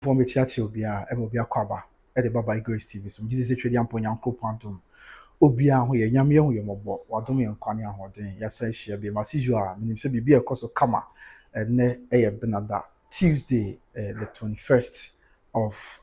For me, Chachi Obia, Ebobia Kwaba, at the Baba Grace TV. So, Jesus is really ample young Pantum. Obia, who ye yam young yomobo, or domi and Kwanya Hodin, yes, I shall be my usual, meaning to be a course of Kama, and ne a Benada, Tuesday, the 21st of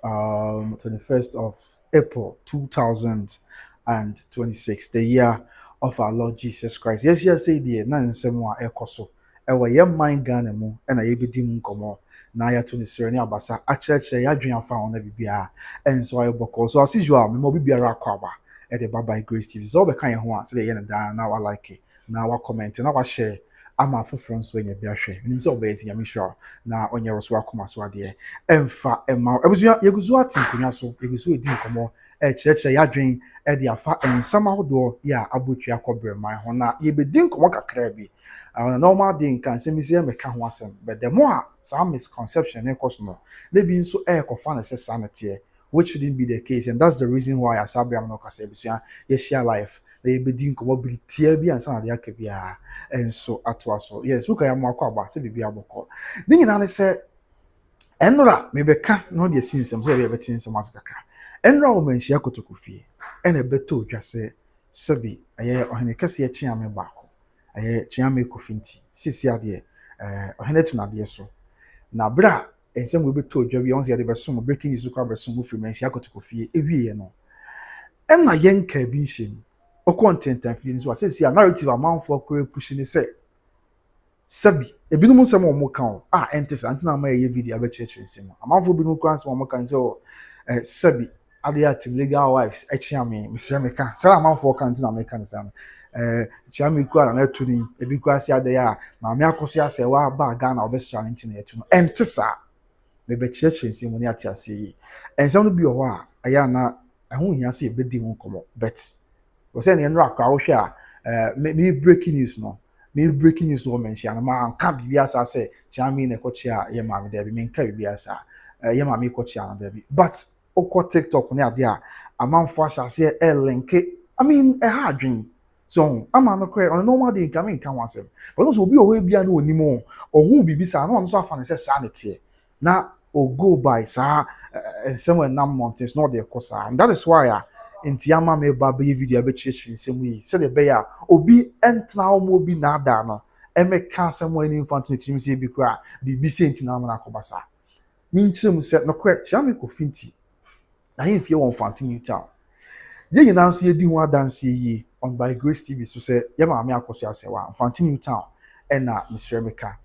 April 2026, the year of our Lord Jesus Christ. Yes, say the nine semwa e koso. Ewa ye mind Ghana mu, and I be dim komo. Na ya to ni sereni abasa akyerɛkyerɛ ya adwen afa ho na bibia enso ayo bɔkɔ so as usual me mo bibia ra kwaba e de Baba Grace TV so be kan ye ho a se de ye na da na wa like na wa comment na wa share ama afoforo nso anya bi ahwɛ nim sɛ obɛ ti nyame hwɛ na onye wo so akoma so ade emfa emma ebusua yeguzu atinkunya so yeguzu edi nkomo kyerɛkyerɛ ya adwen e de afa ensama hodo ya abotwa akɔbrɛ man ho na ye bedi nkomo kakra bi normal thing can say me say me ka ho asɛm but the more some misconception e cosmo they be so kofa na say sanity which shouldn't be the case, and that's the reason why Asabi am no kase bisua ye share life they be din komo bi tie bi ansa na de akabia and so atwaso yes look am akwa ba say bibia boko ni nyina ne say enra me be ka no de sinsem so be betin sem asakaka enra wo manhia kotokofie ena beto dwa say sabi aye ohene kase ye Kyeame baako aye Kyeame kofinti sisi ade ohene tunade so na bra ensem we beto dwa wi onse de besom breaking news kwa besom fi manhia kotokofie ewie no emma yenka bi nhyem o content and feelings so say a narrative amount for pushing say sabi ebinom nsem o mo kan entesa antina ma ye video aba church nsem amount for binom kwa nsem o mo kan say sabi ade legal wives Kyeame mesre meka say amount for kan antina meka nsem Kyeame kwa na tuni ebi kwa si ade ya na me Akosua Serwaa ba Ghana obesra ntina etu no entesa me be church nsem ni ate ase yi ensem no bi o ho a aya na ehun hia se ebedi ho komo but we say na nra kwa wo hwe a me breaking news no mention na ma anka bibia sa say Kyeame na kochi a ye ma me da bi me nka bibia sa ye ma me kochi a na da bi but okọ TikTok na ade a amanfo asha say link I mean ha adwen so ama no kre on normal day nka me nka wansem but so obi o ho bia na onimo ohun bibi sa na on so afa ne say sa ne tie na o go by sa somewhere nam mountains not the kosa and that is why enti ama me ba be video be church nsem yi se de be ya obi entna omo obi na ada no e me ka asem ani infant no tim se bi kra bibi se enti na ama na kobasa min chim se no kra Kyeame kofinti na him fie won fantin you town ye nyina so ye di ho adanse yi on by Grace TV so se ye ma me Akosua Serwaa fantin you town e na Mr. Emeka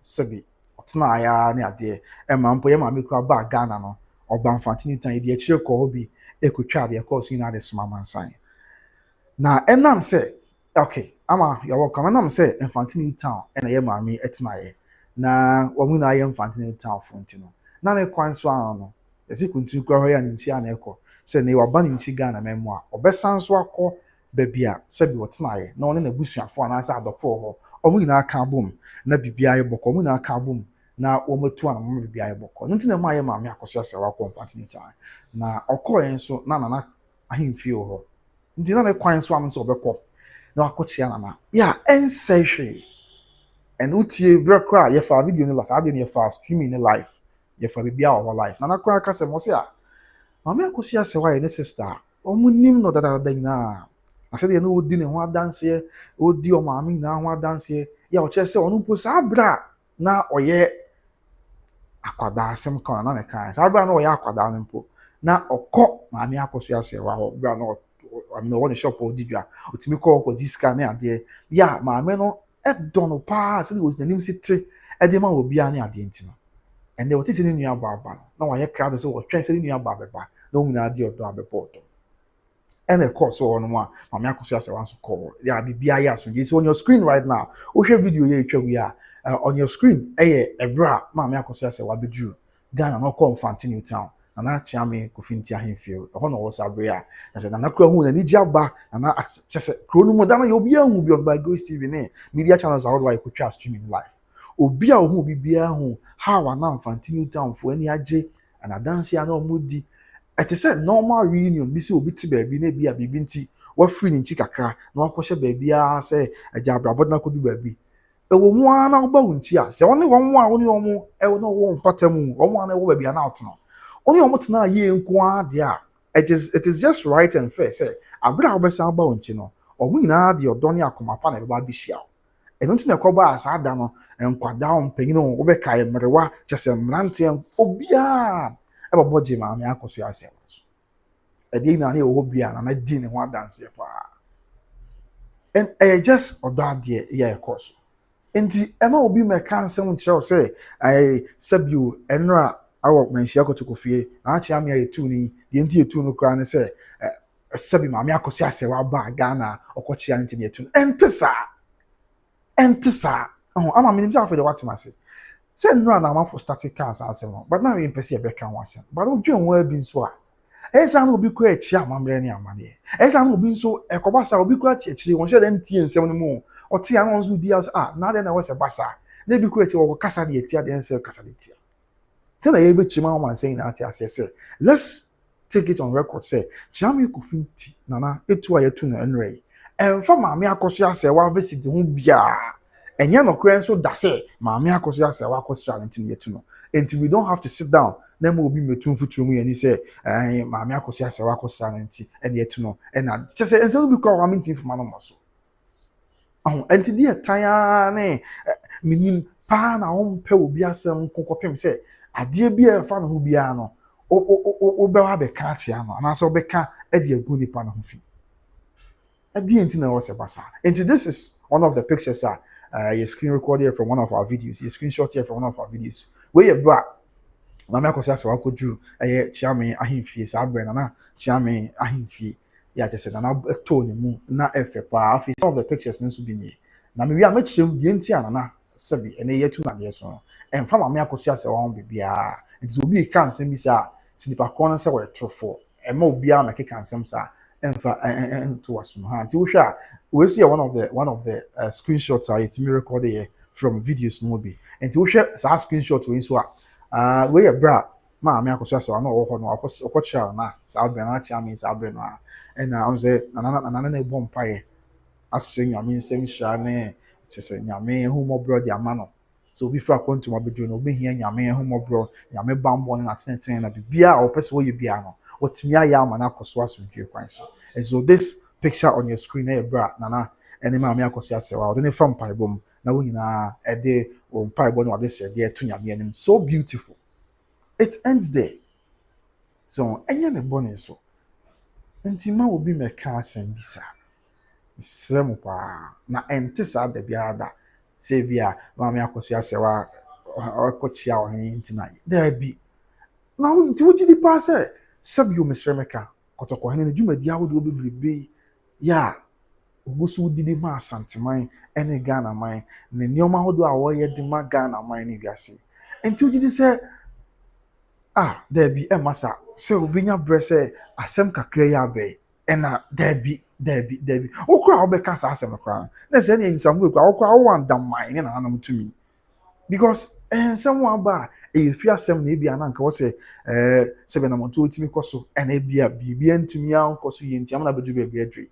sabi otna ya ne ade e ma mpo ye ma me kra ba Ghana no oban fantin you town ye de akire ko obi ekutwa de course you na de sma mansan na enam say okay ama you welcome enam say Infantine town na ye maami etinaye na wamu na ye Infantine town fonti no na ne kwan so an no esi kuntu kwa hoya nti an ekọ say ne waba ne nti Ghana memo a obesan so akọ babia sabi wotinaye na one na busuafo na asa adofo ho omu nyina aka bom na bibia ye bokọ omu na aka bom na womatu an mo bibia ye bokọ no nti na ma ye maami Akosua Serwaa kwa Infantine town na okọ yen so na ahemfie ho nti na ne kwan so am so obekọ na akochia na ya ensehwe en utie brekra ye fa video ni last ade ni ye fa streaming ni live ye fa bibia o live na nakwa aka se mo se a mama Akosua Serwaa ye ne sister omunim no dada nyina ase de no odi ne ho adanse odi o maami na ho adanse ya o che se onu po sa bra na oye akwada asem kan na ne kan sa bra na oye akwada no mpo na okọ maami Akosua Serwaa ho bra na am no one shop or didwa otimi ko diska na ade ya maami no e dono pa se was nanim site e de ma obi a na ade ntino and they what is in nua baba na wa ye crowd so what twen se nua baba ba na o na ade odo abepoto and of course so no ma maami Akosua Serwaa so call ya bibia ya so you see on your screen right now o hwe video ye twa wi a on your screen ebra maami Akosua Serwaa beju Ghana no call Infantine town na Kyeame kofinti ahemfie ho no wo sabre a na se na kura hu na ni giaba na chese kro no mo da na yo bia hu bi on by Grace TV ne media channels how do I kutwa streaming live obi a hu bibia hu how na Infantine town fo ani age na dance ya na omudi ete se normal reunion bi se obi ti ba bi na bia bibinti wa free ni nchi kakra na wa kohye ba bia se aja abrabod na kodu ba bi ɛwɔ mu ara na ɔba wo nkyia sɛ ɔne wɔn a ɔne wɔn ɛwɔ na wɔn mpata mu wɔn a na ɛwɔ baabi a na ɔtena ɔne wɔn tena yie nko ara deɛ a it is just right and fair sɛ abere a wɔbɛsa aba wo nkyi no ɔmo nyinaa deɛ ɔdɔ ne akoma pa na ɛbɛba abɛhyia wo ɛno nti na ɛkɔba saa da no nkwadaa mpanyin wɔbɛka mmerewa kyɛ sɛ mmeranteɛ obiara ɛbɛbɔ gye maame Akosua Serwaa so ɛdeɛ nyinaa ne ɛwɔ hɔ biara na di ne ho adanseɛ paa and just ɔdɔ adeɛ yɛ ɛkɔ so nti ɛma obi mɛka nsɛm nkyerɛw sɛ sɛbio ɛnora awɔ manhyia kɔtɔkɔ fie na Kyeame a yɛtu ni deɛ nti yɛtu no koraa ne sɛ sɛbi maame Akosua Serwaa ba Ghana ɔkɔkyea nti ne yɛtu no ɛnte saa ama menim sɛ afei de watem ase sɛ nnora na amafo static cars asɛm no but na yɛmpɛ sɛ yɛbɛka ho asɛm but wodwen ho abi nso a ɛyɛ saa na obi kora akyia amammerɛ ne amaneɛ ɛyɛ saa na obi nso ɛkɔba saa obi kora te akyiri wɔn hyɛ dɛ ntie nsɛm no mu ɔte ano nso di ase na adɛn na ɛwɔ sɛ ba saa na ebi kora akyiri wɔkɔ kasa de atia deɛ nsɛ kasa de tia tɛ na yɛbɛkyima ho ma nsɛn nyinaa ate aseɛ sɛ let's take it on record say Kyeame kofinti nana etu a yetu no enre emfa maame Akosua Serwaa visit ho bia enye no kran so da say maame Akosua Serwaa Akosua ntin yetu no enti we don't have to sit down na ma obi metu mfuturo mu yani say maame Akosua Serwaa Akosua ntin ene yetu no ena che say ense obi kwa wa ntin fuma no moso ahụ enti die tan ne minim pa na wo mpe obi asem kokopem say ade bia fa no ho bia no obewa beka akyea no anaso obeka edi agu nipa na ho fi adi enti na wose basa enti this is one of the pictures your screen recorded from one of our videos your screenshot here from one of our videos where you bra maame Akosua Serwaa koju Kyeame ahemfie sa abre na Kyeame ahemfie ya tese na to ne mu na efe pa afi some of the pictures nso bi ni na me wi a mechirem die enti anana sebi ene yetu na de so emfa maame Akosua Serwaa ho bibia enti obi kan nsem bi sa sinipa kono se we trofo ema obi a mekeka nsem sa emfa to waso ha nti wo hwa we see one of the screenshots I it me record here from videos no bi enti wo hwa sa screenshot we so we bra maame Akosua Serwaa no wo ho no okocha na sa abra na Kyeame sa abra no na on say na na bom paye asre Nyame nsem hra ne se Nyame hu mo bro di amano so obi fra kwantu ma bedru no obi hia Nyame hu mo bro Nyame bambo na tenten na bibia o pese wo ye bia no otimi aya ama na Akosua asomdwe kwan so and so this picture on your screen here bra nana ene maame Akosua Serwaa o de ne from paibom na wo nyina e de o paibo no de se de etu Nyame anim so beautiful it ends there so enye ne bone so ntima obi meka asem bisa srem pa na ente sa da biada se bia maame Akosua Serwaa okochia o hin ntina da bi na nti wo gidi pa se sabio mesremeka kotoko hin ne dwumadi awodo bebrebe ya ogusu didi ma Asantehene ene Ghana man ne nioma hodo a wo ye di ma Ghana man ne wiase nti wo gidi se da bi e masa se obinya brese asem kakra ya be ena da bi okura obeka sa asem kra na se ne nsamu okura okura wo andam man ne na anam tumi because ensem wa ba efi asem na bia na nka wo se sebe na monto otimi koso ena bia bibia ntumi an koso ye ntiam na bedu bia adri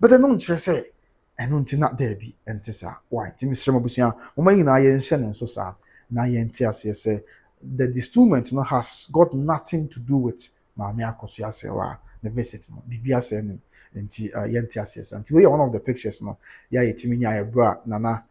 but no nkyere se eno nti na da bi entisa why timi srem abusua mo ma nyina ye nhye ne nso sa na ye nti ase se the Destoolment no has got nothing to do with maame Akosua Serwaa the visit no bibia se ne nti ye nti ase se nti we one of the pictures no ya yetimi nya ye bra nana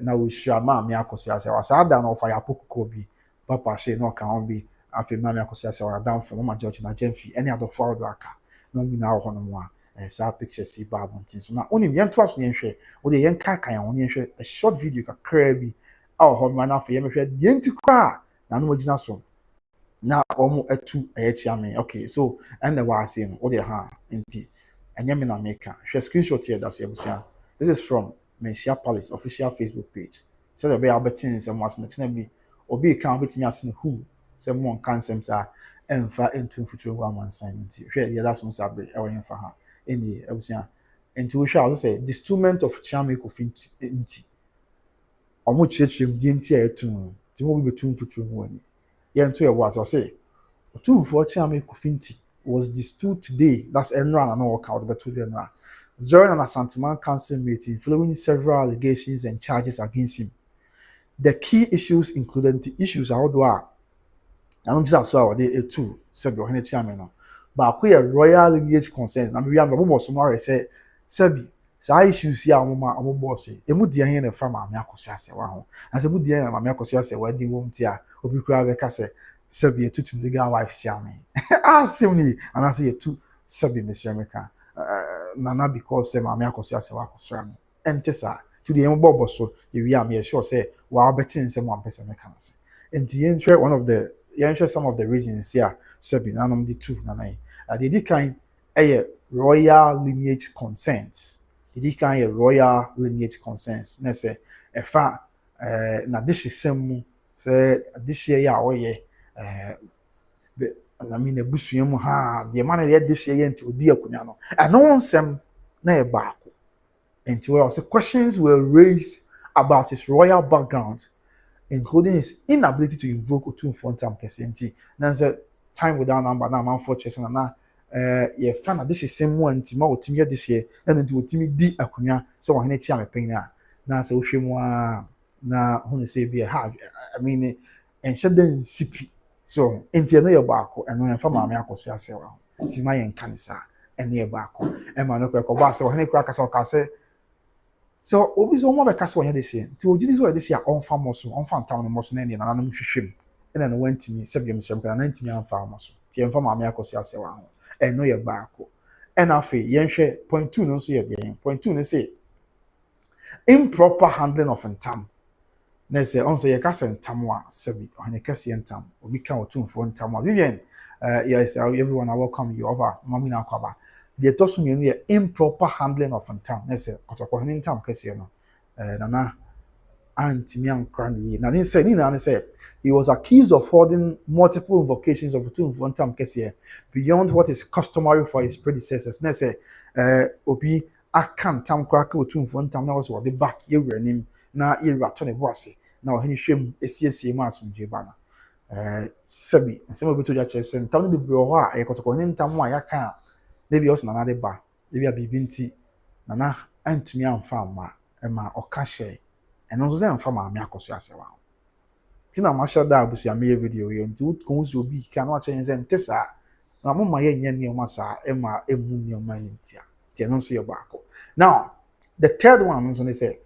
na wo hia maame Akosua Serwaa sa da no fa ya pokoko bi papa she no ka on bi afi maame Akosua Serwaa down from mama George na Jemfi any other forward aka no mi na ho no mo a sa pictures si ba bontin so na onim ye nto aso ye nhwe wo de ye nka kan ya won ye nhwe a short video ka kra bi a ho ma na afi ye mehwe de nti kwa na no magina so na omo atu Kyeame okay so and the wa say no wo de ha nti enye me na meka hwe screenshot here that's your this is from Mensia Palace official Facebook page. So the way Albertine some was next bi obi kan betimi asene who say mo kan sem sa emfa entu futuro wa mansan nti hwe ye da so sabe e won fa ha eni abusua enti wo hwe say Destoolment of Kyeame kofinti nti omo chirechirem di nti a etu ti mo bi betum futuro mu ani ye nto ye was say Otumfour Kyeame kofinti was destooled today that's enra na no work out betu enra during an Asantehene council meeting following several allegations and charges against him. The key issues included the issues outdoor. I'm just so they too said your Henry Kyeame no. But queer royal lineage concerns. Now we are no more say Sebi. Saa issues here omo boss. Emu dia here na from Akosua Serwaa ho. As emu dia na Akosua Serwaa di wom tia obi kura be ka say Sebi etutu legal wife Kyeame. Asimni and I say tu Sebi Mr. America. Nana because say Akosua Serwaa akosra no. Ente sa to the emu boss so we am sure say wa betin say one person make am say. And one of the some of the reasons here, Sebi, nanom the two nanai. The kind a royal lineage concerns. The kind a royal lineage concerns. Na say a fa na this is some say this year ya oye I mean a busuemu ha the man here this year into odi akunya no. And no nsem na e baako. Until also questions were raised about his royal background, including his inability to invoke Otumfour time KCNT. Now, time without number, now man for chasing and now, yeah, fan this is same one team or team this year, and into team D Akunya, so I need to pay now. Now, so if you want now, who say be a hard, I mean, and shut down CP. So, into your barco, and when from Akosua Serwaa, it's my and canisa, and near barco, and my no crack or so, any crackers or casse. So obi so mo be kase won this year. Ti ogi this way this year on farm so on farm town mo so na na no hwehwem. And then went to me sebi me sem kan na ntimi an farm so. Ti en farm Akosua Serwaa ho. E no ye baako. And afi yen hwe point 2 no so ye de. Point 2 no say improper handling of ntam. Na say on say ye kase ntam a sebi on ye kase ntam. Obi kan Otumfour ntam a. Vivian yes everyone I welcome you over mami na kwaba. The tosu me improper handling of time. Let's say kotoko hin time kese no. Nana antimi ankra ni. Na they say he was accused of holding multiple invocations of Otumfour time kese beyond what is customary for his predecessors. Let's say obi akan tam kwa ka Otumfour time na was what the back ye renim na ye rato ne boase. Na ohini hwem esiesie mu asomdwe ba na. Sebi nsema obi to ja chese tam no bebre ho a ye kotoko hin tam a yaka maybe also another bar, maybe a bibinti, nana, and to me and farmer, and my okache, and also then from my Akosua Serwaa. Tina Masha da busia me video you do comes will be cannot change and tessa. Now, my yen massa, Emma, emu your mind tia, tianonso your barco. Now, the third one, I'm going to say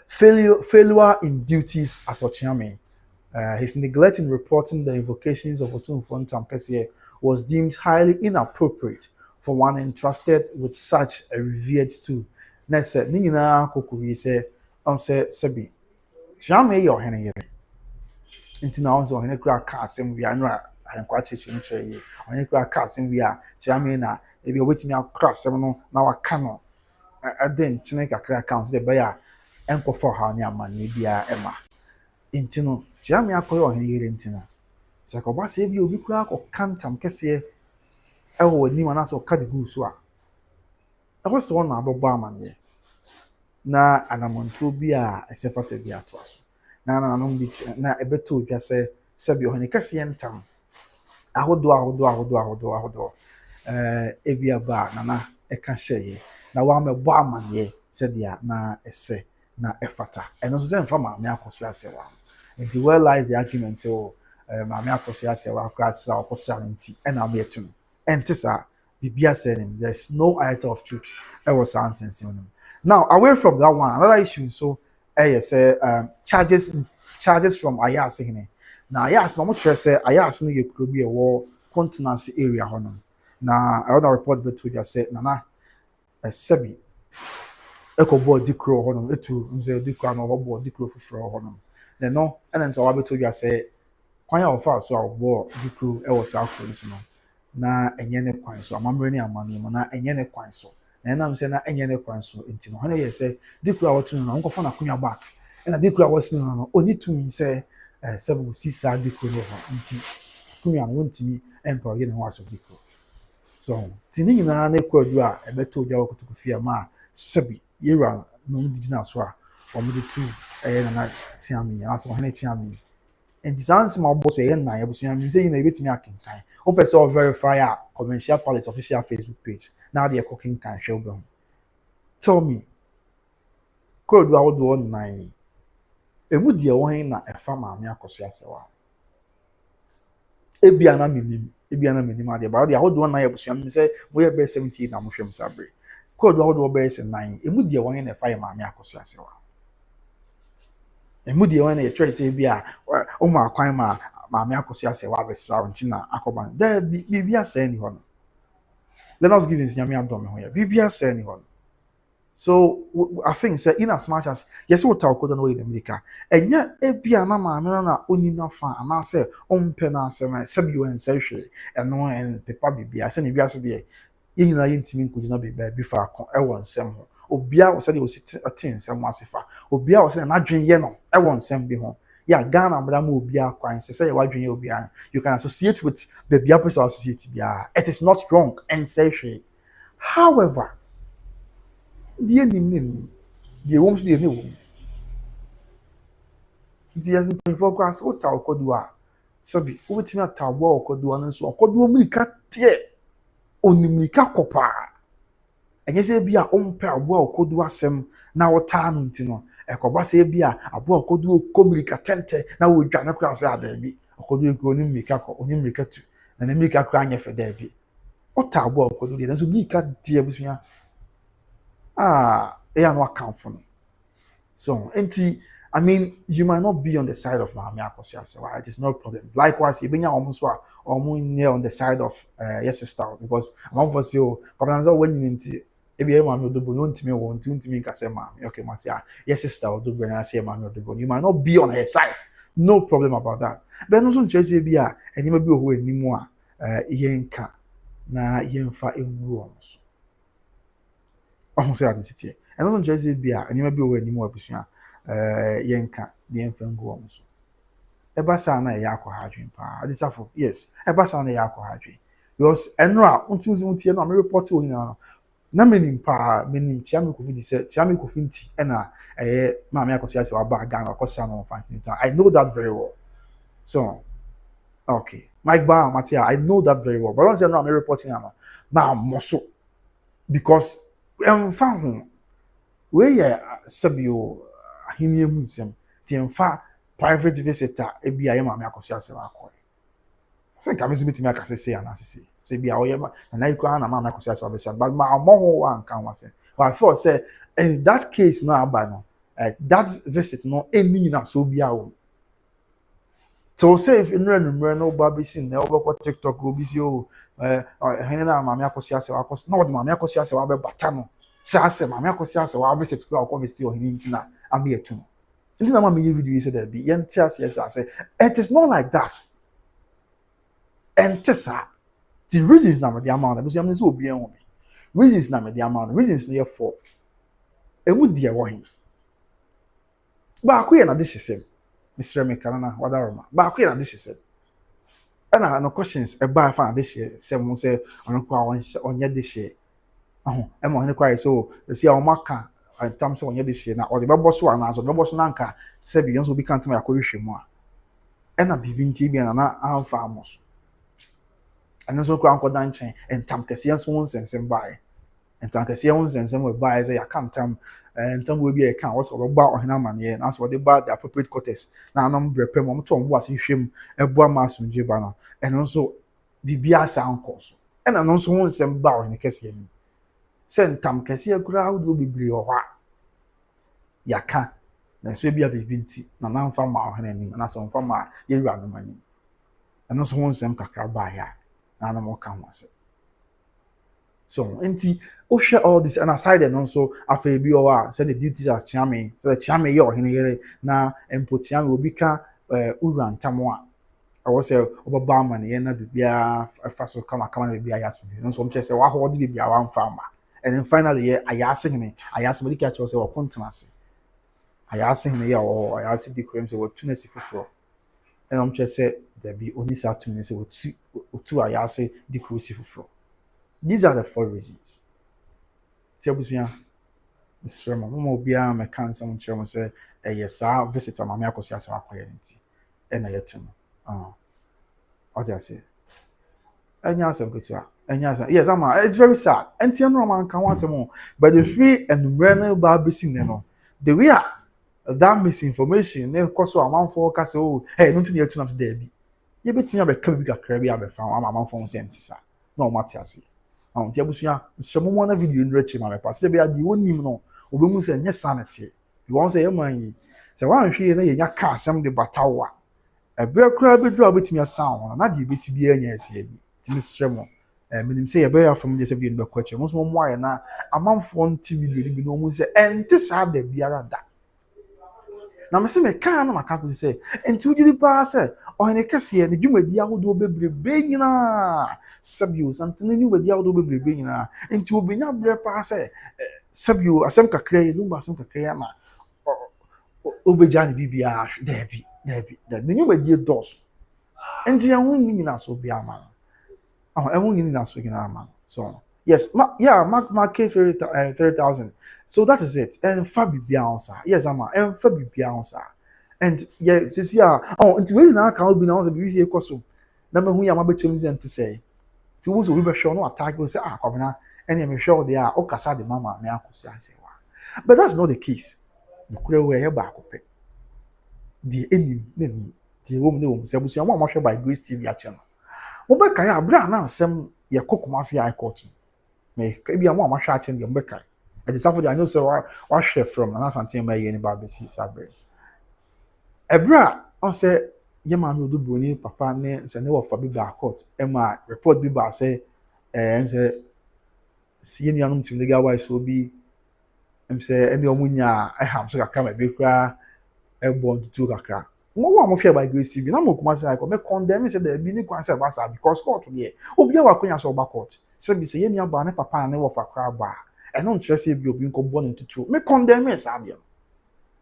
failure in duties as Kyeame. His neglect in reporting the invocations of Otumfour time was deemed highly inappropriate for one entrusted with such a revered tool. Next, Nina Kokuri said, Sebi, Kyeame your henny. Until now, so Henry cast and we are not and quite teaching tree. On your cast and we are Kyeame na, if you're waiting out cross seven now a canoe. I then Chineka accounts the buyer and for her near money, dear Emma. Intino, Kyeame Akoyo Henry Intina. Sakoba save you, Bikra or Cantam Kessie. I would name an answer cut the goose. I was the one about barman ye. Na and I'm on to be a separate be at us. Na beach, na a bit to just say, Sabio Honeycassian town. I would do. Ebia bar, nana, a cachet. Now I'm a barman ye, said ya, na a say, na effata. And also then from my Akosua Serwaa. And the well lies the argument so. Akosua Serwaa class or personality and I'll be to and Tessa Bibia said him there's no iota of truth. I was answering him. Now away from that one, another issue so say charges from Asantehene. Now Ayas no much say Ayas no you could be a war continency area honor. Now I want to report but to just say nana Sebi Echo board dikro honor etu mze dikro no board dikro fufro honor. Then no and then so I to just say kwan ya ofa so awbo dikru e wo south so no na enye ne kwan so amamre ne amane mo na enye ne kwan so na na mse na enye ne kwan so enti no hono ye say dikru a wotu no nkofo na kunya back na dikru a wosi no oni tumi say 7 dikru no enti kunya no ntimi emperor ye ne ho aso dikru so tini na na kwadu a ebeto ja wokutuku fia ma Sebi yera no digina so a omo tu na Kyeame aso hono Kyeame. And the sounds my boss were in my episode. I'm saying a bit me a king time. Open so verify our commercial palace official Facebook page. Now they are cooking can show them. Tell me, could I do on 9? Emu deɛ wɔn na ɛfa maame Akosua Serwaa. Ebia na menim adeɛ ba deɛ ahodoɔ nan abusua mi sɛ moyɛ bɛyɛ 78 na mohwɛ mu sabre. Could ahodoɔ bɛyɛ sɛ 9. Emu deɛ wɔn na ɛfa yɛ maame Akosua Serwaa. Emu deɛ wɔn na yɛtwerɛ sɛ bia ɔmo akwan ma maame Akosua Serwaa abɛsra nti na akɔba. There biribi asɛe ni hɔ no. Let us give his nyame adom ho yɛ. Biribi asɛe ni hɔ no. So I think say in as much as yes what talk no in America enya ebia na maame na oni na fa ana say ompe na asem sabi wen say hwe eno en pepa bibia say ne biase de yenyina yentimi nkogina bibia bi fa akon e won nsem ho obia wo say de osi atin nsem asefa obia wo say na dwen ye no e won nsem bi ho ya Ghana bra ma obia kwan say you wadwen ye obia you can associate with the bia person associate bia it is not wrong and say hwe. However, the nim the woman's the new it has been for grass or tau kodua sabi ubitina tawa kodua and so kodua milika tie onimika kopa and yes be a umpe abo kodua sem na wota no ntino ekoba se bia abo kodua komilika tente na wo dwane kra se adabi kodua ko onimika ko onimika tu na nimika kra anya fe dabi o tawo kodua na so milika tie busunya no account for me. So, I mean, you might not be on the side of Maame Akosua Serwaa. It is no problem. Likewise, you almost near on the side of your sister because I'm obviously when you need ebi Maame Odobroni untimi ka say Maame. Okay, Matia. Your sister Odobroni I say Maame Odobroni. You might not be on her side. No problem about that. But no so nchese bi a eni ma bi oho enimu a yenka na yemfa enwu onso. Say adisiti. And no nchese bi a eni ma bi oho enimu abusua yenka the infant go on so. Ebasa na ya akọ hadwin pa. Adisafo, yes. Ebasa na ya akọ hadwin. Because enra unti na me report o nyina na menim pa menim Kyeame Kofi di se Kyeame Kofi nti na Maame Akosua Serwaa ba Ghana akosa no fancy. I know that very well. So, okay. Mike Ba Matia, I know that very well. But once I'm reporting na moso because emfa ho we ye sabio ahini emu nsem ti emfa private visitor ebi aye Maame Akosua Serwaa akọ say ka mezu bitimi aka say anasese say bia oye na ikwa na Maame Akosua Serwaa be but ma omo ho an kan wa say but I thought say in that case no aba no that visit no eni na so bia wo so say if nre no ba be sin na obako TikTok obi si o hene na Maame Akosua Serwaa akọ na what Maame Akosua Serwaa be bata no say Maame Akosua Serwaa visit ko akọ visit o hene ntina abi etu ntina ma me video say that be yenti say it is not like that. And tesa the reasons na me the amount because am say obi en ho reasons na me the amount reasons na for emu de wo hin ba ko ye na this is him Mr. Mekanana wadaroma ba ko ye na this is it and no questions e ba fa na this year say mo say ono ko onye this year e mo hin kwa so see o maka in terms of onye this year na o de bebo so ana so bebo so na nka say bi yonso bi kan tema yakohwe mu a e na bibi nti bi na amfa amos and so kwa ankoda nchen entam kese so won sensem bae entam kese won sensem we bae say yakamtam entam we bi e kan wo so ba ohena mane na so de ba the appropriate quarters na anam brepem mo to mbo ase hwem eboa masumje ba no and so bibia sa anko so and no so won sensem ba ohena kese ni sentam kese akura wo bibiri o hwa yaka na so bia bibi nti na namfa ma ohena ni na so mfa ma yewura no mani and so won sensem kakra ba ya na no can was so enti o share all this and aside and also afa bi o wa say the duties as Kyeame so the Kyeame ye o hene yere na empo Kyeame obi ka ura ntamo a I say obaba man ye na bibia afa so kama bibia yaso no so mche say wa ho de bibia wa mfa ma and then finally ye ayase me dika cho say wa kontenase ayase hene ye o ayase di krem say wa tunasi foforo and I'm just say there be only certain minutes two ayase di krusi foforo. These are the 4 reasons. Tiabusuya Mr. Mama obia me kan some chemo say yes visitor Maame Akosua Serwaa akoye nti e na yetu no what do I say Enya asem ketua. Enya asem. Yes, ama it's very sad. Enti no man kan wan asem o. But the free and no ba besin no. The way that misinformation na koso amanfo ka say oh, hey, no tin you tuna there bi. Ye betimi abeka bi kakra bi abefa amanfo say ntisa. Na o mate ase. Ti abusua, nsomo na video nre chi ma mepa. Se be adi wonim no, obemu say nye sanity. You wan say man yi. Say wan hwe na ye nya ka asem de batawa. Ebe kura be do abetimi asan na de besi bi anya ase bi. Timi sremo minim say ebe ya from just video be kwache mo so mo aye na amanfo nti video bi no mo say ente sa da biara da na me se me kan na maka ko say enti ugiri pa say ohene kese ne dwumadi ahodo bebrebe nyina sabio santene dwumadi ahodo bebrebe nyina enti obenya bre pa say sabio asem kakra yi lumba asem kakra ya ma obeja ne bibia da bi da dwumadi dos enti ya hun nyina so bia ma. Oh, I won't need that speaking man. So yes, my K 30,000. So that is it. And Fabi Bianca. Yes, I'm and Fabi Bianca. And yes, this year. Oh, and really now can be now the BBC Koso. Number who I'm to say. To also we be sure no attack will say come and I'm sure they are okasa the mama me Akosua Serwaa. But that's not the case. The clear way back up. The enemy, the woman, Sebusia, one by Grace TV channel. Obeka ya bra na nsem ye kokomase ya court me ka bia mo amahwa achen de obeka e dey safo dey I know say wa hwe from na Asantehene ma ye ni ba be si sabre ebra on say ye ma no Odobroni papa ne se ne wo fa bi ba court e ma report bi ba say say si ye ni anum tim legal wise so bi say ene omunya e ham so kakra ma be kra e bond to kakra mo am fear by Grace TV na mo kuma say I me condemn say there be ni kwan say basa because court there obi a wakonya so ba court say be say ye nia ba ne papa na wo fa kra ba e no ntre say bi obi nko bo ne tutu me condemn me say ade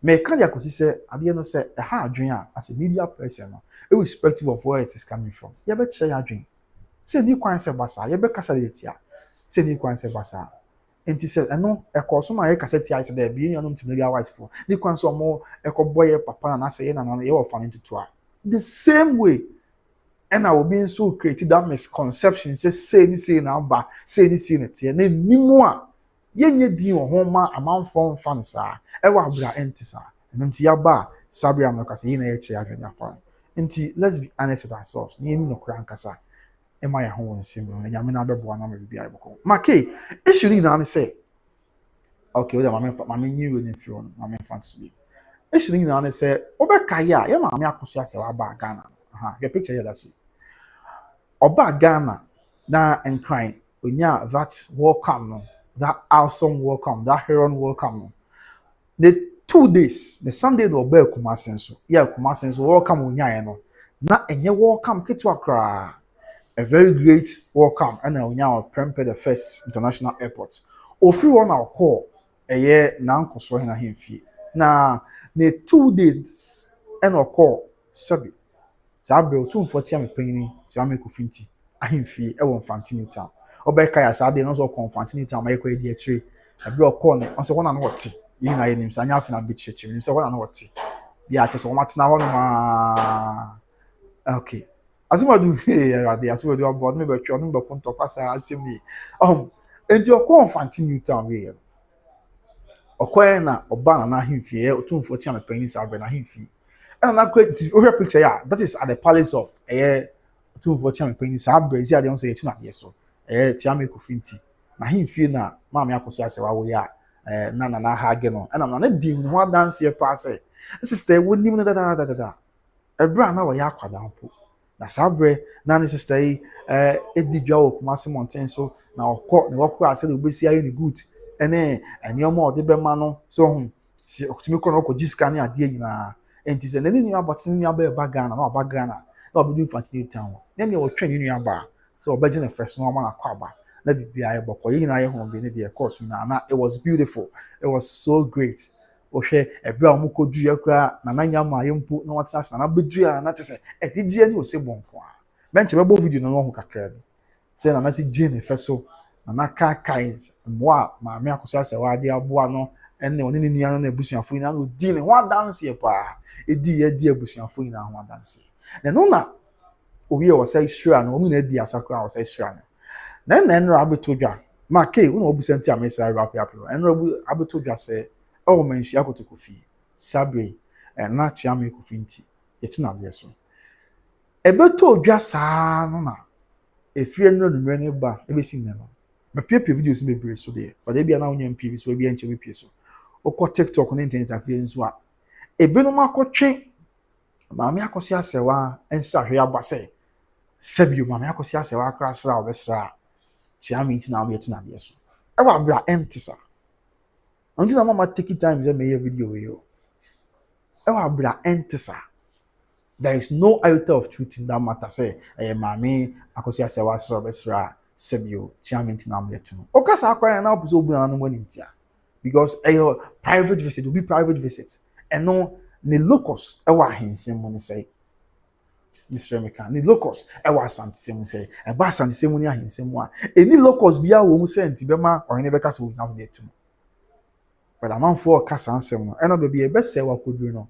me ka dia kosi say ade no say e ha adwen a as a media person no irrespective of where it is coming from ye be che ya adwen say ni kwan say basa ye be kasa le tia say ni kwan say basa enti say eno e ko so ma ye kasa tia say there be ni anum timega white for ni kwan so mo e ko boy papa na say na ye wo fa ne tutu a the same way and I will be so created that misconception say ni na ba say ni na tie na nimu a ye nye din wo ho ma amanfo fan sa e wa bra enti sa nti ya ba sabi am no kasa yi na ye che adwenya fa nti let's be honest with ourselves ni no kra nkasa e ma ya ho won sim no nyame na bebo na ma bibia iboko make issue ni na say okay we mama nyi we ni fi on mama fan to sleep issue ni na say obeka ya ye mama Akosua Serwaa ba Ghana your picture here that's Oba Ghana na enkran onya that welcome no that awesome welcome that heron welcome no the 2 days the Sunday no Oba Kumase so yeah Kumase so welcome onya ye no na enye welcome ketu akra a very great welcome and onya Prempeh the first international airport ofri one na call eye na nkoso hena hemfie na the 2 days and call sabi Sabre Otumfour Kyeame panyin Kyeame kofinti ahemfie e won Asantehene town obeka ya sade no so kon Asantehene town ma yekwa di akire abre okọ ne on se wona na wote yi na ye nim sa anya afina be chichi nim se wona na wote bi a che so matena ho no ma okay asumadu ya de asumadu abod me be twa no be konto pasa asemi enti okọ Asantehene town we okọ na oba na ahemfie Otumfour Kyeame panyin Sabre na ahemfie. And na create over picture yeah that is at the palace of Otumfour Kyeame panyin Sabre zi ade on say tuna ye so Kyeame kofinti na himfie na mama Akosua Serwaa wo ya na ha ge no and na di ho dance ye pa say sister wonim no da ebra na wo ya kwada mpo na Sabre na ne sister yi edidwa wo Kumasi mountain so na okọ na okọ ase na obesi aye ni good ene enioma ode be ma no so si otumi kọ no ko jiska ne ade nyina enti se nani nua botin nua ba Ghana na ba Ghana na obi do Asantehene town nani o twen nua ba so obaje na first no ma na kwa ba na bibia ye bokọ yi na ye ho be ne de course na it was beautiful, it was so great o hwe ebra o mkodu ya kra na nanya ma ye mpu na watina sana na bedu ya na tese edije ni o se bonko a benche bebo video no ho kakra bi se na si je ne feso na kai moa ma me Akosua Serwaa de aboa no enne oni ni nua no na ebusuafo ina no di ne ho dance ye pa edi abusuafo ina ho dance na no na obi was say sure no omu na di asakra was say sure no na enra abeto dwa ma ke wo na obu senti amesa rap rap enra abeto dwa say o man hia kotokofi sabre na Kyeame kofi nti yetu na de so ebeto dwa saa no na efie no numere ne ba ebesi ne no me pie videos me bre so de but e bia na onye mpie so e bia nche me pie so okọ TikTok na internet afie nso a ebinom akotwe maame Akosua Serwaa ensra hwe abase sabio maame Akosua Serwaa akra sra obesra Kyeame nti na yetu na de so e wa bra empty sa until na mama take time say me video we yo e wa bra empty sa. There is no iota of truth in that matter. Say, Mami, Akosua Serwaa Serwaa Sebio, Kyeame nti na yetu. Okasa akwa na opuso obu na no money ntia. Because private visit will be private visit. And no, the locus, ewa hinsem money say. Mr. Emeka, the locus, ewa Asantehene say. E ba Asantehene money hinsem wa. Any locus biya wo mu say nti bema or any beka say wo na so dey too. But a man for kasa ansem no. E no be e be say wa kodru no.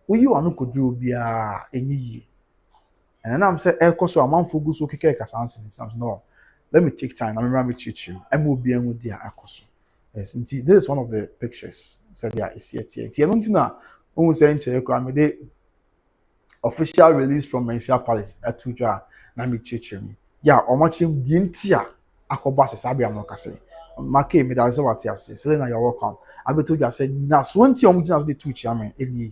Uyi wanu kodru biya enyi yi. And then I'm say Akosua amanfo gu so keke kasa ansem no. Let me take time. I'm remember teach you. I'm will be with dear Akosua. Yes, indeed. This is one of the pictures. So there is yet. You don't know. Almost saying the official release from Mensia Palace at Tuja. Na me teach me. Yeah, or much him dintia. Akobase sabi amokase. Make me that's what you say. So then you're welcome. I be told you I said na swanti omujina the two Kyeame eli.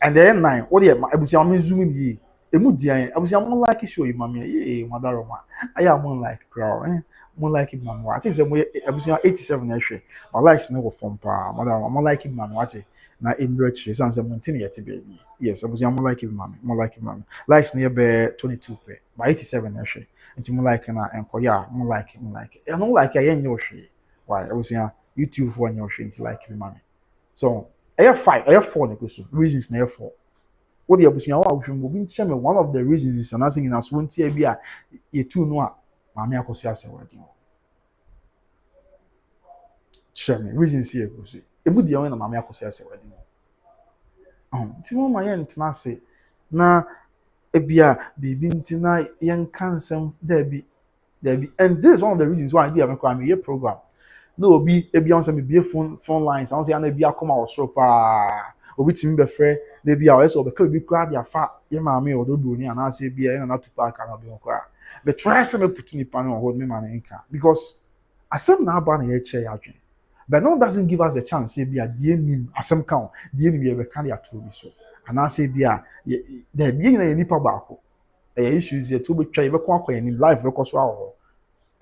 And then nine. What the ebusi am zooming ye. Emu dian ebusi am like show you mama ye madaroma. I am like crowd. More like him, man. I think ebusi 87 na hwe. My likes no go from pa. Madam, more like him, man. What na in rich so say montin yet baby. Yes, ebusi more like him, man. More like him, man. Likes near be 22 pe. By 87 na hwe. Nti more like na enko ya, more like him, like. I don't like I enyo hwe. Why? Ebusi YouTube for enyo hwe nti like him, man. So, air 5, air 4 na go so. Reasons na air 4. What the ebusi wa hwe be nche me one of the reasons is announcing in aswonti e bia ye tu no a Mami Akosua Serwaa di. Kyeame reasons here go see. Emu di na Mami Akosua Serwaa di. Ti mo ma ye ntena se na ebia bibi ntina yen kansem there be. And this is one of the reasons why I did have a program. No obi ebia on say me be phone lines. I want say na ebia come out so pa. Obi timi be frɛ na ebia o so be ka bi kra dia fa ye maami Odobroni and I say ebia na to park and obi nkwa. But try some put in the panel hold me man inka because asem na aba na ye che yadwen. But no doesn't give us the chance say bia die nim asem kan die nim ye be kan ya to bi so. And I say bia there be na ye nipa baako. Issues here to be try be kwa kwa ni live be so awo.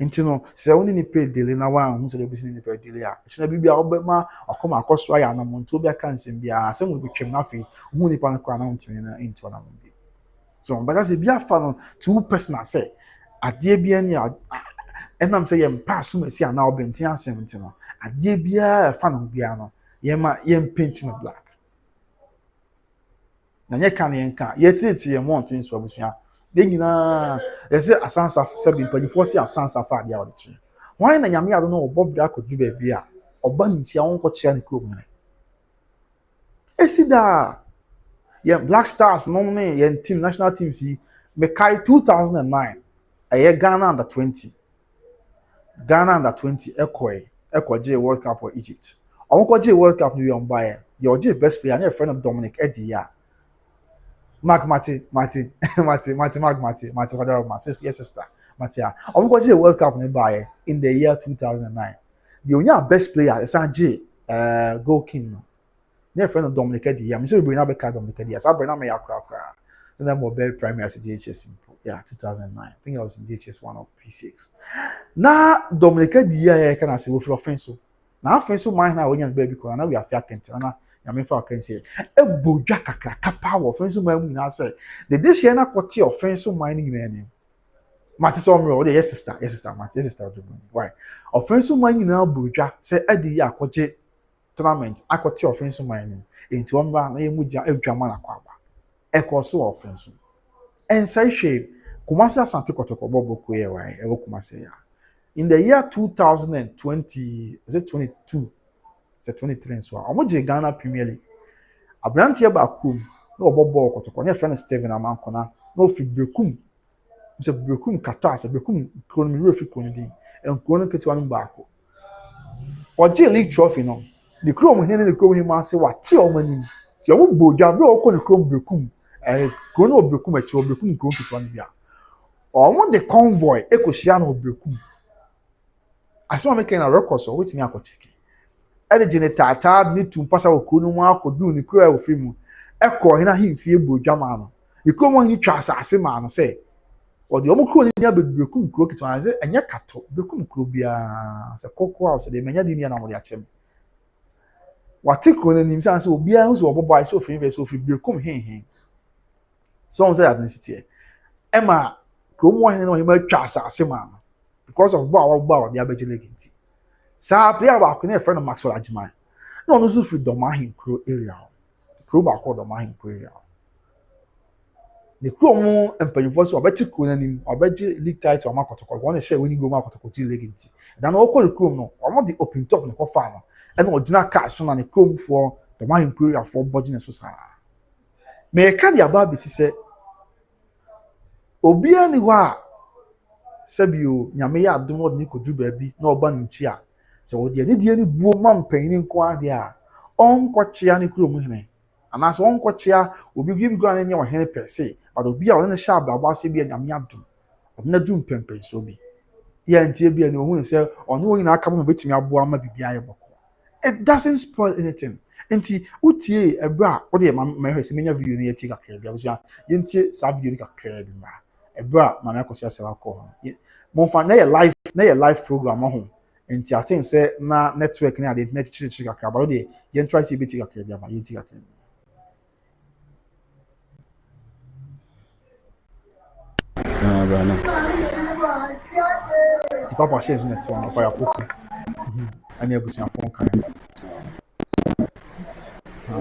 Nti no se woni ni pay delay na wa hu se de bi ni pay delay a. China bibia obema akoma Akosua ya na monto bia kan sem bia asem we be twem na fe hu nipa no kwa na ntimi na into na mo bi. So but as bia fa no two personal say adie bia ni enam say yem pass me see na obenti asem nti no adie bia fa no bia no yem paint no black na nye kan yen kan ye treat ye mountain so abusua de nyina ye say asansa sebi panifo say asansa fa dia odichi why na nyame ado no obob da kodu ba bia oba nti a wonko chia ne krom ne esida ye Black Stars no me ye team national team si me kai 2009 aye Ghana under 20 ekoje World Cup for Egypt omokoje World Cup no yon buy ye oje best player na friend of Dominic Eddie ya Mati Odobroni sister Matia omokoje World Cup no buy in the year 2009 the only best player is J goal king no na friend of Dominic Eddie ya me say we bring na be card Dominic Eddie so bring na me Accra then I'm very primary as DHS yeah 2009 I think I was in DHS 1 or P6 na Dominic Eddie ya can I say we for offense so na offense so man na only baby ko na we afia kente na ya me fa kente e bodwa kakaka power offense so man mu na say the this year na kwoti offense so man ni na Mati so mro the yes sister Mati sister Odobroni why offense so man ni na bodwa say Eddie ya akwaje tournament akwoti offense so man ni enti omra na yemu adwama na kwa Akosua offense. And say she Kumasi Asante Kotoko Bobo Kuye why ewo Kumasi ya. In the year 2020, is it 22? Is it 23 so? Omo je Ghana Premier League. Abrantie ba kum na ɔbɔbɔ kɔtɔkɔ ne friend Steven Amankona na ofi Brekum sɛ Brekum Katase Brekum kuro no mi fi kuro no din nkuro no ketewa no baako ɔgye league trophy no ne kuro mu hene ne kuro mu ase wate ɔmo anim ti ɔmo bɔ dwa bɛ ɔkɔ ne kuro mu Brekum kuro no Brekum akyi Brekum kuro ketewa no bia ɔmo de convoy ekohyia no Brekum asema meka na records o wetimi akɔcheki ɛde gye ne taataa ne tum pasa wɔ kuro no mu akɔdu ne kuro a ofiri mu ɛkɔ hena himfie bɔ dwa ma no ne kuro mu hene twa asase ma no sɛ ɔde ɔmo kuro ne nya Brekum kuro ketewa na sɛ ɛnyɛ kato Brekum kuro bia sɛ kɔkɔ a sɛ de menya de ne na mo de akyem wate kuro no nim sɛ obiara nso ɔbɔbɔ ai sɛ ofiri vɛ sɛ ofiri Brekum hen so on say ethnicity ɛma kuro mu hene no hema twa asase ma no because of boa they abegye leginti sa player ba ko na friend of Maxwell Ajiman na ono so free Domahin kuro area kuro ba ko Domahin kuro area the kuro mu empanyifo so obeti kuro na nim obegye league title ma kotoko won share winning goal ma kotoko ti leginti dan o ko the kuro no omo the open top ne ko fa no e na odina car so na ne kuro mu for Domahin kuro area for budget so sa me ka dia ba be si se obia ni wa sabio nyame ya adom od ni kodu baabi na oba nchi a se wo de ni buo ma mpanyin nko ade a onkɔkyea ne kuro mu hene ana se onkɔkyea obi gbe gura ne nya wo hene pese but obi a ne sha ababa so bi nyame adom na dum pempen so bi ya ntie bi ne ohun se ono wo nyina aka mo betimi aboa ma bibia ye bɔkɔ it doesn't spoil anything enti utie ebra wo de ma hwese menya video ne yeti kakra bia so ye ntie sa video ne kakra bi ma ebra ma na Akosua Serwaa ko mo fa na ye live program ho enti I think say na network na the net chichi kakra ba de ye try see beti kakra bia ba ye ti kakra bana ti papa share net one of ya poku ani abusia phone kan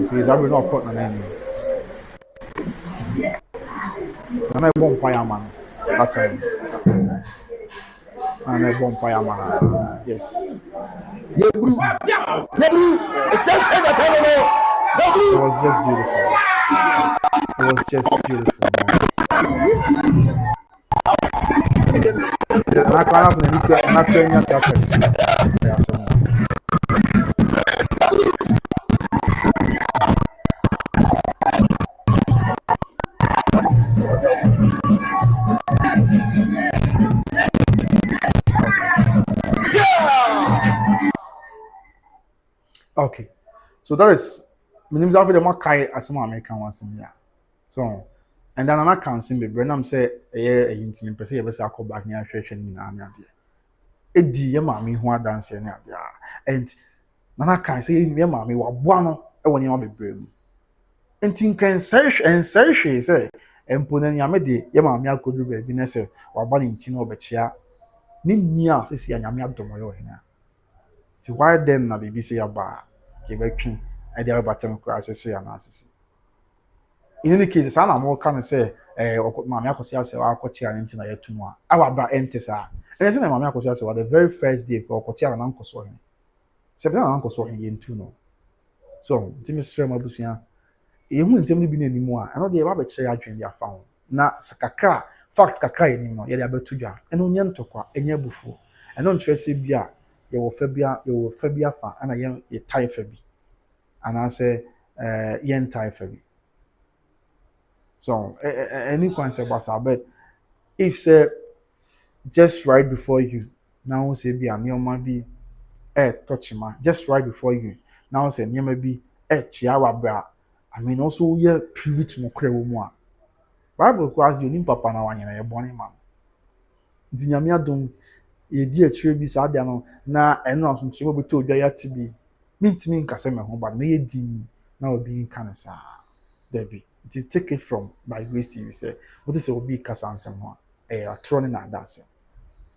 so is abri no put na name and I bomb fireman that time. And I bomb fireman. Yes. It was just beautiful. It was just beautiful. And I can't have okay, so that is my name is after the Makai as some American ones in here. So, and then I can't see me, Brenham say, a intimate person, ever say, I call back near church and in Anya. A dear mammy who are dancing out there. And Nana can say, me, mammy, what one when you are brave. And think and search, she say, and put in Yamedi, Yamamia could do baby, Nessa, or burning Chino Bechia. Ninya, Sissy, and Yamia Domoyo here. So why then na BBC aba kebetwe e dey batem kura sese anasese in any case sana mo kan say Mama Akosua Serwaa akɔkyea ne ntina yetu no a awaba entesa and say Mama Akosua Serwaa the very first day ko akɔkyea na nkoso he se bia na nkoso he yentu no so ntimi srɛ ma busua ehu nsɛm no bi na nimu a ɛno de eba be kyerɛ adwen de afa ho na sakaka fact kakra yenim no ye de abetu dwa ɛno nye ntokwa enye bufu ɛno nkyerɛ sɛ bia ye wo fa bia fa ana ye tai fa bi ana say ye ntai fa bi so any concept basa but if say just right before you now say bia neoma bi touch ma just right before you now say neoma bi chia wa bra I mean also ye privy to nokre wo mu a Bible class the onim papa na wanyena ye bone ma nti nyame adom ye di akire bi sa dia no na eno aso nkyemo beto odwa ya tibi mintimi nkase me ho ba na ye di na obi nka na sa Debbie to take it from by grace TV say what is obi kasa ansem ho atro ne na adase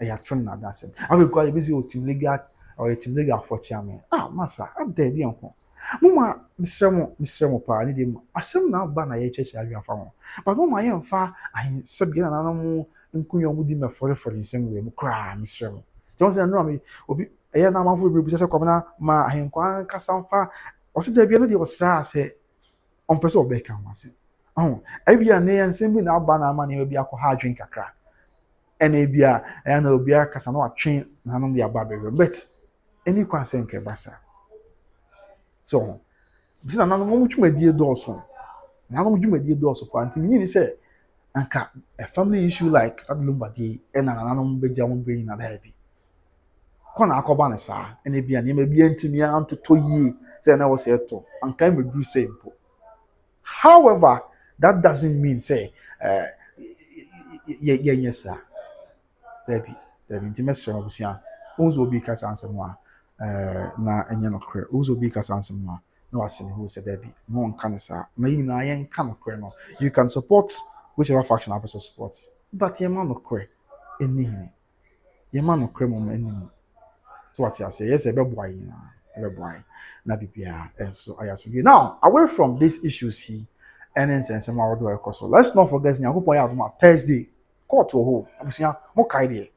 atro ne na adase abe kwa be si team legal or team legal for Kyeame masa abde di enko mama misremo pa ni dem asem na ba na ye cheche adwa fa ho but mama ye mfa ahin sabia na no nkunyo mu di me for nsem we mu kra misremo so say no me obi na manfo be bi se kwamna ma ahin kwa kasa mfa o se da bia no de o sra se on person obeka ma se Oh, ebia na yɛn nsɛm bi na aba na ama nneɛma bi akɔ ha adwen kakra ɛna ebia ɛyɛ na obi akasa na watwe nanom de aba abɛwura but ɛni kwan sɛ nkɛ basa so bi na nanom wɔn dwumadie dɔɔso nanom dwumadie dɔɔso pa nti nyini sɛ anka a family issue like that Lumba dey ɛna nanom bɛgya wɔn bɛyi na daa bi kɔ na akɔba ne saa ɛna ebia nneɛma bi ntumi antotɔ yie sɛ na wɔ sɛ ɛtɔ anka ɛmɛduru sɛ mpo however that doesn't mean say yes sir Debbie nti mesra abusua onzo obi kasa ansem a na enye no kre onzo obi kasa ansem a na wase ne ho se Debbie no nka ne sa na yi na yen ka no kre no you can support whichever faction I support but ye man no kre eni hini ye man no kre mom eni so what you say yes e be boy na bibia enso ayaso now away from these issues here and then sense ma wodo ekoso let's not forget nyakopon ya adoma Thursday court ho abusua mo kai de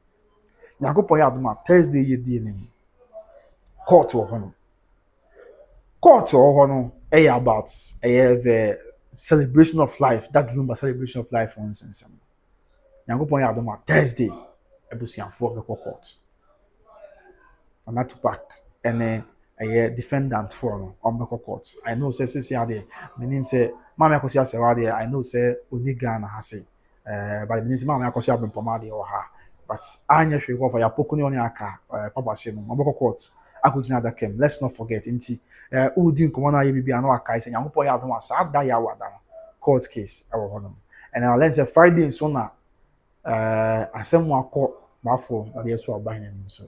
nyakopon ya adoma Thursday ye die ni court ho no about the celebration of life that Lumba celebration of life for instance nyakopon ya adoma Thursday abusua for the court and not to back and then defendants for on the court. I know say there. My name say Mama Akosua Serwaa there. I know say Oniga na hase. But the name say Mama Akosua ben pomade or ha. But anya hwe go for ya pokuni oni aka papa hye no. Moboko court. Akogina da kem. Let's not forget nti udi nkomo na ye bibia na aka say nyankopon ya adom asa da ya wada court case ewo hono. And I learn say Friday so na asem akọ mafo na dey so aban na nim so.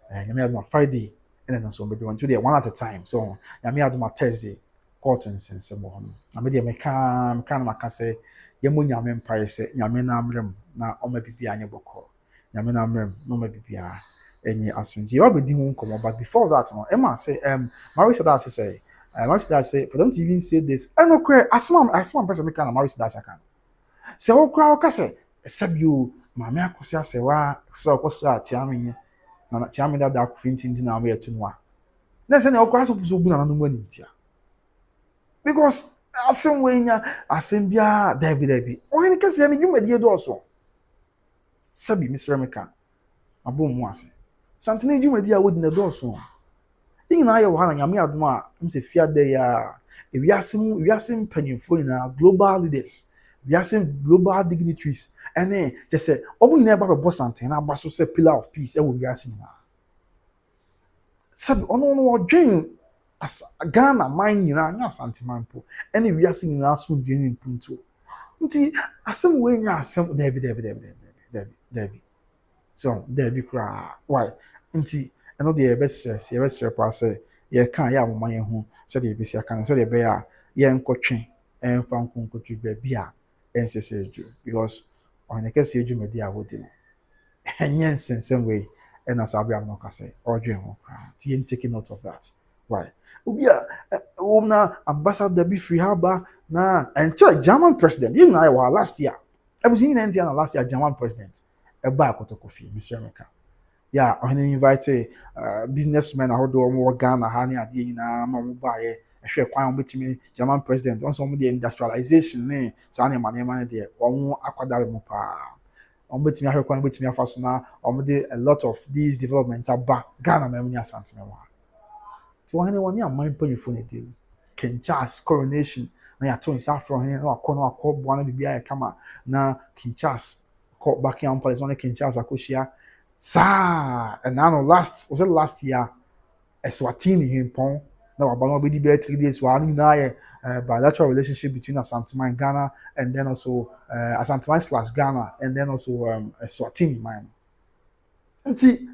Nyame adom Friday and then so maybe one today one at a time so nyame adom Thursday court nsense mo hono na me dey me kan maka say ye mo nyame mpae say nyame na amrem na oma bibia anye bokọ nyame na amrem na oma bibia enyi asonji wa bedi hu nkomo but before that no Emma say marriage that say marriage that say for them to even say this no kre asma person me kan marriage that kan say o kra o ka say sabio Mama Akosua Serwaa so Akosua Kyeame na Kyeame da akufin na am yetu no a na say na okwa so bu na no mani tia because asem wenya asem bia David o hin kase ya ni dwumadie do so sabi Mr. Meka abom mu ase santene dwumadie a wodi na do so yin na aye wo ha na nyame adom a mse fia da ya wiasem panyimfo na global leaders wiasem global dignitaries and just say obu nyina ba bo santene na ba so say pillar of peace e wo wiasem na sabi ono odwen as Ghana man nyina nya santeman po ene wiase nyina so ndwen mpunto nti asem we nya asem David so David kra why nti eno de yebesre pa say ye kan ya amoma ye hu se de yebesi aka se de be ya ye nkotwe emfa nkonkotu ba bia enseseju because on the case eju medi a wodi no enye nsensem we and as Abraham no ka say odwen ho kra ti en take note of that why ubia na ambassador bi free haba na and German president you know I last year I was in India last year German president e ba akotokofi Mr. Meka yeah on invite businessmen ahodo mo Ghana ha ne ade nyina ma mo ba ye ehwe kwan mo betimi German president on some the industrialization ne sa ne ma de won akwadare mo pa on betimi ahwe kwan betimi afa so na on de a lot of these developments aba Ghana ma mu Asantehene so one ya man panyfo ne deal King Charles coronation na ya to nsa from here na akọ boa na bibia ya kama na King Charles call Buckingham Palace on King Charles akoshia sa and now last year Eswatini himpon na wabano be di be 3 days wa ni na ye bilateral relationship between Asantehene and Ghana and then also Asantehene/Ghana and then also Eswatini man nti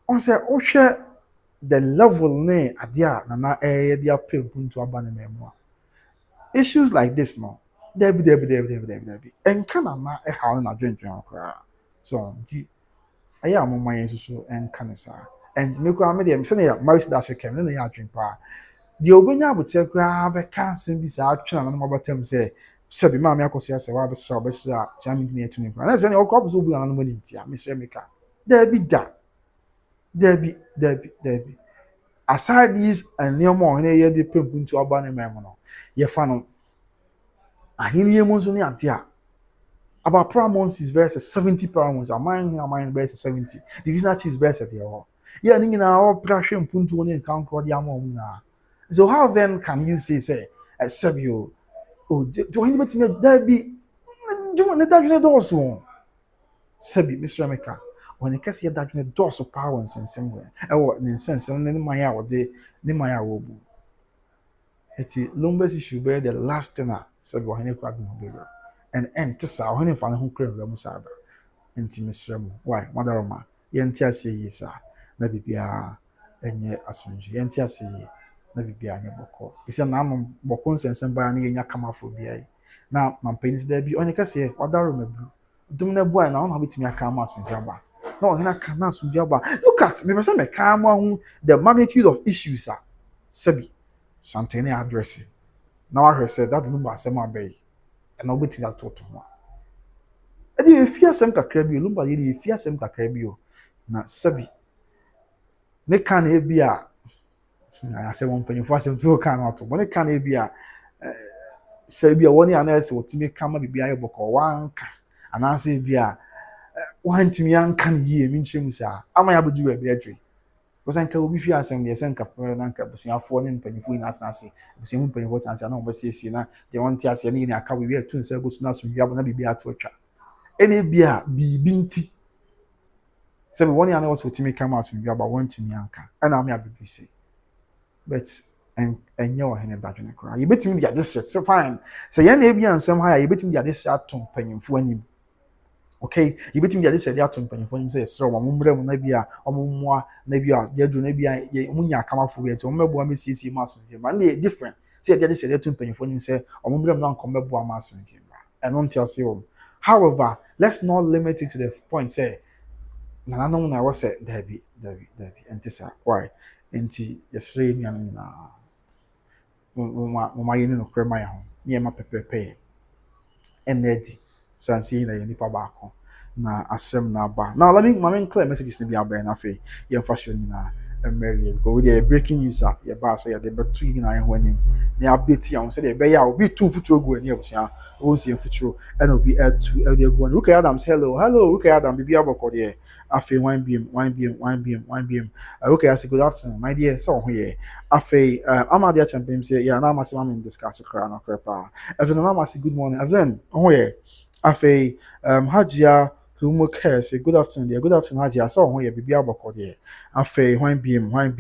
on say o hwe the level ne adia na dia pempu to aba na memo issues like this no there be and can na e ha na dwendwen akra so nti aya amoma yen so en kan sa and me kura me dem say na marriage that she came na ya adwen pa the obenya abote kura be kan sem bi sa atwena na mabatam say bi ma me Akosua Serwaa be so Kyeame din etu ni kura na say na okwa so bu na no mani ntia Mr. Meka there be aside these and near more na ye de pempu nto aba na memo no ye fa no ahini yemu nso ne ade a about paramount is versus 70 paramount amine versus 70 divisional chiefs versus the all yeah ni na all pressure mpuntu ne kan kro dia ma na so how then can you say accept you oh do any bet me that be do ne that doors one sabi Mr. Emeka when you say that ne doors power and sense somewhere e wo ne sense ne man ya wo de ne man ya wo bu eti Lumba's issue be the last thing sabi wo ne kwa do be and tisa wo ne fa ne ho kra mu sa da enti Mr. Mo why madaroma ye nti ase yi sa na bibia enye asonje ye nti ase yi na bibia anya boko ise na am boko nsensem ba na ye nya kamafo bia yi na mampanis da bi onye kase odaro mabru dum na bua na ona betimi aka ma asonje ba na o hena ka na asonje ba look at me person me ka ma hu the magnitude of issues sabi Asantehene addressing now I said that number asema bay and no betimi atoto ho e dey efia asem kakra bi Lumba ye dey efia asem kakra bi o na sabi ne kan e bi a asem won panyefo asem to kan ato mo ne kan e bi a sabi a woni anase otimi kama bibia ye boko wanka anase bi a wantimi anka ne yie mi nkyem sa ama ya bodu e bi adwe because anka obi fi asem de senka pere na anka busuafo ne mpanyefo ina atenase busuafo mpanyefo atenase na obesiesie na de wonti ase ne ni aka wi atun sa gosu na so bia na bibia ato atwa ene bia bibi nti se me woni ana was otimi kama aso bia ba wantimi anka ana am ya bibi say but enye wo hene badwe ne kra ye betimi dia this so fine say ye na e bia nsem ha ya ye betimi dia this atom panyefo anim okay ye betimi dia this dia atom panyefo anim say sere wo momre mu na bia omummoa na bia ye do na bia ye munya kamafo bia ti omebo am sisi maso bia man dey different say dia this dia atom panyefo anim say omumre mu na nkomebo am maso bia and don't tell say however let's not limit it to the point say na no na was say Debbie entisa why enti yesre mi anu na mo yeni no krema ya ho ye ma pepepe enedi so ansi na yeni pa baako na asem na ba now let me clear messages ni bi aba na fe ye fashion ni na Mary go with the breaking news ye ba say the betu yi na ye ho anim na update ya say the be ya obi tu futuro go ani abusia o si futuro and obi to the go look at Adams hello look at Adam bibi aboko there afi 1bm okay I say good afternoon my dear so ho ye afi amadi champion say yeah na masem am discuss Accra na Accra even na masem good morning even ho ye afi Hajia Humo care say good afternoon there. Good afternoon, Haji. I saw one here, Bibi Aboko there. Afe, wine beam. Mr.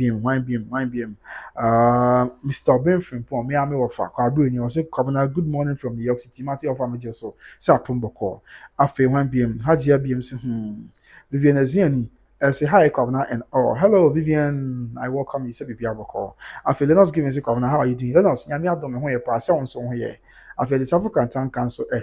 Benfrim, poor me, I'm over. Kwabuni, was a governor. Good morning from New York City. Mati of Amadio, so Sapumboko. Afe, wine beam. Haji, BM, say, Vivian Aziani. Say hi, governor, and oh, hello, Vivian. I welcome you. Say Bibi Aboko. Afe, let us give me governor. How are you doing? Let us. Yami Adome, who you pass on so here. After the South African Town Council, I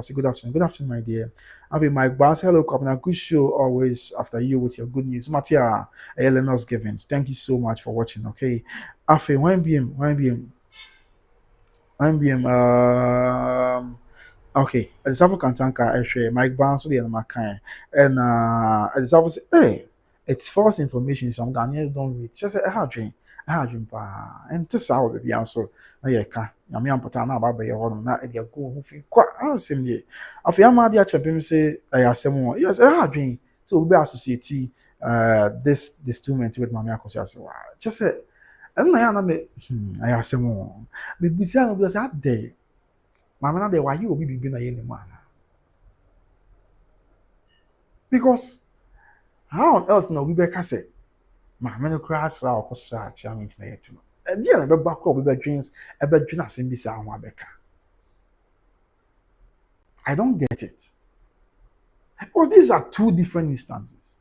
say good afternoon, my dear. After Mike Bass, hello, Governor, good show always after you with your good news. Matia, Eleanor's Givens, thank you so much for watching. Okay, after 1BM, okay, at the South African Town Council, Mike Bass, so the other kind, and at the South, hey, it's false information. Some Ghanaians don't read. Just say, I had dream, and to saw baby answer. Na ka nyame ampota na aba be ho no na e dia go ho fi kwa ansem ye afi amade a chapem say ayasem yes adwen so we be associate this Destoolment with mama Akosua Serwaa just say na ya na me ayasem me bisa no be say ade mama na de why you obi bibi na ye ni ma because how on earth no we be ka say mama no crash ra Akosua Kyeame na ye tu dia na be back up be dreams e be dream asem bi sa ho abeka I don't get it because these are two different instances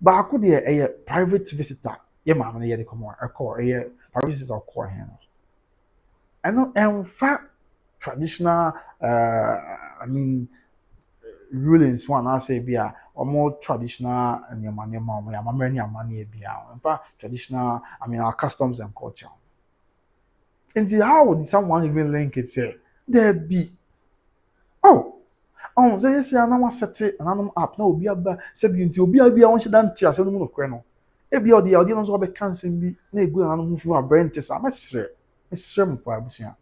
but I could a private visitor ye mama na ye dey come on a call a private visitor call here I know in fact traditional I mean rulings one I say be a or more traditional and your money mama ya mama ni amani be in fact traditional I mean our customs and culture and how would someone even link it here there be so yes ya na wasete ananum app na obi aba sebi nti obi abia won hyedan ti asem no kure no e bia odi no so be cancel bi na egu ananum fu abrente sa mesre mo pa abusia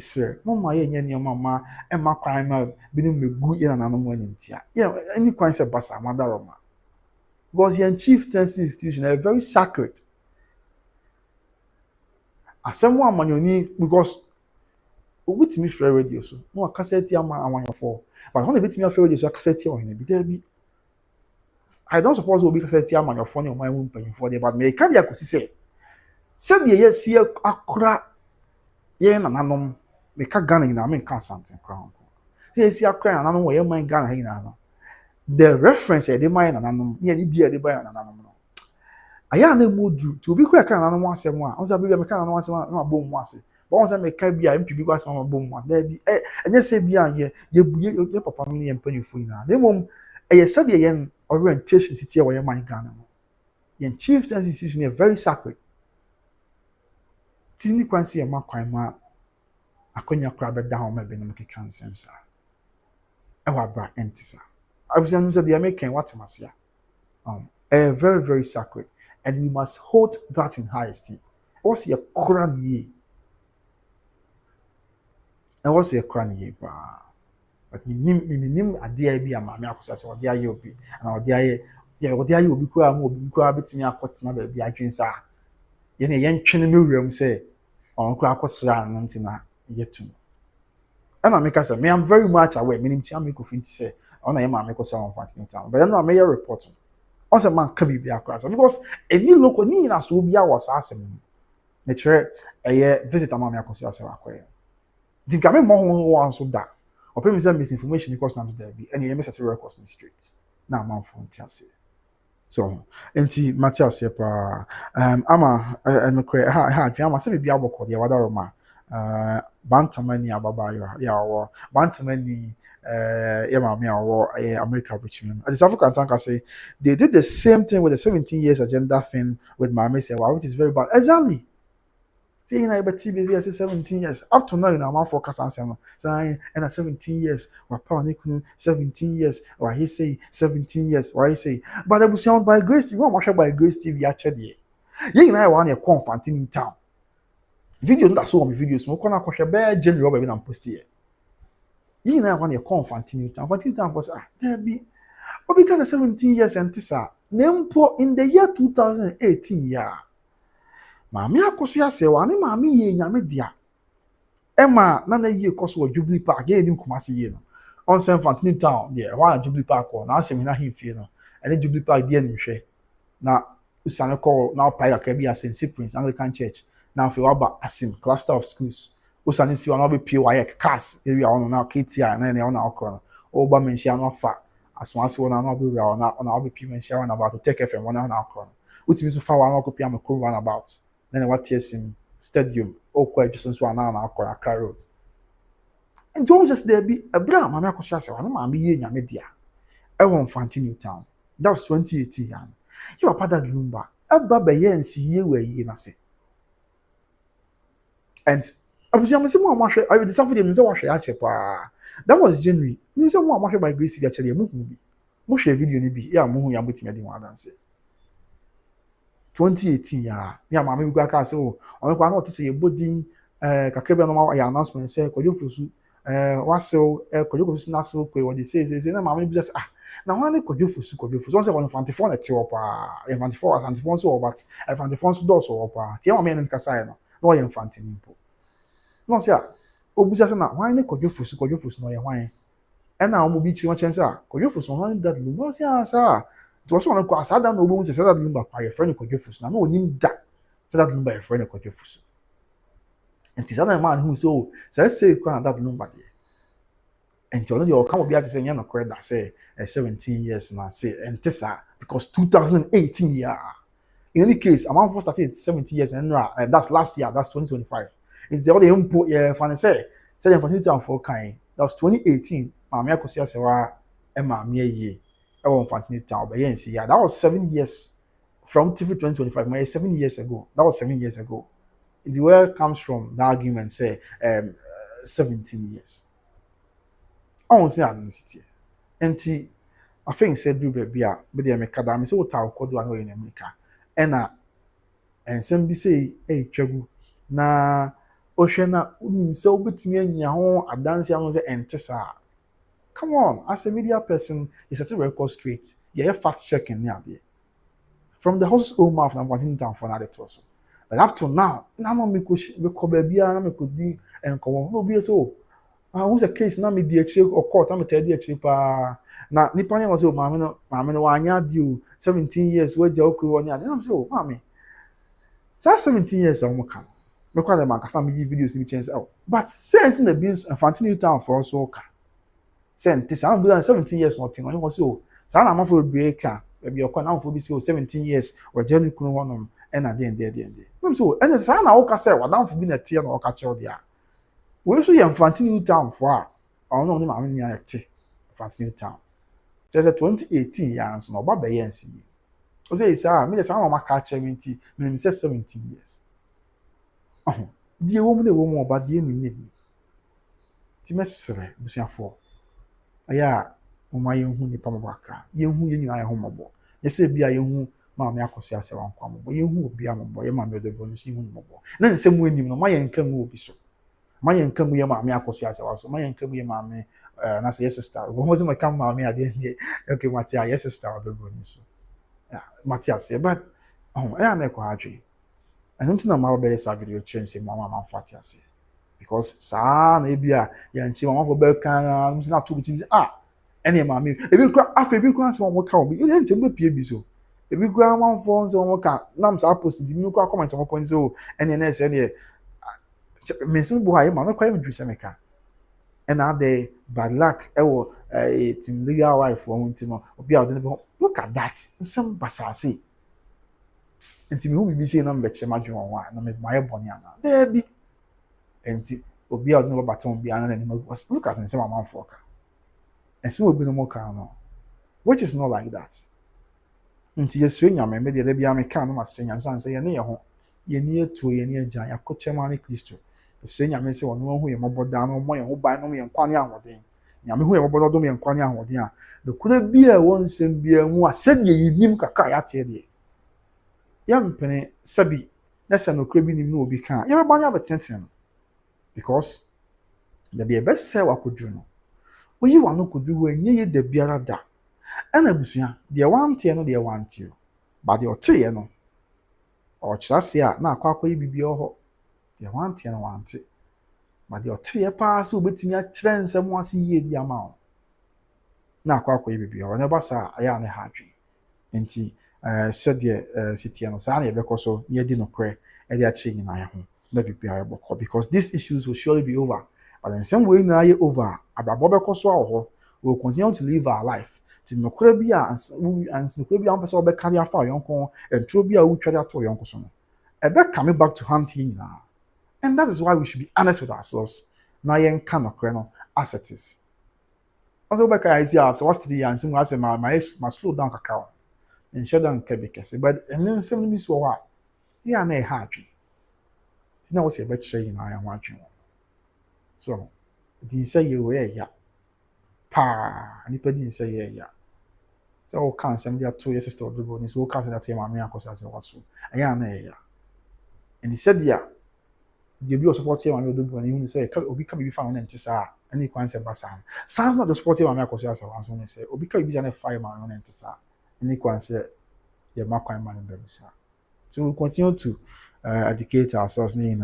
sir, mama ye nye mama e ma kwan ma binu megu ye na nanom anim tia. Yeah, any kwan se basa madaroma. Because your chieftaincy institution are very sacred. Asem wa amanyoni because obitimi frɛ radio so no cassette ama amanyofo. But when obitimi frɛ radio so cassette o hene bi there bi. I don't suppose obi cassette amanyofo ne o man mu mpanyofo there but me ka dia kosi say sɛ ye sie akora ye na nanom me ka Ghana nyina me ka Asantehene kra. Ye sie akora na nanom wo ye man Ghana nyina no. The reference ye de man na nanom, ye ni dia de ba na nanom no. Aya na modu to obi kura ka na nanom asɛm a on say be me ka na nanom asɛm na abom mu ase. But on say me ka bia mpi bi kwa asɛm abom mu. Da bi enye say bia ye buye ye papa no ye mpanifo nyina. Na mom eye said ye orientation city wo ye man Ghana no. Ye chieftaincy institution is very sacred. Tini kwansi ye makwan ma akonya kura be da ho ma be no keka nsɛm sa. E wa bra entisa. Abusan say the American what masia. Very, very sacred. And we must hold that in high esteem. What's your crown ye? And what's your crown ye? But me nim idea be a mammy Akosua Serwaa dear you be, and our dear what dear you be quite bit me a cot number be a drinks are. Yen a young chin room say, on Akosua Nantina yet to. And I make us say, me, I'm very much aware, meaning Chamiko Finti say, on a man make us sound fancy town. But then I may report. Also, man can be across because any local need as will be our assassin. Nature a visit a mammy Akosua Serwaa. The Kyeame more one so that. Or pay me some misinformation because I'm there be any message records in the streets. Now, man, from Tiasi. So, enti Matthias Sepa, ama and Kyeame say be able to the Wadaroma, Bantamani Ababa, ya Bantamani. America Richmond. And the South African tanker say they did the same thing with the 17 years agenda thing with Mame Serwaa, which is very bad. Exactly. Saying I bet TBZ 17 years. Up to now, in our forecast answer. Saying and 17 years, or Power 17 years, or he say 17 years, or he say, but I was sound by Grace, you want by Grace TV actually. You and I want a confront in town. Video that's all my videos, more can bear general baby and post here. You and I want a confront in town, but in town was there be. But because of 17 years and Tissa, Nempo in the year 2018, yeah. Mami Akosua Serwaa ne mami ye nyame dia. Emma na na ye koso Jubilee Park ye nim Kumasi ye no. On St. Anthony Town there, why Jubilee Park or na asem na himfie no. Ene Jubilee Park dia ni hwe. Na usane call now Paya Kabi as St. Cyprian's Anglican Church. Now fe waba asim cluster of schools. Usane si wana be PYK cars area on now KTI na na ona okro. Oba mention no fa. Aswansi wona na be ona be P mention about to take FM wona na okro. Utimi so fa wana ko pia me ko run about. Then what in stadium or quite just one Accra road. And don't just there be a brown Mama Akosua Serwaa, mammy ye media. I won't fancy town. That was 2018. You are part of Lumba. A baba ye and see ye where ye na say. And I was young, I would suffer them so that was January. You said one by Grace actually a movie. Mush a video be ya moo ya muti me one dance. 2018 ya mama gwa ka so on kwa na otese ebodi kakebe no ya announcement say Kojofusu wasew Kojofusu na so kwe what they say na mama bi just na wan Kojofusu on say 154 na te opa 154 Asantehene so but 154 so do so opa tie mama en kasa no no ye Asantehene mpo no say obuja say na wan Kojofusu no ye wan e na omo bi chi won chance Kojofusu wan that lu say asa. It was one of the Sada no bones, said that Lumba by a friend of Kojofusu. Now, no need that. Said that Lumba a friend of Kojofusu. And it's another man who so says, say, crown that Lumba. And you know, come be at the same year, that say 17 years and I say, and Tessa, because 2018 year. In any case, amount for started 17 years and that's last year, that's 2025. It's the other input, yeah, funny say, for 2004 that was 2018. Mami Akosua Serwaa and Mami ye. I won't fancy town, but yeah, that was 7 years from TV 2025. 7 years ago. That was 7 years ago. The word comes from the argument say 17 years. I won't say identity. And I think said do baby, but they make a so tau called one in America. And some be say, hey, Chagu, na ohwe na unim se obetumi anya ho adanse ano se ente saa. Come on, as a media person, you set a record straight. Yeah, fact checking near there. From the horse's own mouth, I'm wanting down for another torso. But up to now, now me could baby, me could do and come on. No be so. Who's a case now me the or court, I'm a tell the trip. Now, Nippon was so, mamma, no, I had you 17 years, where joke on ya. I'm so, mammy. So 17 years, I'm okay. Look at the man, because I'm videos to be changed out. But since in the beans and fancy town for us, okay. Send this, I'm doing 17 years, nothing. I was so. So I'm not for a breaker. Maybe you're going for this 17 years or Jenny couldn't want them and at the end, I'm so, and the son I say, well, down for being a tear or catch all the air. We also have Fantin Town for our own mammy at Fantin Town. There's a 2018 years, no Baba Yancy. O say, sir, me the son of my catcher, me says 17 years. Oh, dear woman, the woman about the enemy. Timesser, Monsieur for. Aya, my young who nipa mabaka, young who you are home. Yes, be a young mammy Akosua Serwaa, but you who be a boy, mammy Odobroni, you mobile. Then some when you know my income will be so. My income with your mammy Akosua Serwaa, so my income with your mammy, and I say, yes, sister. What was my come, mammy? I didn't okay, Matia, yes, sister, Odobroni. So, Matthias, but oh, I am a quadri. And I'm not my best video change in Mamma Fatias. Because sa na ebia ya nchi mama for belka I'm not too much any mammy ebi kwa afa ebi kwa se won ka obi e nche mbe pie bi so ebi kwa man for se won ka nam sa post ndi mi kwa comment won kon so ene na se ne mensin bu ha ma kwa me se meka and now the bad luck e wo team legal wife won team obi a look at that some basase enti me hu bi say na mbeche madwon wa na me maye boni ana there be enti obi a odin baton bi ana na was look at him man for ka and so obi no more ka no which is not like that enti yesu nyame me de bia me ka no ma se nyame san say ye ne ye ho ye ni etu ye ni agya ya kochema ne kristo yesu nyame se wono hu ye moboda no mo ye ho ban no ye nkwane ahoden nyame hu ye moboda do me nkwane ahoden a de kura bi a won sem bia mu a se de yinim kaka ya te de yampene sabi na se no kura bi nim no obi ka ye be banya betenten because the be best say wakodru no oyi wa no kodru wa nye ye da biara da ana busua de wante no de wante ba de ote no o kyerase a na akwa yi bibia ho de wante no wante ba de ote pa so obetimi a kyerɛ nsɛm ase yie di ama o na akwa yi bibia ho na ba sa aya ne hadwe enti said city no sa na ye bɛkɔ so ye di no kre e de a kye nyina ya ho let prepare because these issues will surely be over. But in some way, now you're over. We'll continue to live our life. Till no crabia and no crabia person be carry a fire yonko and trobia will try to yonko sono. A back coming back to hunting now. And that is why we should be honest with ourselves. Now you can no as it is. Also back I see after what's the and some I say my slow down cacao and shut down kebikes. But and then some miss what? Yeah, na happy. Tina was a better in I am watching. So, didn't say you were ya. Pa, anybody didn't say ya. So, can't send your 2 years to Odobroni, so can't that to my man because I was so. I am ya. And he said, yeah, the be support him and Odobroni, who say, Obi can be found in Tessa, and he can't say Basan. Sounds not the sporting man because I was only say, Obi can be a fireman on Tessa, and he can't say, your Macquarie man in Berusa. So, we'll continue to educate ourselves in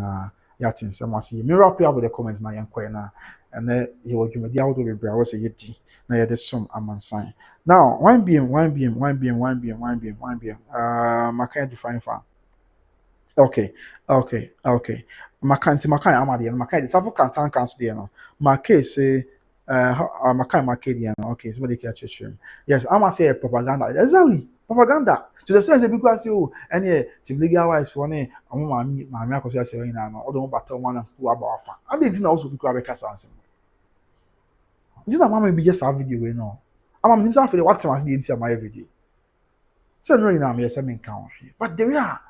yatin some see me wrap up with the comments na yankwa na and then he will give me the auto be was a yeti na ya this some amansan now 1 my kind define fan okay makanti makan amade na makan the can't cancel there no my case say makan market there no okay somebody can church yes I'm say propaganda exactly propaganda to the sense because you any team legal wise for ne amama Akosua Serwaa na no odo bata one who about afa and they also because be kasa ansem this na mama be just a video we no amama nim say for what time as the enti my everyday say no na me say me kan but there are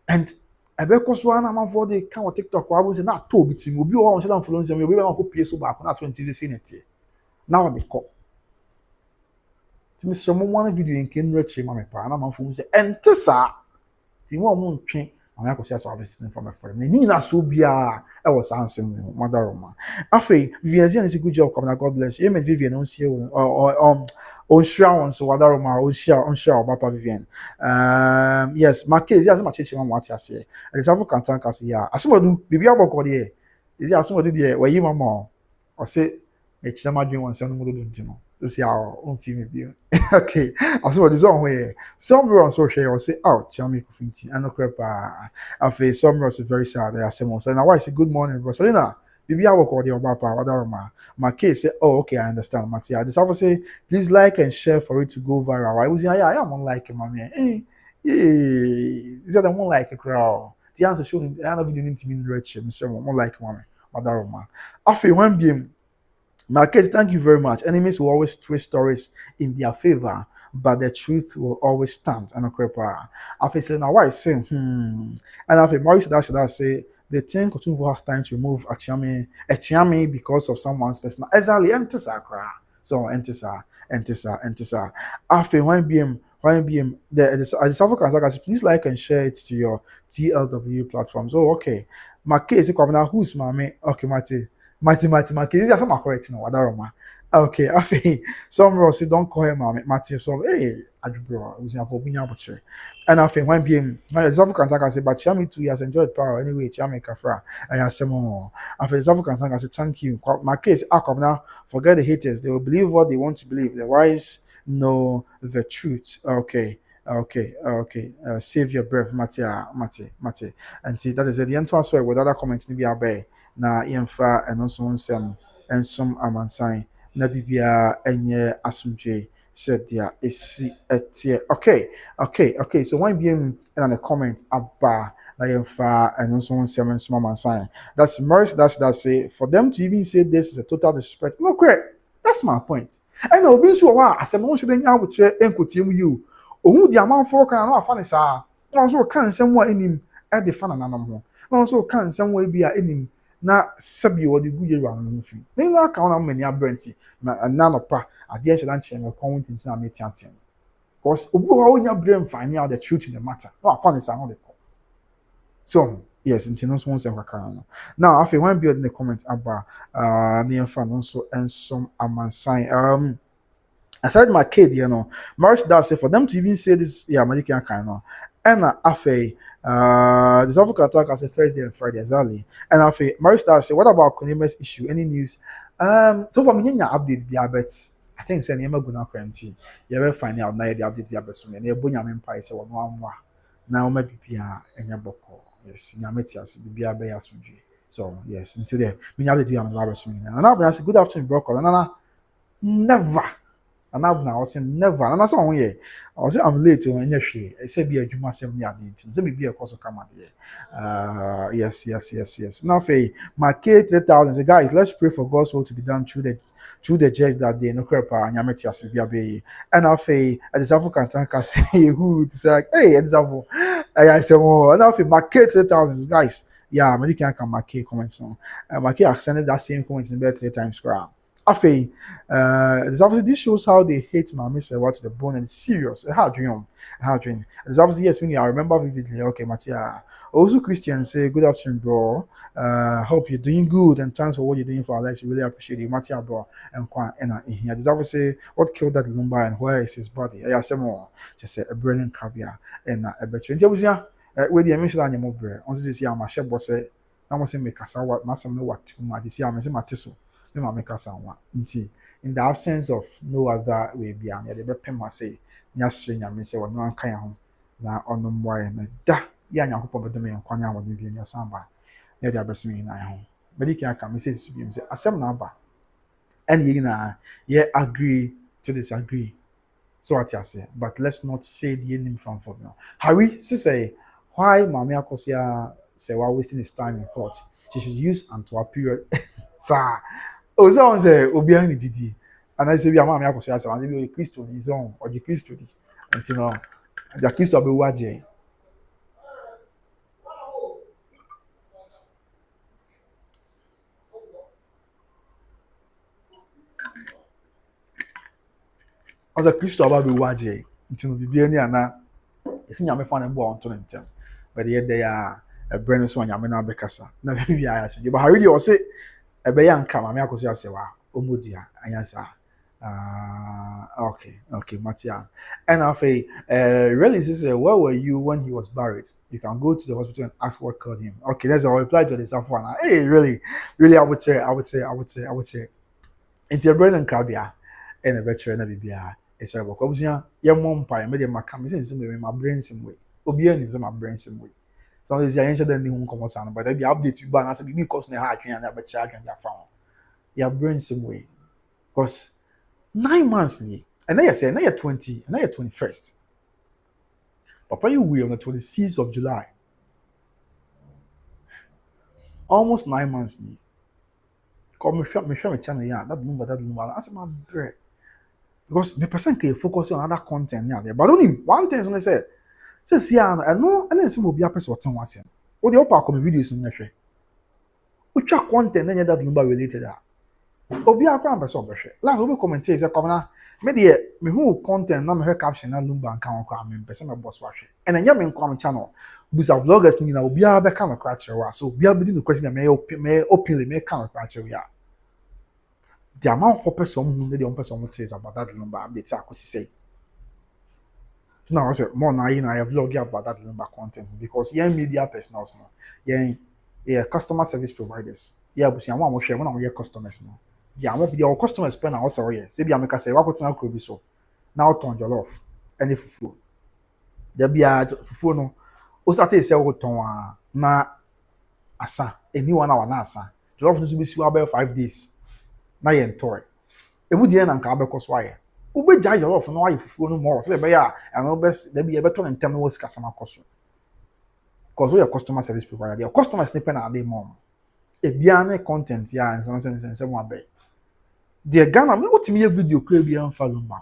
and Akosua na man for the kan TikTok wa bo say na to obi tim obi o say don follow nsem obi be na ko pie so back na 20 say net now they call Mr. One video in Ken Richie Mamma Pana, my phone say, and Tessa. Timo Moon Pink, maame Akosua Serwaa visiting from a friend ni nyina so bia e was answer me mother Roma afei Vivian is a good job coming. God bless you. Amen. Vivian on see on share on so mother Roma on share papa Vivian yes my case yes my church mama what I say and it's afu kan tanka say ya asomadu bibi aboko de is ya asomadu de we yi mama o say e chira madwen won se no mo do ntino this ya on fi me bi okay asomadu so on here somewhere on social or say oh Kyeame kofinti and no crepa afei somewhere is very sad they are saying so now why say good morning Rosalina bibi aboko de obapa mother Roma my case say oh okay I understand Matia this have say please like and share for it to go viral I was yeah I am on like mommy yeah is that one like a crowd the answer showing I have been into me rich Mr. One like mommy mother Roma after one beam my case thank you very much enemies will always twist stories in their favor but the truth will always stand and a crepa after saying now why say and after Maurice that should I say they think Otumfour has time to remove Kyeame because of someone's personal. Exactly, enter Accra. So enter. After one BM, the South African please like and share it to your TLW platforms. Oh, okay. My case, who's mommy? Okay, my case. That's not correct now. What okay, after some Rossi don't call him mommy. Matty, so hey, I bro, we have open up. And I think when being my Zafu Kantaka say, but Kyeame too, he has enjoyed power anyway. Kyeame Kafra, I have some more. After Zafu Kantaka say, thank you. My case, Akom now, forget the haters. They will believe what they want to believe. The wise know the truth. Okay. Save your breath, Mate. And see, that is the end to answer with other comments. Maybe I bay na yemfa and also some and some amansan na bibia enye asumdwe said there is okay so one being in a comment about na yemfa and also some amansan that's mercy that say for them to even say this is a total disrespect no correct that's my point and obi so wa asem no should nya wotre enkotiam you ohun di amanfo kan na afa ne saa na so kan nsem wa enim e de fa na nanam ho na so kan nsem wa bi a enim na sabi wo de guye wa no fi na ina ka na mani abrenti na no pa ade e shedan che me comment na metiatem because obi wo nya brem find out the truth in the matter no afa ne saa no de ko so yes intino so nsem kakara no now after one build in the comment about me and fan also and some amansan aside my kid, March does say for them to even say this, yeah, American kind of. And after the South Africa attack as a Thursday and Friday, exactly. And after March does say, what about Kyeame's issue? Any news? So for me, update the abets. I think say never gonna quarantine. You ever find out now the update the abets soon. You bring your empire say one more. Now maybe Pia and your boko. Yes, Yametias, be a bear. So yes, until then, we have to do our soon. And now I say good afternoon, Boko. And never. And I was saying never. And that's all here. I was saying I'm late to any share. I said be a Juma 70 say be a course of come here. Yes. Now my K 3000 say guys, let's pray for God's will to be done through the judge that day. No crap, and Yameti as be a bay. And now at the South African say who to say hey example. I say oh now my K 3000 guys. Yeah, I can my K comments on. My K accented that same comments in bed 3 times crowd. Afei, this obviously this shows how they hate Mama Serwaa to the bone and it's serious. How dream. This obviously yes, I remember vividly. Okay, Matia. Also, Christian say good afternoon, bro. Hope you're doing good and thanks for what you're doing for our lives. We really appreciate it, Matia, bro. And here, this obviously what killed that Lumba and where is his body? I say more. Just a brilliant caviar and a better. Where the emission on your mobile. On this year, my chef was say, I must say make us what must know what too much. This year, I'm saying Matiso. Make us in the absence of no other way beyond the bepema say nyasre nyame say wono anka ya ho na ono mwaye na da ya nyankopɔ bedome nkwan a wode bi nya samba na de abesumi na ho mediki aka me say su bi say asem na aba and you na ye agree to disagree so what you say but let's not say the name from for now Harry say why Mama Akosua Serwaa wasting his time in court she should use Antwerp period sir. Oh, someone say Obiang ni didi. And I say we are Mama Akosua Serwaa. Maybe we Christo his own or the Christo di. Until now, the Christo be waje. As a Christo be waje. Until we be any ana. Esi nyame fa na bo on to ntem. but the day a brand so nyame na bekasa na be ya so but really o say e be ya nka ma me Akosua Serwaa omudua anyansa okay Matia and after really this is where were you when he was buried? You can go to the hospital and ask what killed him. Okay, that's a reply to this one. Hey, really I would say into your brain and crabia and a veteran of BBI. It's about Cobsia, young mom pie, made my come in my brain some way. Obian is my brain some way. So there's the answer than the home common sound, but I be update you by answer because the heart and never charge and that found. Your brain some way. Because 9 months, and then you say, now you're 20, and now you're 21st. Papa, you will on the 26th of July. Almost 9 months. Come me share my channel, yeah, that number. That's my bread. Because the person can focus on other content yeah there. But only one thing is when I say yeah, I know and then some will be a person what once. Or the upper come videos in the which are content and that number related. Obi akwa person be hwe last obi comment say come na me de me hu content na me hwe caption na Lumba kan kwa me person me boss wa hwe and enya me nkwa channel busa vloggers ni na obi a be kan kwa kyerewa so obi a be di no question me openly me kan kwa kyerewa the amount of person who the person says about that Lumba update Akosi say now I say more na I vlog about that Lumba content because yeah media personals no yeah customer service providers yeah busa one mo hwe mo na mo customers no yeah, I'm up with your customers pen and also here. Say, I say, what now could be so now turn jollof and if fufu. There be a fufu no. Osate say what ton na asa. Anyone hour na asa. Jollof no be see about 5 days. Na ye toy. E mu die na nka be koso aye. Ube ja jollof no aye fufu no more. So be ya and no best there be a better in term was customer cost. Because we are customer service provider. Your customers snipping at the mom. E bia content ya and some one be. The Ghana me ultimate video create be am follow ma.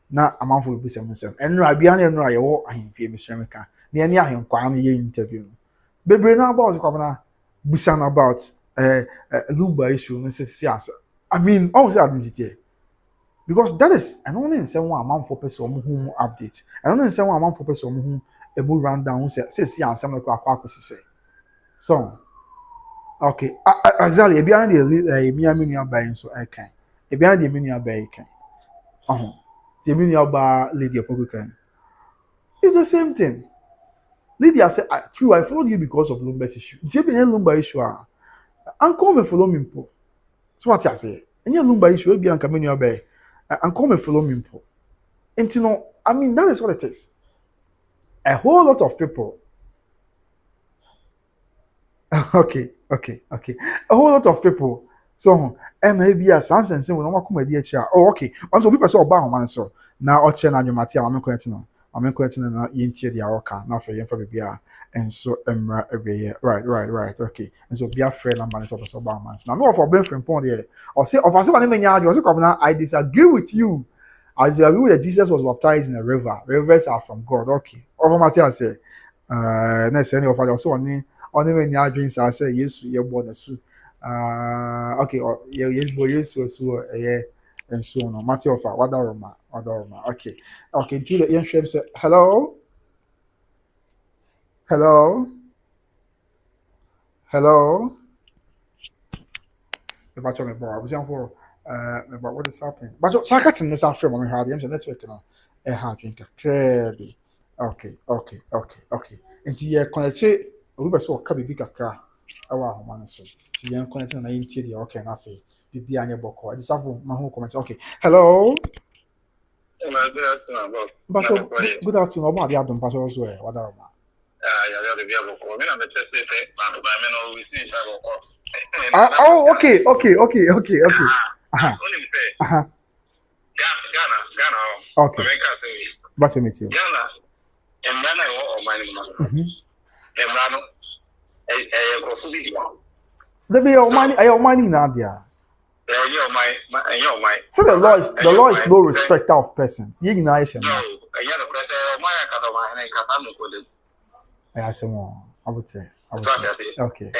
Na amanfo be sem sem. Enra bia na enra ye wo ahemfie me sremeka. Na ene ahenkwa na ye interview. Bebre na about kwabana busan about Lumba issue no say as. I mean, all say admit because that is and only in say one amanfo person who update. And only in say one amanfo person who e mo rundown say ansem kwa Akosi say. So okay, Azali, if you are the Miami buying so I can. If you are the mini buy can. The mini bar lady Republican. It's the same thing. Lydia said, true, I followed you because of Lumba's issue. It's even a Lumba issue. Uncle me follow me. So what I say? Any Lumba issue will be Uncle Mini Bay. Uncle me follow me. And you know, I mean, that is what it is. A whole lot of people. Okay. A whole lot of people. So, and maybe a sense and say, well, come with the oh, okay. Also, people saw about man so now, Ochen and your material, I'm quitting. I'm quitting and into the Aroka, now for you for BBR. And so, every year. Right. Okay. And so, be a friend and man is also about man. Now, more for Ben from Pond here. Or say, of us, I disagree with you. I disagree that Jesus was baptized in a river. Rivers are from God. Okay. Over Matthias say, next any of us also only when you are drinking, I say, yes, you're born a suit. Okay, yes, boy, yes, so, and so on. Matthew of Wadaroma. Okay, until the young shame said, hello. The batch of me, boy, I was young for, about what is happening. But Sakatin is our film on the let's work on a hard drinker. Okay. Until you connect we were so kabi big Accra. Our man so. See young connect na inti the okay na fe. Bibi anya boko. I deserve my home comment. Okay. Hello. Good afternoon. Good afternoon. About the Adam Pastor also. What are ma? Yeah, be able to come. Me na just say, man, we see each other court. Oh, okay. Only say. Ghana. Okay. America say. But meet you. Ghana. And Ghana or money. Emrano, your money now there. So the law is no respecter of persons. You know, I say more. I would say. Okay.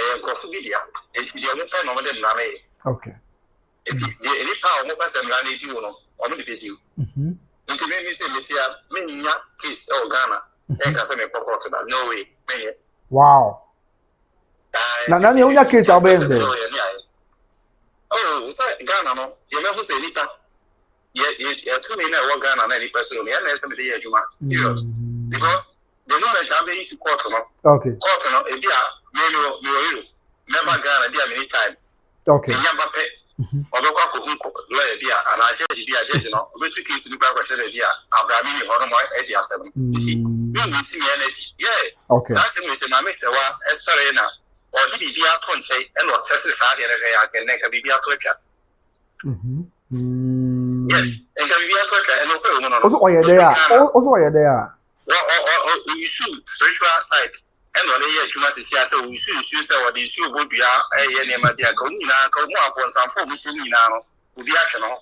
Okay. e ka se me pokot na no way me wow na nani unya case abende oh so Ghana no ye me hu se nipa ye tu me na wo Ghana na nipa so me na se me dey adwuma because the moment I be issue court no court no e dia me no never Ghana dia many time okay nyamba pe obekwa ko hu lawyer dia ana judge no obetu case ni ba kwa shele dia abrami ni hono mo e dia asem we see me energy okay that's me say na me say wa e sorry na o di bibia to nche e no test sa dia na ya ke ne ka bibia to twa yes e ka bibia to twa e no ko no also oye there we should spiritual side and on here you must see so we should say what is you go bia e ne ma dia ka nyina ka mu apon sanfo mu shi nyina no obi ahwe no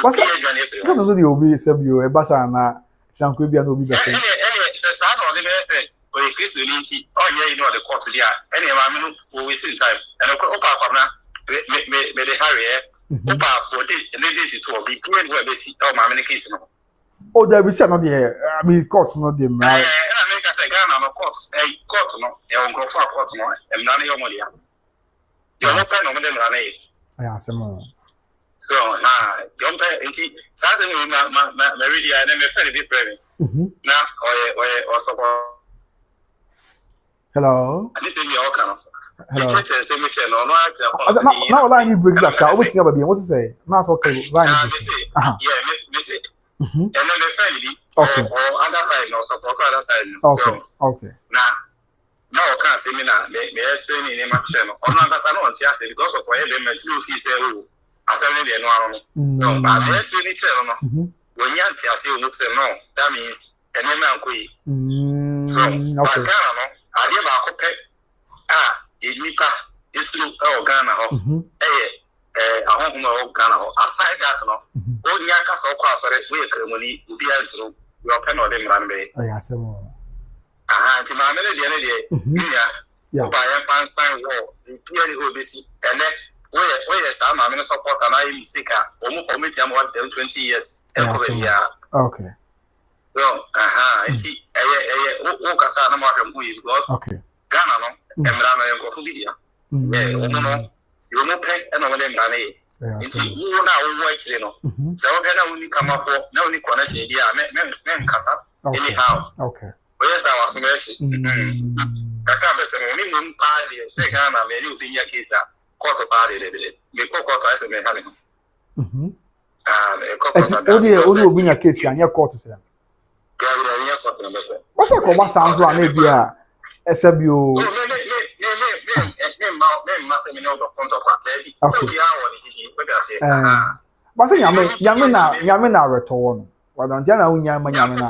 what's that no dey obi sebio e basa na chanko bia no obi bese sa no dey say o e Kristo ni nti o ye you know the court dia and e ma me no we see time and o pa kwa na me dey hurry o pa body and dey to obi plan we be see o ma me ne case no oh there be say no dey I mean court no dey right America say Ghana no court court no e on go for court no e na ne yo mo dia yo no pa no mo dey na na I asemo so na jump into Saturday ma ready and me say be prayer na o so hello ani say me o kan hello say me say no na wala ni break back ka obetinga ba bi what say na so okay right yeah me say and then the family okay or other side no support other side okay na o kan say me na me say ni ma che no ono anga no ntia say because of why be me too fi say o asem de no aro no but me say ni che no when you ntia say o say no that means ene me anko yi okay no ade ba ko pe nipa isu o Ghana ho ahụhụ o Ghana ho aside that no onye aka so kwa asore we kremoni obi ansoro we open no dem ran be asemo ti ma mere de ne de ya ba ya pan sign wo pia ni obesi ene we sa ma me support na yi sika o ti am 20 years okay so ti o ka sa na ma hwemu yi because okay Ghana no emra na yenko fu bidia o no yo no pe e no le mra na yi nti wo na wo akire no se wo na woni kama po na woni kona se dia me nkasa anyhow okay we sa wa so me shi kaka be se ni mun pa de se Ghana me ni obi nya kita court pa de me ko court ai se me ha le me ko court odi obi nya case anya court se ya nya court na be so what's that come sounds like maybe SBO but say nyame na reto no wadan dia na unya ma nyame na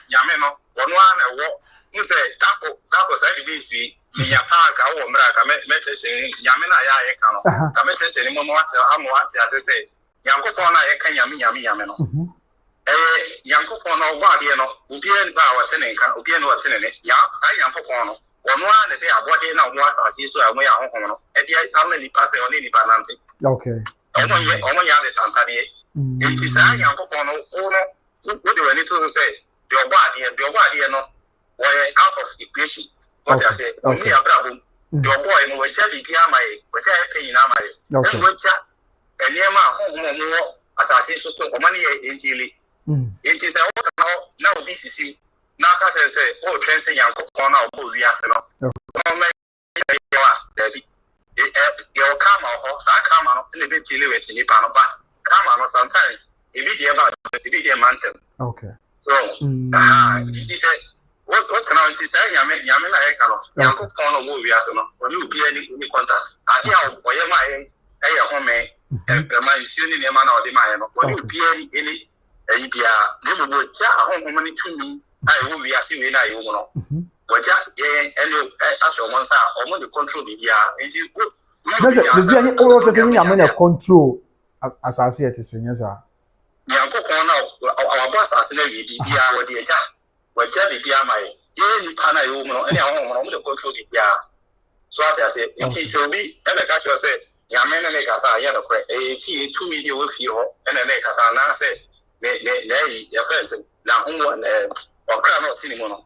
nyame no wono ana wo nse dako sai di bisi ya ta ka wo mra ka me tese nyame na ya ye ka no ka me tese ni mo amo ati asese yankopon na ye ka nyame no yankopon no wa de no obi en ba wa tene nka obi en wa tene ne ya sai yankopon no wono ana de abode na wo asase so a mo ya honhom no e de amna ni passe oni ni panante okay omo ya de tantade enti sai yankopon no wo de wani to say the obade no we out of equation what I say only abrabo the boy no we just be amai we just pay na amai and we just enema honhom mo asase so to omani e njili it is a now this is now can say oh trend yankopon na obo wi ase no no me David your karma ho sa karma no le be tile we tile pa no ba karma no sometimes e be there about e be there mountain okay so this is what can I say nyame na e ka no yankopon no obo wi ase no oni obi any contact ade a oye ma e ho me e ma isi ni ne ma na ode ma ye no oni obi any bia ne mo cha ahonhom ni tumi ai wo wi ase we na ye wo no waja ene aso mo nsa o mo de control bia enti this any all to say nyame na control asase it is nya sa yankopon na our boss asase na wi bia wo de ja waja bia mai ye ni pa na ye wo no ene ahonhom mo de control bia so ati ase enti so bi ene ka cho say nyame na ne ka sa ya no kre fi tumi de wo fi ho ene ne ka sa na say your first now one or crown of cinema.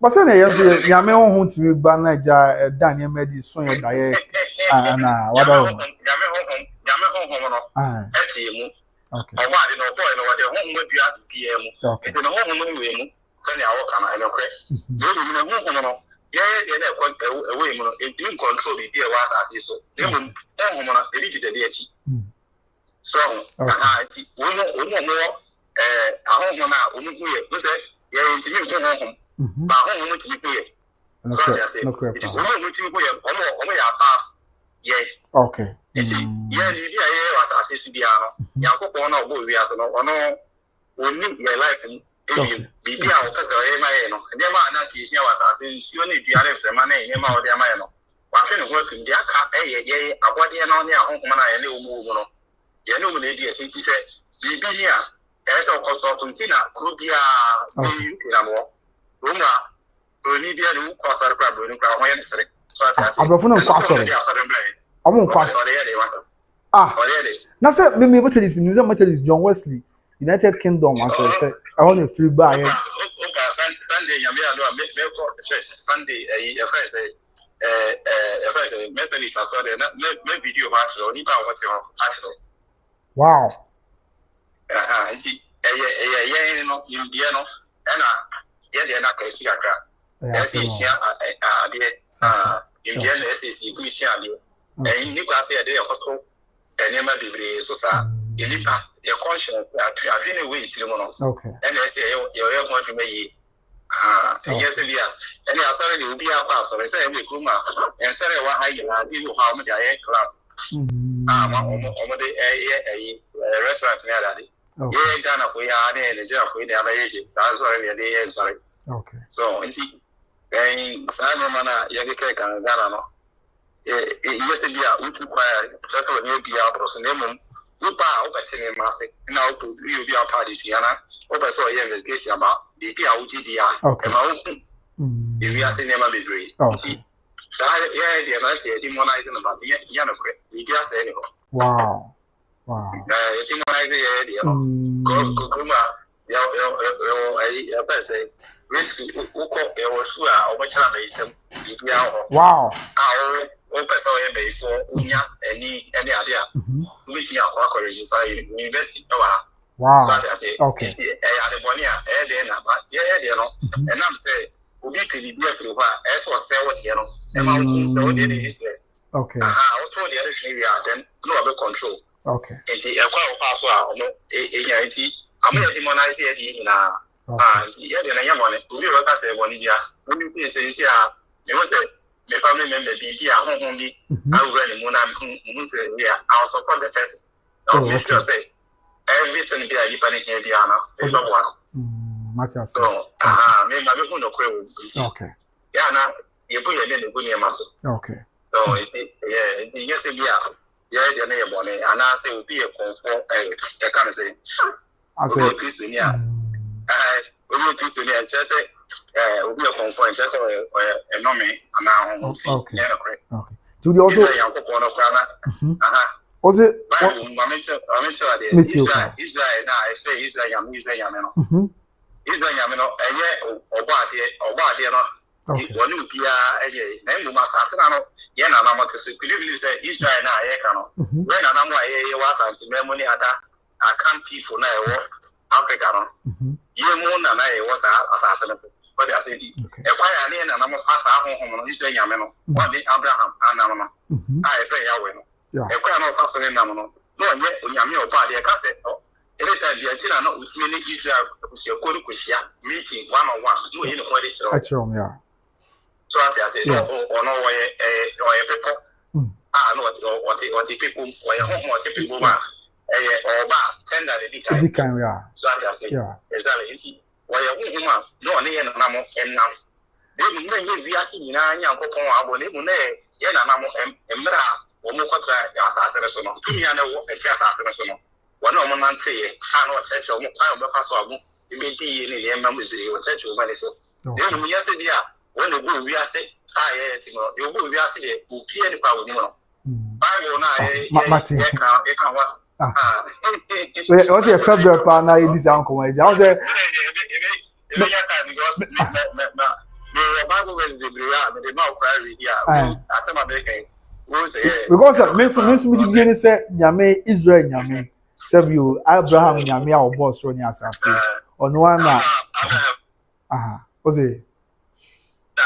But say ya me won to ba na ja Daniel Medi so ya daye na wada o. Ah. Okay. I want no boy no the home with you at PM. Okay. The home no we mu. Tell ya work na no cre. No no. Yeah, away no e dream control the there was as so. Dem home no e be the dey chi. So, we no ahụ na onugbu ye no say ye ntimi ko hom ba hom no timi ko ye so I say it no timi ko ye omo ya pass ye okay ye ni dia ye was assess dia no yakoko na obo wi aso no ono oni ye life ni bi dia o kasa ye ma ye no dia ma na ti ye was assess si oni dia re frema na ye ma o dia ma ye no wa fe no ho fim dia ka ye abode no ne ahụ na ye ne omo no ye no mo ne dia sinti se bi hia eso consultantina krubia ni kiramo roma roni bia ni ko sare kwa broni kwa ho ye sere so ati abrofo no kwa sore omo kwa na say me Methodist museum Methodist John Wesley United Kingdom as say I want to free buy Sunday nyame alo me ko church Sunday first first Methodist so there me video ba so ni ba wo te ho actually wow nti no India no na ye na ka si Accra esi ade India na esi ku si ade ni kwa se ade hospital ene ma bebre so sa elifa ye conscience ade ne we tiri mo no okay ene esi ye ko tuma yi yes bia ene asare de obi apa so se e be kuma en sare wa hayi na bi ho ha mo da ye club omo de restaurant ne ada de yeah, Ghana for ya, Nigeria for the other age. That's why we are there. Sorry. Okay. So, and see, Simon Mana, Yagaka, Ghana, no. Yet, the Utu, just when you be out of the name, Upa, Opa, Massive, now to you be our party, Siana, Opa, so I investigation about the PRUGDR. Okay. If we are seeing them, be great. Okay. So, yeah, the last year, demonizing about the Yana, we just say, wow. Wow. It's in my idea. Go, I best say, risk wow. Any idea? We see our college university. Wow. Okay. I had money, and I'm saying, we could be through as was business. Okay. I told the other area, then no other control. Okay. And the fast one, I'm going to demonize it now. Yet, and I am on it. We were at the one year. When you say, yeah, you must say, the family member be here home only. I will run who say, yeah, I'll support the first. Mr. Say, everything be a panic here, Diana. It's not one. So, maybe I don't know. Okay. Yeah, now you put your name in the muscle. Okay. So, yes, yeah, the name on it, and I say, will be a comfort. I can't say, I say, Christian, yeah. We will Christian, just say, will be a comfort, just a nome, and now, okay. Okay. To the also, was it? I'm sure Israel now, I say Israel, I'm using Yamino. Israel Yamino, and yet, or bad, one will be a name of Masasano. Yen na mama to believe say Israel na ye kano when na mama ye was and memory ada account people na e Africa no ye mo na ye was asasene but I say e kwaya ne na mama asa ahonhom no Israel nyame no what the Abraham anam no I say ya we no e kwaya no faso ne nam no no ye onyame oba de ka say anytime the china no utie ne Israel ko ko kushia meeting one on one no ye no kwa de chiro yeah. So I say, no, or no way, or people. No, what the people, or your home, what the people are, or bar, tender the kind, yeah. So I say, yeah, exactly. Why a woman, no, and Namo, and now. They will be asking young people, I will live on there, Yanamo, and Mera, or Mokota, assassination, 2 years ago, a assassination. One of my man say, I know a touch of Mokka, you may be in the end, you will touch your money. So, then yesterday, when the good we are saying, you will be asking, who fear the power. Bible now, you can What's your favorite partner in this uncle? I say, because me didn't say Nyame Israel Nyame. Say you Abraham Nyame our boss from your sense. On one what's it?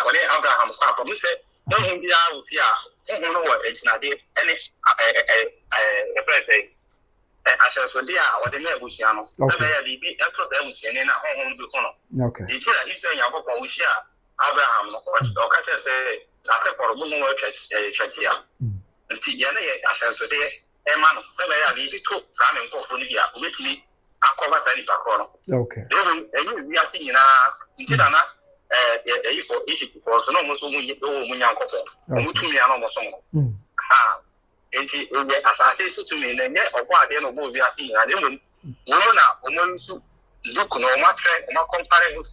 When Abraham Papa, we said, don't be out here. Don't know what it's not there. Any a friend say, I shall so dear, what the name was Yano. Okay. Across the ocean in a home to Kono. Okay. He's saying, I share Abraham, or catch say, I said for a woman church here. Until Yana, I shall so dear, a man of Savaya, the two son and Cofonia, with me, I cover Sally Pacono. Okay. We are seeing now, for each person, almost when you go when you're to me, I almost and as I say so to me, and yet, or what they know, we are seeing, I didn't woman look no much, not comparing with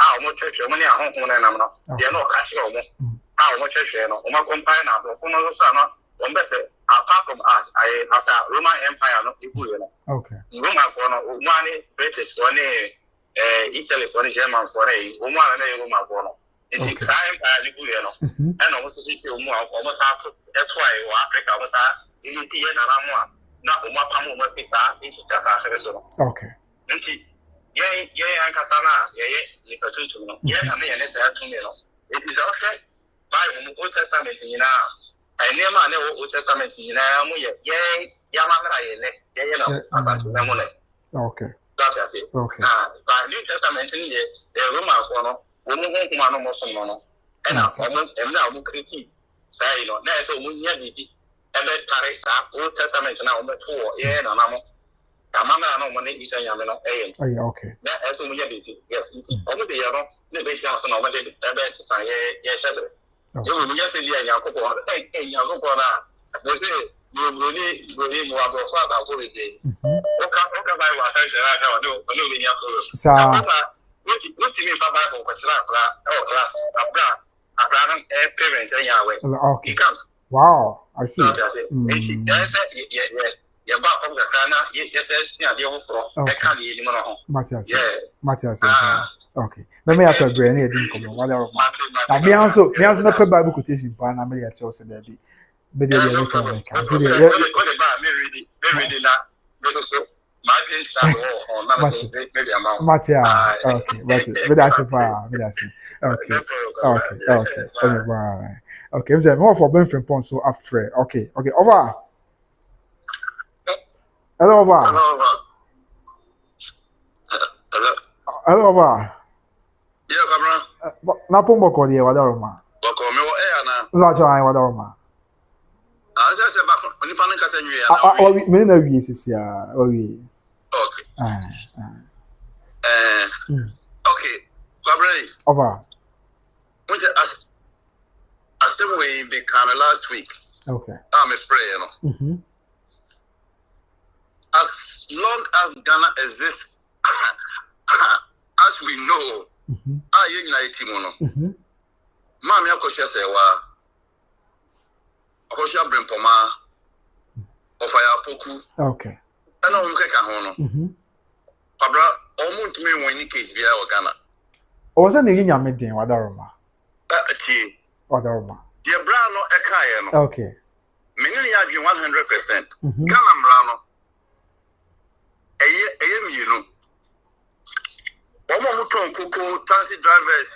our more church, money at home, and I'm not, they are not catching our more church, or my companion, or for no son, one best, apart from us, as a Roman Empire, not the okay. Roman for money, British, one Italy for the Germans for a woman and a woman for it's time and almost city almost that's why Africa was in the Tiana, not Umapamu Mafisa, into Tata. Okay. Yeah, Casana, Nicatuno, and let's have to know. It is okay. By Old Testament in now. I never know Old Testament in now, Yamana, Asantehene. Okay. That's it. Okay. By New Testament in the Romans one, woman almost someone. And now critique. Say, there's a woman yet. And then Paris, Old Testament now, but 4, yeah, and I'm no money is a yamano. Okay. That as a yes, only the other, the big Johnson over the best society, yes, you will just see a Yakobo, a Yakobo. They say, you really more about father for the day. Okay, I was actually, I know, Yakobo. What do you mean by Bible? Class, a brand, a parent, and Yahweh. Okay. You can't. Wow, I see. Yeah, but from the Ghana, yes, yeah, the overflow. I can't even know. Matthias, okay. Let me have a brain here. Didn't come on. Whatever. Now, me also not put Bible quotation. But I'm very chosen there. But they are looking like I'm today. Matthias, okay, but that's a far. Okay. Okay, there's more for Ben from so afraid. Okay, over. Hello, over. Yeah, Cabra. Napumbo Kodia, Wadaroma. Wadaroma. I just said back when you found a many of years, yeah. Okay, Cabra. Over. I said we became last week. Okay. I'm afraid, As long as Ghana exists, as we know, I unite Mammy Akosua Serwaa, Akosua Brempoma, of Ayapoku. Okay. And I'm looking at Abra, almost me when you case via Ghana. Or was anything I made in Wadaroma? Wadaroma. Dear Brano Ekayano. Okay. Many are 100%. Ghana Brano. You know, Coco, taxi drivers,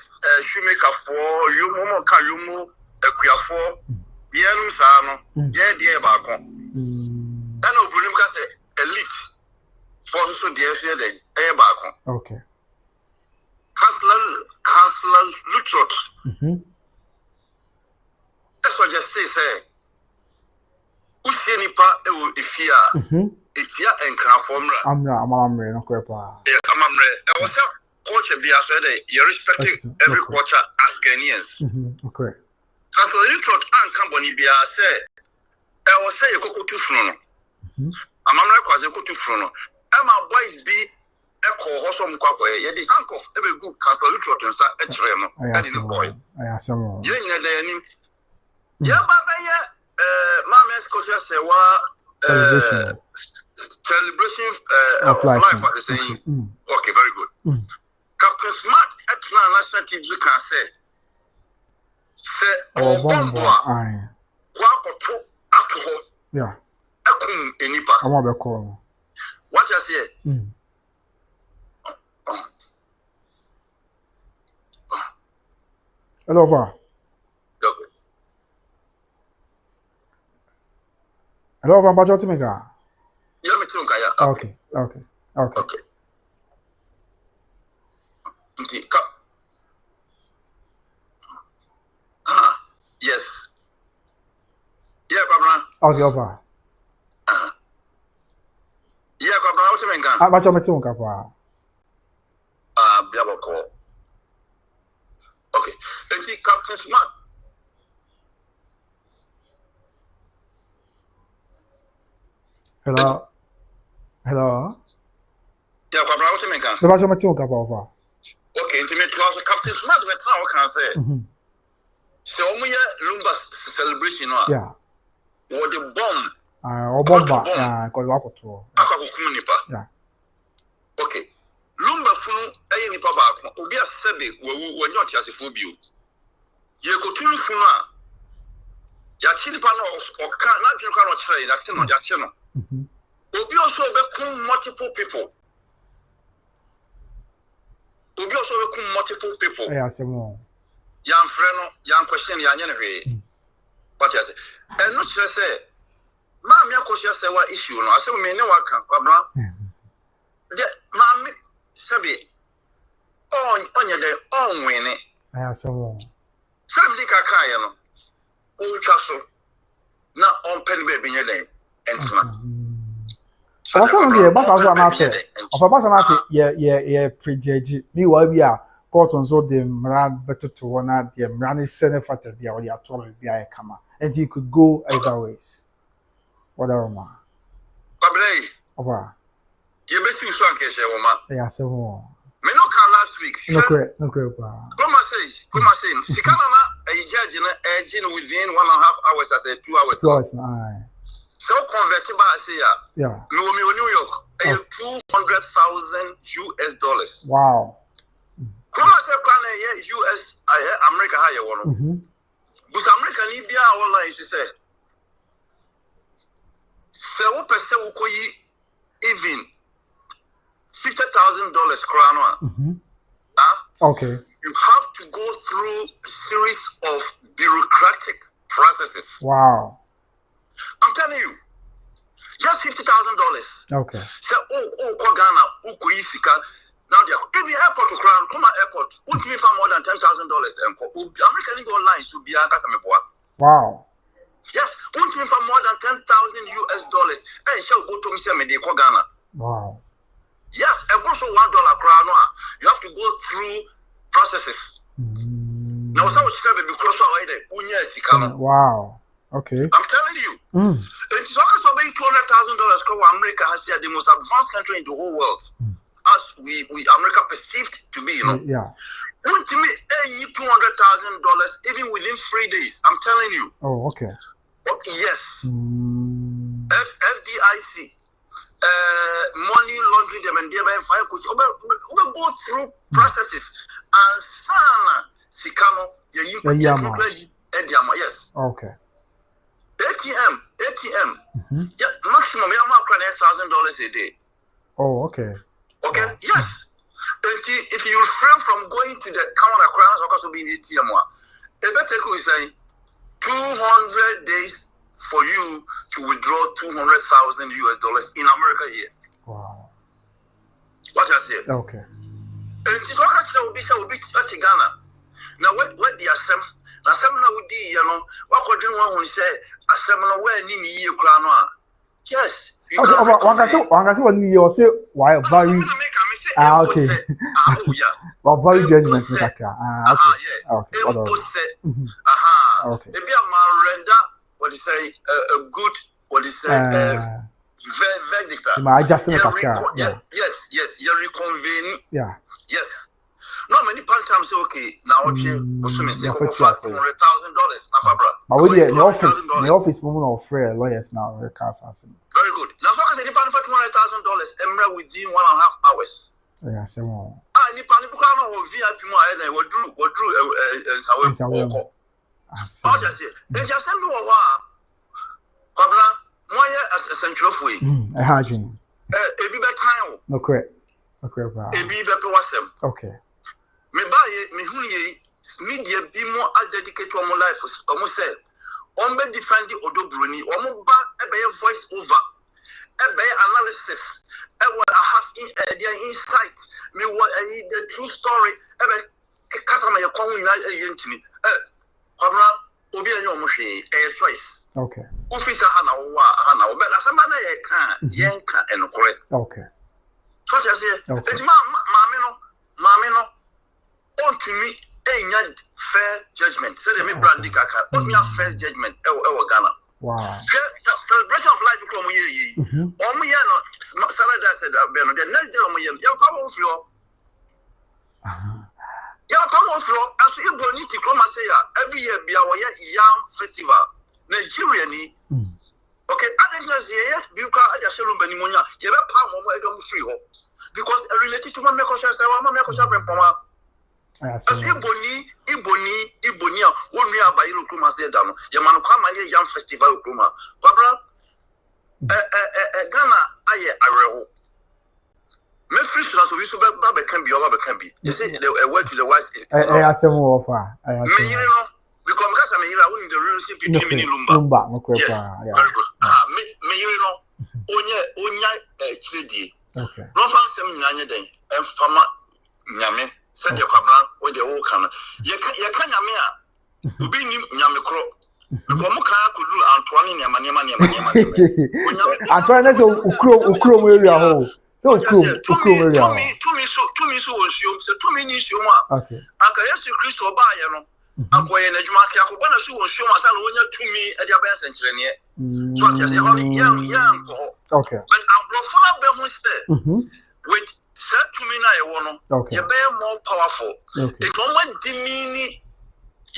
shoemaker for you, Momo Kayumu, Equia for Yanum Sano, dear Bacon. And Obulimka elite for so dear day, Bacon. Okay. Councillor Lutrot. That's what just say, Ushenipa, if you it's here and crown formula. I'm no crapa. Yes, I was a culture be as you're respecting every culture as Ghanaians. Okay. Council Little and Company be said, I will say a cocoa to Frono. I'm not quite a cocoa to Frono. And my boys be a co horse from Quapo, yet the uncle of every good Council Little and such remo. I ask some. You know the name. Yeah, Baba, Mamma Akosua Serwaa. celebration of life, what they saying. Okay, very good. Captain Smart at national TV can say bombo aye yeah I'm about call what I say hello over hello over budget mega okay yes yeah Pabra okay over yeah Pabra what's the menga budget meeting kapa biaboko okay then the Captain Smart hello yeah Pabra what's the menga the budget meeting kapa over okay intimate was Captain Smart we can say so Lumba celebration yeah what the bomb Obomba ko wakoto yeah okay Lumba funu ayi nipa ba ko obi asebe wo nyo tiasefo bio ye ko tunu funu a ya chilipa no o kan na tunu kan no chere na tinu ya che no obi also be kun multiple people yeah semo yan freno yan question ya nyane hwe what you say and no chere say ma me Akosua Serwaa issue no asem me ne waka kwabra je ma me sabi onye de onwene yeah semo sabi ka kan ye no o twa so na on pen be bi nyeden entma what's on there boss also na say of boss na say yeah prejudge me wa bi a court on so the mran better to one at the mran is senator bia or ya to bia e kama and he could go either ways whatever ma Pablay over you bet you so anke she wo ma yeah so me no can last week no correct come say sikana na a judge na agent within 1.5 hours as a 2 hours aye so convert ba say yeah me wo New York $200,000 US wow come say plan US America higher one but America ni bia online she say so pese wo koyi even $50,000 crown okay you have to go through a series of bureaucratic processes. Wow. I'm telling you, just $50,000. Okay. So, Ghana, Isika. Now, if the airport to crown, come on airport, would me for more than $10,000. American online to be a customer. Wow. Yes, would me for more than $10,000 US. And shall go to me, Ghana. Wow. Yes, and also $1 crown. You have to go through processes. Now, someone because wow. Okay. I'm telling you. It's also paying $200,000. America has the most advanced country in the whole world. As we America perceived to be, you know. Yeah. Won't to me $200,000 even within 3 days. I'm telling you. Oh, okay. Yes. FDIC. Money laundering them and thereby fire coach. We go through processes and sana sikano yes. Okay. ATM. Yeah, maximum $1,000 a day. Oh, okay. Okay. Wow. Yes. If you refrain from going to the counter crowns or also being ATM, the better is saying 200 days for you to withdraw $200,000 US in America here. Wow. What I say? Okay. And it's all will be Ghana. Now what the assem? Now some now would you know what could you want to say? Assem where Nini you crown. Yes. Okay, one can say what you say why very okay. Well, very judgment okay. Okay. Okay. Maybe a what is say a good what is say verdict. I just yes, you're reconvening. Yeah. Yes. No many times okay. Now $200,000 now but with the office woman of lawyers now very good. Now so can the camera within 1.5 hours. Yeah, so Nipa ni buka no VIP mu aye na wodru nsawe ko. All just say, they just send me wa kwabra moye asantwerofo yi. Ha dwen. Ebi be kan o. No correct. Okay, bra. Ebi be to wasem. Okay. Me ba ye me hu ye media bi mo dedicate to my life omo say on be defend the Odobroni omo ba e be voice over e be analysis e what I have their insight me what the true story e be kasa me kwa hu na e ntini kwabra obi enyo omo hwe e choice. Okay. Officer hana wo be na sama na ye kan yen ka enokore. Okay. So just say it maame no on to me a fair judgment. Say the me brandy kaka. On me fair judgment. Ghana. Wow. Celebration of life come here. On me no Saturday said that the next day on me you come on floor. You come on floor. As you boni to come and say every year be our yam festival. Nigeria ni. Okay, I didn't say yes because I just show bani monya. You be palm mo e don free ho. Because related to my Akosua Serwaa, my Akosua Serwaa. Iboni wonu abayiru kuma se da no ye manu kwa manye yam festival kuma kwabra Ghana aye areho me free so we so ba can be you say the word to the wise asemo ofa me yire no because me yire I won the relationship between me and Lumba no correct. Yeah, very good. Me yire no onya chredie. Okay. No fan sem nyina nye den emfama nyame said your kwabran with the whole can. You can nyame a obi ni nyame kro. Because mo kan ko duru Antoine nyama. Antoine so ukro mo area ho. So ukro area. To me so osium se to me ni sium a. Okay. Anka Yesu Kristo ba ye no. Anko ye na djuma ki akoba na so osium asa no wonya to me e dia ben senkyere ne. So just the honey young. Okay. But I'm blofona be hu stay. With said to me na ye wono. Okay. You be more powerful. Okay. It won't dimini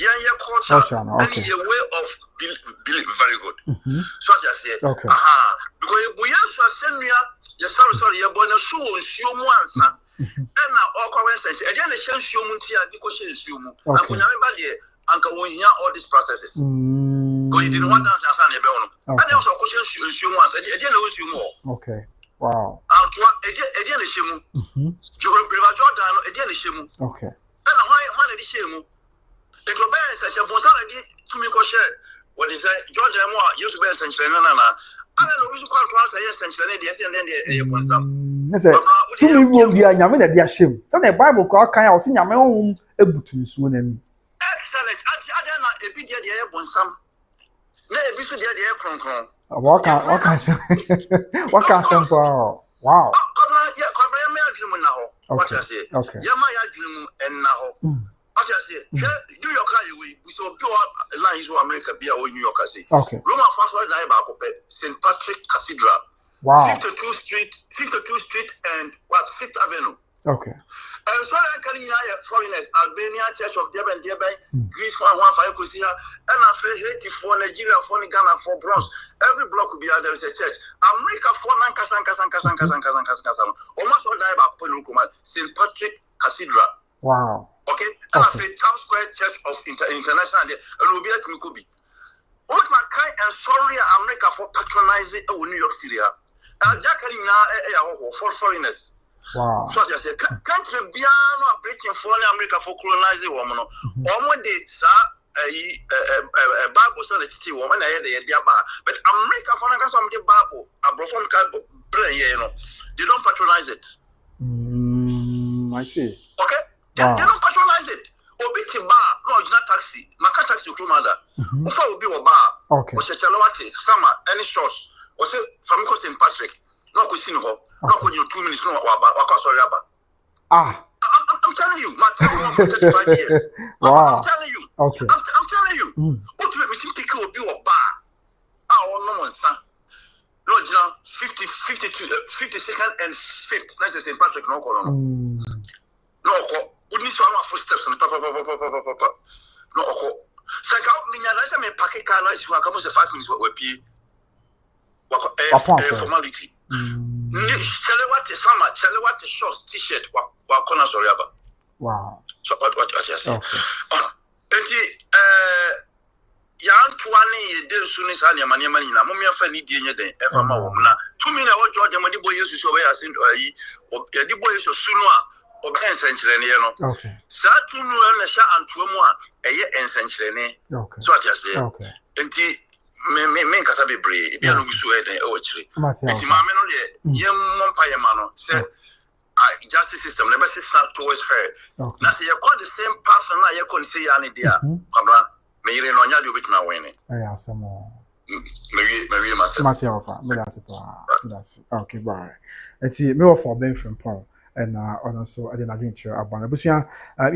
your culture and okay. your way of believe very good. So I just say, okay. Because we answer Senya, sorry, you're born a show and show once. And now all coincidence, again, the chance you muntia, because you and when everybody uncle we hear all these processes. Because you didn't want to answer the bell. And also question you once, again, you more. Okay. Wow. Again, the shimu. You will Jordan, again, the shimu. Okay. And why did the shimu? The global such a possibility to me share. What is that? George and Moore used to be a century. I don't know which call to a century, and then they put some. Two will be a yamin at their shame. So the Bible call kind of sing my own able to soon. Excellent. I don't know if you did the air on some. Let me see the air from. What can some for? Wow. What I say? Okay. Yamaya dream and now. Do your carry we so pure lines to America be our New York City. Okay. Roma first one die St. Patrick Cathedral. Wow. 52 Street and 5th Avenue. Okay. And so I can foreigners, Albania, Church of Deben, Greece for 1 5 Kusia, and I feel Haiti for Nigeria, for Ghana, for Bronx. Every block will be there is a church. America for Nankasan. Almost all die about Penukuma, St. Patrick Cathedral. Wow. Okay, and I say Town Square Church of International and will be at Mikubi. What my kind and sorry America for patronizing New York City. And Jackie now for foreigners. Wow. So I say country beyond breaking for America for colonizing woman. Almost did Bible so that see woman but America for some the Bible a perform they don't patronize it. I see. Okay. Wow. They don't patronize it. Obiti bar, no, it's not taxi. Maka taxi to mother. Ufa will be a bar. Okay. What's a chalawati, summer, any shows. What's it from St. Patrick? No, we see no. No, when you 2 minutes, no, ah. I'm telling you, my time for 35 years. Wow. I'm telling you. Okay. I'm telling you. Ultimately, we think will be a bar. No one, son. No, 52nd and 5th. That's St. Patrick, no, no, we need to have footsteps and papa. No, so I can't mean, packet car, no, 5 minutes, what we pay formality. what is summer, what is short t-shirt, what corner sorry about. Wow. So what you say? Okay. Yan tuani de suni sa ne mane mane na momia fa ni die nye den e fa ma wo na tumi na wo George mo di boy Yesu so we asin ayi o di boy Yesu sunu a o be ensenkyerene ye no. Okay. Sa tunu na sha anto mu a eye ensenkyerene. Okay. So what you say? Okay. Enti me nkasa bebre e bia no gusu e den e wo kire. Enti ma me no de ye mompa ye ma no say justice system never say towards her. Now say you call the same person na you can say ya ni dia. Kwabra me yire no nya de obetima win. Yeah, some more. Maybe myself. Matthew, me that's it. Okay, bye. Eti me offer ben from Paul and also I didn't adventure about. But you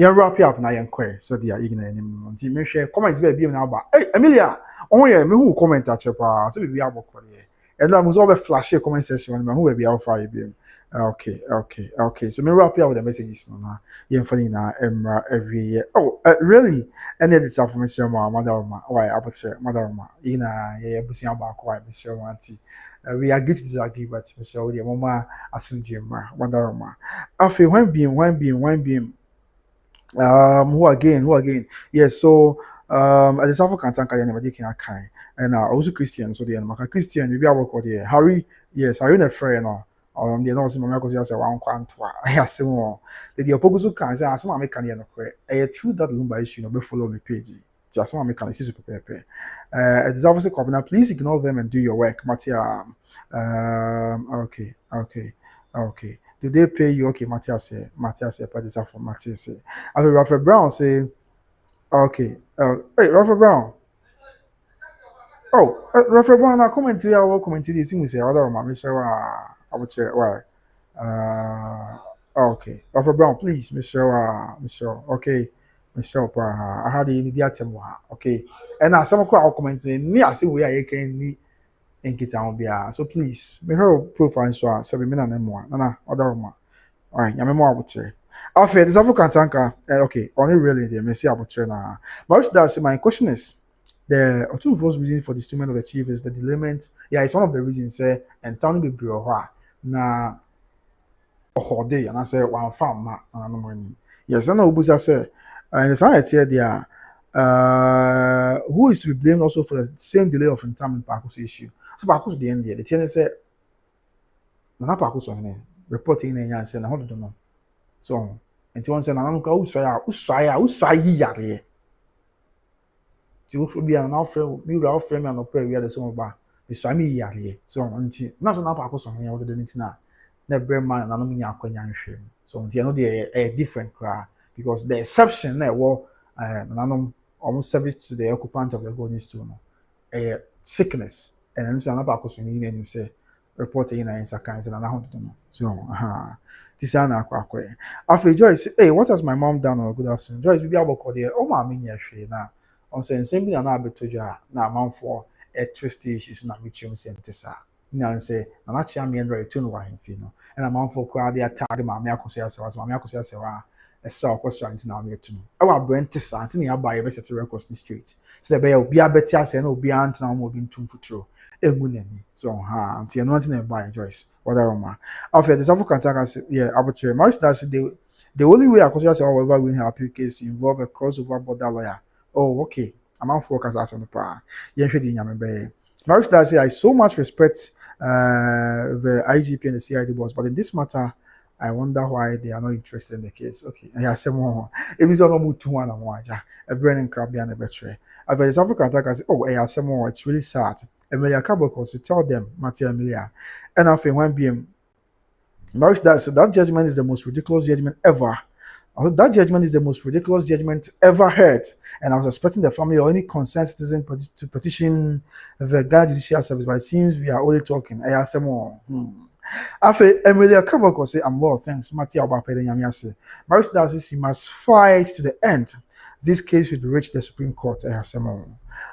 wrap up na yen kwe so dia igna enim. Nti me hwe comment be bi na ba. Hey, Amelia, on here me who comment at chepa. So be abokọ there. And I'm also be flash comment section me who be alpha bi. Okay. So me wrap up with the messages na. Yen funny na every year. Oh, really? And then it's for Mr. Madam. Why aperture, Madam? Ina ye busia ba ko Mr. Wanti. We agree to disagree, but Mr. Odi Mama Asunjim, Madam. Afi when being who again? Yes, so at the South Cantanka anybody can kind. And also Christian, so the Maka Christian, we be able to there. Harry, yes, Harry na friend no. They know some Akosua Serwaa kwantwa ayasemo the opoguso kan say asema me kan ye no kre e true that Lumba issue no be follow me page ti asema me kan isi pepe it is obviously copy. Please ignore them and do your work Matia. Okay, do they pay you? Okay, Matia say but this for Matia say Rafael Brown say okay hey Rafael Brown. Oh, Rafael Brown, I comment to you. I will comment to this. You say, "Other man, Mr. I would say why." Okay, Rafael Brown, please, Mr. Okay, Mr. I had the immediate okay, and now some crowd commenting. Me, I see where I can need in Kyeame. So please, me her profile so 7 minutes and more. Nana, other man. All right, I'm more about it. After this, I've got okay, only really the Messi about it now. But that's my question is. The Otumfour's reason for the Destoolment of the chief is the delayment. Yeah, it's one of the reasons. And town be bro na day and I say one farm and morning. Yes, I know Buza say and it's not here there. Who is to be blamed also for the same delay of interment Pakus issue? So Pakus the end there. The TN say na Pakus on here reporting in and saying I don't know. So and one say na namuka usaya yare. Ti wo bi an na ofre mi wura ofre mi an opre wi ade so ba mi so ami yare so nti na so na pa ko so hen wo de nti na bre man na no nya akwanya nhwe so nti no de different cry because the exception na wo na no almost service to the occupant of the golden stool no sickness and then so na pa ko so ni nim say report in answer kan say na ho do no so this na akwa after Joyce hey what has my mom done? Good afternoon Joyce bi aboko de o ma me nya hwe na on say same na abetoja na amanfo twist issues na mitchum sentisa na say na Kyeame and right tune wa hemfi no and amanfo kwa dey attack ma me Akosua Serwaa esa okosua nti na me tunu e wa brentisa nti na ya ba ye be set records ni street say be ya obi abeti ase na obi antina mo obi ntumfuturo egu nani so nti no nti na buy Joyce whatever ma after the South Cantanka yeah arbitrary most that the only way Akosua Serwaa will ever win her appeal case to involve a crossover border lawyer. Oh, okay. I'm on focus as on the power. Maurice Darcy, I so much respect the IGP and the CID boss, but in this matter, I wonder why they are not interested in the case. Okay, I have some more. If it's not move to one and one, a brand crab behind the battery. I've had South African attack. Oh, I have some more. It's really sad. Emilia Kaboko to tell them, Mattia Emilia, and after one BM. Maurice Darcy, that judgment is the most ridiculous judgment ever. That judgment is the most ridiculous judgment ever heard, and I was expecting the family or any concerned citizen to petition the Ghana Judicial Service, but it seems we are only talking. I have some more. After Emilia Kaboko say, I'm well, thanks. Mattia Obapede Nyamiase. Maurice Darcy must fight to the end. This case should reach the Supreme Court. I have some more.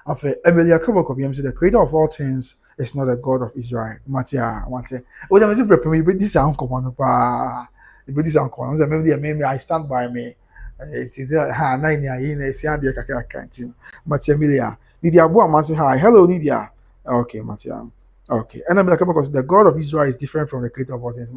After Emilia Kaboko, the creator of all things is not the God of Israel. Mattia, this uncle. This uncle, I stand by me. It is 9 years. Matia Milia. Lydia Boa Masi, hi. Hello, Lydia. Okay, Matia. Okay. And I'm like, because the God of Israel is different from the creator of all things.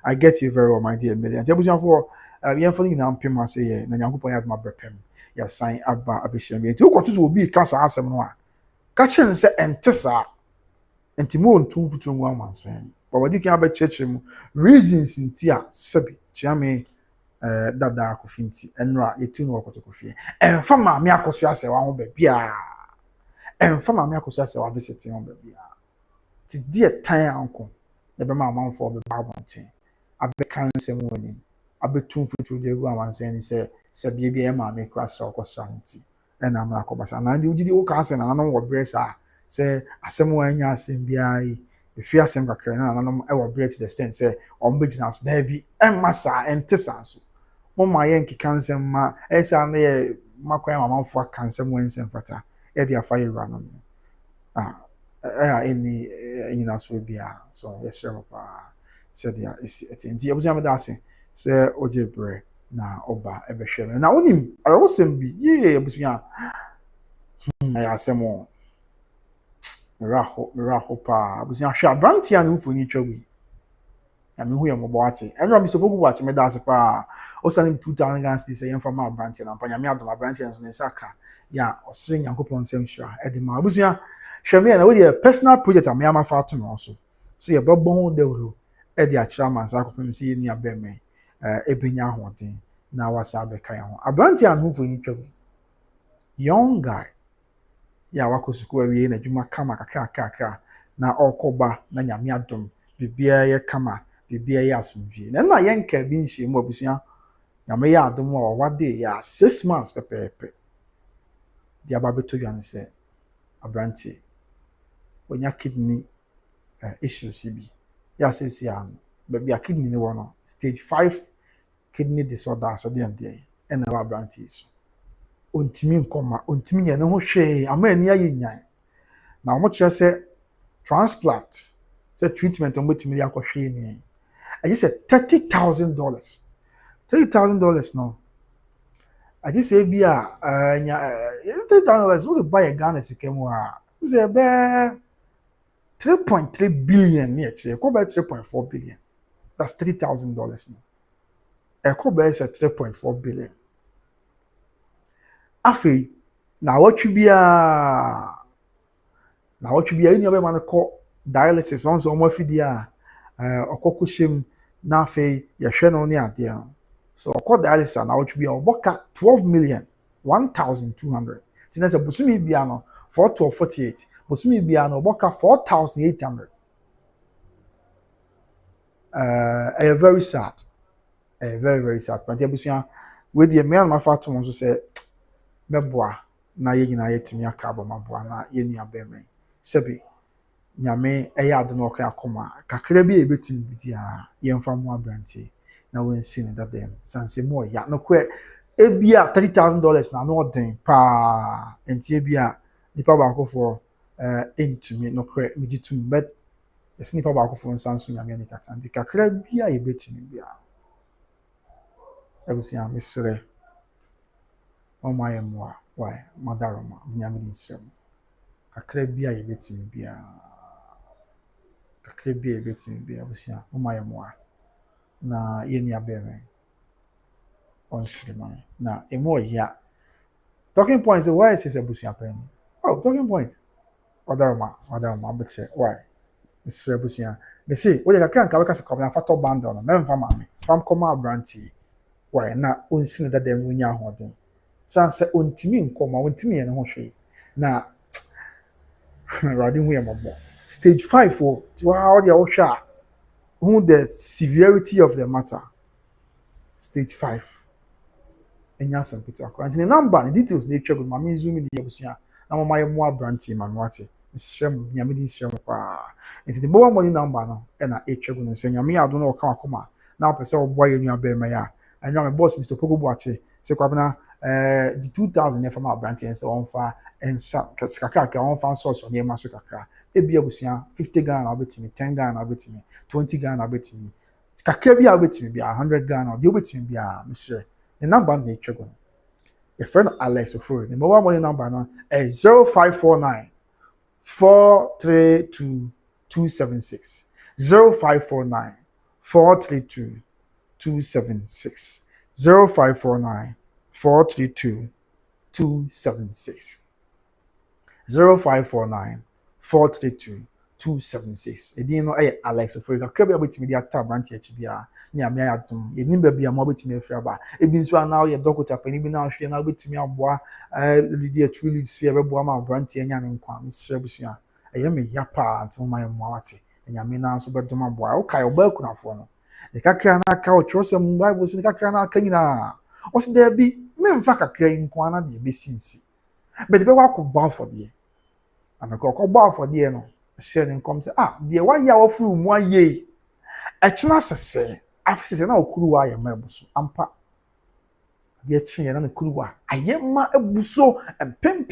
I get you very well, my dear Million. Tell me for following now pim say yeah, na nyanko pon ya ma brepem. Ya sign aba abesham. Nti ukotu so obi ka sa asem no a. Ka chen se ente sa. Nti mo ntum futu mu amansan. But wadi kan aba church mu reasons nti a sabi. Kyeame dada akofinti enra yetu no okoto kofie. Emfa ma me Akosua Serwaa ho ba bia. Emfa ma me Akosua Serwaa visit ho ba bia. Ti die tan anko na be ma amanfo be babonten abeka nsem woni abetum futu de gu amansen ni se bia e ma me krasa okosra nti e na ma akobasa na ndi ugidi wo ka se na nanom wo bresa se asem wa anya asem bia yi efi asem kakra na nanom e wo bre to the extent se ombegina so da bi e masa entesa so mo ma ye nkika nsem ma e sa na ye makwa amanfo aka nsem wa nsem fata e dia fa yira no any so bia so yes pa said ya is nti abuja me da ase say ojebre na oba ebehwe na onim arosem bi ye abuja ya asemo raho pa abuja hwa abrantia no mfoni twawi na me hu ye mobo ate enra mi so bogu wache me da ase pa osanim 2000 Ghana cedis ye mfa ma abrantia na panya me adom abrantia nso ne saka ya osire nyankopon nsem hwa e de ma abuja hweme na we dey personal project am ya ma fa to no so ye bebo ho dawro e dey akira man sa akopem si ni abeme ebenya hoden na wasa be kan ho abranti an ho foni twa young guy ya wakosuku awie na dwuma kama kakra na okoba na nyame adom bibia ye kama bibia ye asomdwie na ye nka bi nhye mu abusua nyame ye adom wa wade ya 6 months pepepe dia ba beto yan se abranti onya kidney issues bi ya sesi an baby a kidney ne wono stage 5 kidney disorder so dey and dey and na abranti so ontimi nkoma ontimi ye ne ho hwe ama ani aye nyan na omo kire se transplant se treatment on betimi ya kohwe ni I just said $30,000 $30,000 no I just say bia $30,000 we buy a Ghana sikemu a say be 3.3 billion near ko ba 3.4 billion that's $30,000 no e ko ba is 3.4 billion afi na watwi bia ni oba man ko dialysis once o mo afidi a okokoshim na afi ye hwe no ne ade so okọ dialysis na watwi bia oboka 12 million 1,200 tinasa busumi bia no 4 to 48 busumi bia no oboka 4,800 very sad very sad but busuya we the me ma fa to so say meboa na ye nyina yetimi aka abomaboa na ye nua beme sebi nyame eya ado no ka akoma kakra bi ebetimi bidia ye mfa mo abranti na we nsi ne dadem sanse mo ya no kwe ebia $30,000 na no den pa enti ebia nipa ba akofo entumi no kwe mijitum but esnipa ba akofo nsanso nyame ni kata nti kakra bia ebetimi bia ebusia misre o mayemwa why madaroma nyame ni nsem kakra bia ebetimi bia ebusia o mayemwa na yeni abere on sima na emo ya talking points why is ebusia penny oh talking point madaroma abete why Mr. Busia. Me say, we can ka se come na fato band on. Me mfa mame. Fam come abranti. Why na onsin da dem nya hoden. San se ontimi nkoma, ontimi ye ne ho hwe. Na radi hu ye mobo. Stage 5 oh, wow dia wo hwa. Who the severity of the matter. Stage 5. Enya some pito akwa. The number, the details na twa go mame zoom in the Busia. Na mama ye mo abranti manwate. Shrem nyame din shrem pa enti the mobile money number no e na etwegu no se nyame ado no ka akoma na opese oboa ye nua be ma ya anya me boss Mr. Pogo Buache se kwabena the 2000 from our branch and so on fa ensa kakaka on fa source on ma so kakra e bia busia 50 Ghana obetimi 10 Ghana obetimi 20 Ghana obetimi kakra bia obetimi bia 100 Ghana de obetimi bia misre the number na etwegu your friend Alex Ofori the mobile money number no is 0549 432 276. 0549 432 276. 0549 432 276. 0549 432 276. Edin no eh Alex Ofori ka krabia betimi dia tab branch echi bia ni amia ya dum enim ba bia mo betimi afia ba ebi nso ana ye doctor pani bi na ahwe na betimi aboa Lydia truly sphere be boa ma branch enya ne nkwa misre busua eye me ya pa antum ma mo awate enyame na nso be dum aboa o kai oba kunafo no e kakra na aka o trosem Bible si kakra na aka nyina o se da bi me mfa kakra nkwa na de be sinsi but be wa ko ba for de ameko ko ba for de no share ne come say de wa ya wo furu mu aye echina sese afisese na okuru wa ya mabuso ampa de echi na na kuru wa aye ma ebuso pem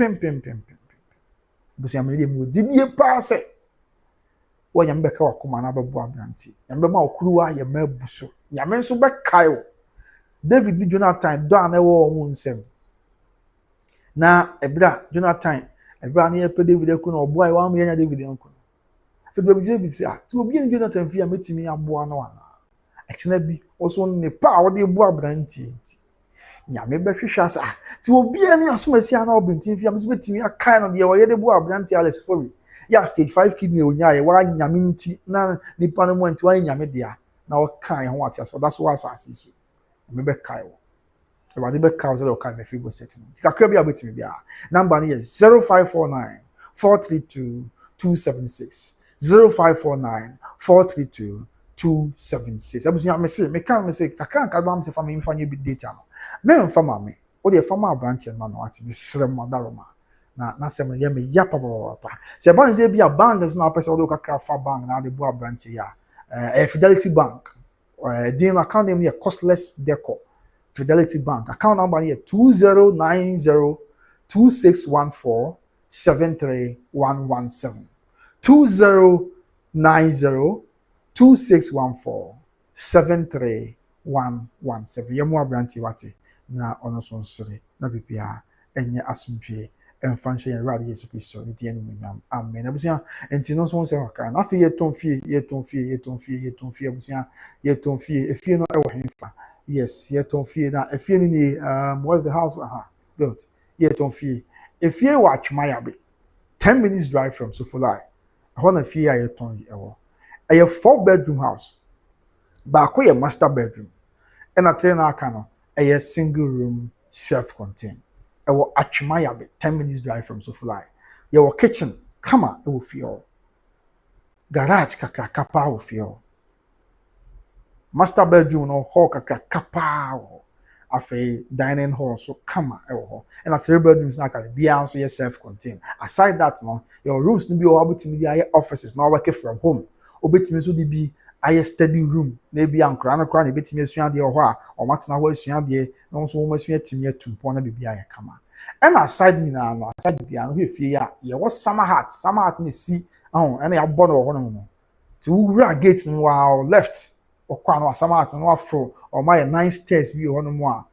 buso ya me de mu didie pa se wo nya mbeka wa kuma na babu abranti ya mbe ma okuru wa ya mabuso ya me nso be kai David di Jonathan do na wo wo nsem na ebra Jonathan ebra na ye pe David eku na obo ai wa mu ya David enku fe be David say ti obi en Jonathan fi ya metimi aboa na wana ekena bi oso ne pa wo de bu abranti nya me be hwehwa sa ti obi en asomasi ana obintin fi ya meso betimi akai no de wo ye de bu abranti Alex Ofori ya stage 5 kidney onya ye wa nya me nti na nipa no mo nti wa nya me dia na wo kai ho ati so that's what asasi so me be kai wo e be kai so kai me fi go settlement ti kakra bia betimi bia number ni is 0549 432 276 0549 432 276. Abusunya me say me kan me say kakra nka ba me say fa me mfa nye big data no me mfa ma me o de fa ma branch no no ati me sere mo daroma na se me ye me ya pa se ban say bia bank is na person o kakra fa bank na de bo branch ya Fidelity Bank din account name here costless deco Fidelity Bank account number here 2090 2614 73117 2090 2614 73117. Yemu abranti wate na ono so nsere na bibia enye asomdwe emfanhye yen rade Yesu Kristo ni die ni munyam amen. Abusia enti no so nse waka na fe yetonfie abusia yetonfie efie no ewo hemfa yes yetonfie na efie ni what's the house good yetonfie efie wa atwemaya be 10 minutes drive from Sofolai hona fie ayeton ewo a 4-bedroom house. Baako ye master bedroom. And a train aka no a single room self-contained. Ewo atwemaya be 10 minutes drive from Sofolai. Your kitchen, kama ewo feel. Garage kaka kapa wo feel. Master bedroom no hall kaka kapa wo. Afi dining hall so kama ewo ho. And a 3 bedrooms na ka be also ye self-contained. Aside that no, your rooms no be able to be offices now working from home. Obetimi so di bi aye study room na bi ankra na kra na betimi asua de ho a o matena ho asua de no so wo masua timi atumpo na bibia aye kama and aside ni na no aside bia no hwefie ya ye wo summer hat na si and ya bono ho no to wura gate no wow left okwa no summer hat no afro o my nice stairs bi ho no mo a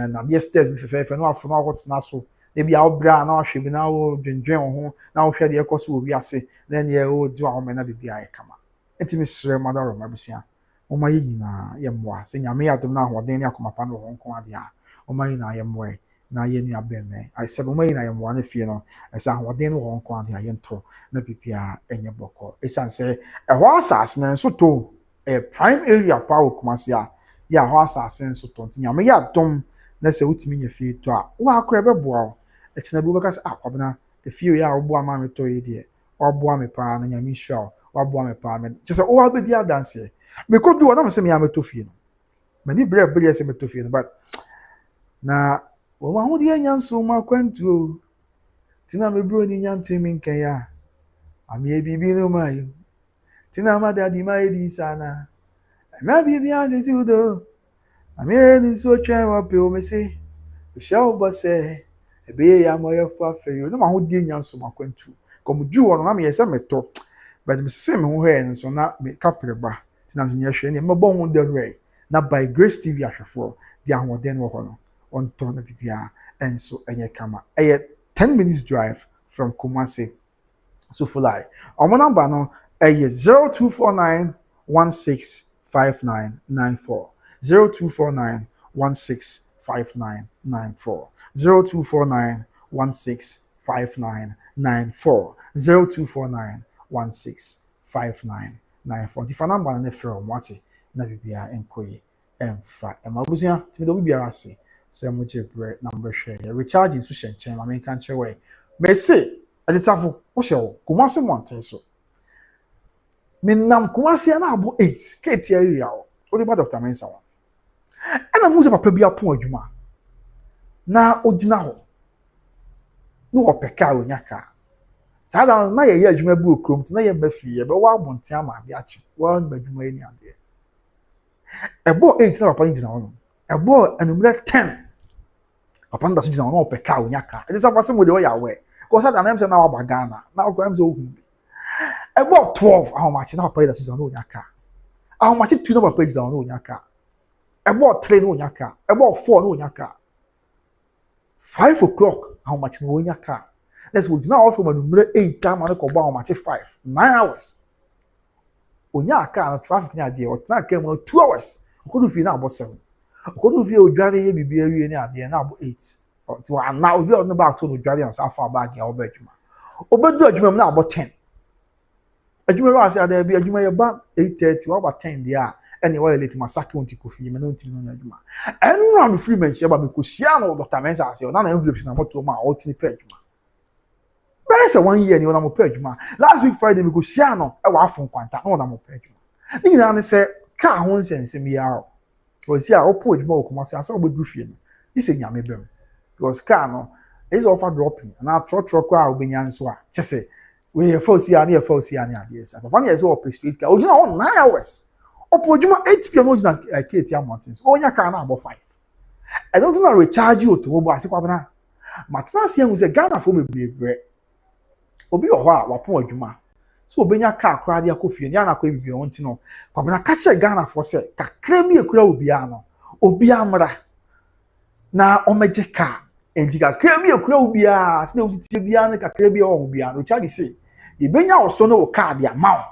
na the stairs bi fefe no afro no hot na so de bia obra na ahwe bi na wo dwendwen ho na wo hwe de ekoso obi ase then ye wo du ahome na bibia aye kama Intimi sere madaro mabusua oma yi nyina ye mmoa se nyame adom na ahoden ne akomapa no won kon ade a oma yi na ye mmoa na ye nua bemme ai se oma yi na ye mmoa na fie no esa ahoden no won kon ade a ye nto na bibia enye boko esan se ho asase na nso to prime area pa okumase a ya ho asase nso to nyame ya adom na se utimi nya fie to a wo akora beboa ekina bi beka se akwabena efie ya obo ama me to yi de obo ame pa na nyame hwa wabo me pa me just o abedi adanse me ko do na me se me ametofie no mani bre se metofie no but na wo ma ho de anyanso ma kwantu tina me bro ni nyantemi nkan ya ami bibi no mai tina ma da di mai di sana ma bibi ande ti udo ami ni so twa wa pe o me se show bose ebe ya mo yo fa feri no ma ho de anyanso ma kwantu komu ju wo no na me yesa meto but me say me ho he so na me kapre ba tinam se nyehwe ne me bon ho de re na by Grace TV ahwefo de ahoden wo ho no on to na bibia enso enye kama 10 minutes drive from Kumasi So for like, our number no is 0249165994. 0249165994. 0249165994. 0249165994. The phone number na from what na bibia enkoyi emfa. Emabusia timi do bibia ase. Say mo jebre number share. Recharge nso hyenchen ma me kan chewe. Mercy adetafo wo hye wo Kumasi Mountain so. Menam Kumasi na abo 8 ketia area wo. Odi ba Dr. Mensa wa. Ena mu se papa bi apon adwuma. Na ogina ho. No opeka onyaka. Sada na ye adwuma bi okrom na ye mafi ye be wa abonten ama bi achi. Wa adwuma ni ade. Ebo 8 na papa gina ho. Ebo anumre 10. Papa nda so gina ho na opeka onyaka. Adetafo se mo de wo ya we. Because that name say na wa Ghana. Na o kwam say ohu. About 12 how much na papa da so na onyaka. How much 2 na papa da na onyaka. About 3 na onyaka. About 4 na onyaka. 5 o'clock how much na onyaka. Let's go now from number 8 time na ko ba how much 5. 9 hours. Onyaka na traffic na dey. O na kem 2 hours. Ko do fi na about 7. Ko do fi o dware ye bibia wie ni ade na about 8. So now we are back to the Australian South far back here obejuma. Obedu adwuma na about 10. Adwuma wa say there be adwuma ye ba 8:30 or about 10 there. Anyway late masaki won't kofi me no ntimi no adwuma. Enu am free man sheba me ko shia no Dr. Mensa say na envelope na moto ma o tini pe adwuma. Be say 1 year ni na mo pe adwuma. Last week Friday me ko shia no e wa afon kwanta na na mo pe adwuma. Ni na ne say ka ho nsensem ya o. O si a opo adwuma o Kumasi asa obedu fie no. Ise nyame bem. Because car no is offer dropping and our truck kwa obenya nso a chese we force ya na force ya na ade esa papa na yeso op street car ogina on 9 hours opojuma 8 pm ogina Kyeame mountains onya car na about 5 I don't know recharge you to obo asekwa bana maintenance yan say Ghana for bebre obi ho a wapon adwuma so obenya car kwa de akofie ni ana kwa bibie won ti no papa na ka che Ghana for say kakra bi ekura obi a no obi amra na omeje car enti kakra bi ekura obi a se na otitie bi a na kakra bi o obi a no charge say e benya oso no car dia ma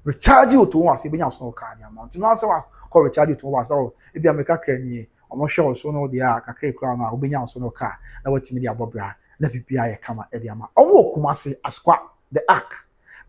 recharge you to one say benya oso no car dia ma no say wa call recharge you to one say e bi ameka kra ni omo hwe oso no dia kakra ekura na obenya oso no car na watimi dia bobra na pipia ye kama e dia ma omo Kumasi askwa the ark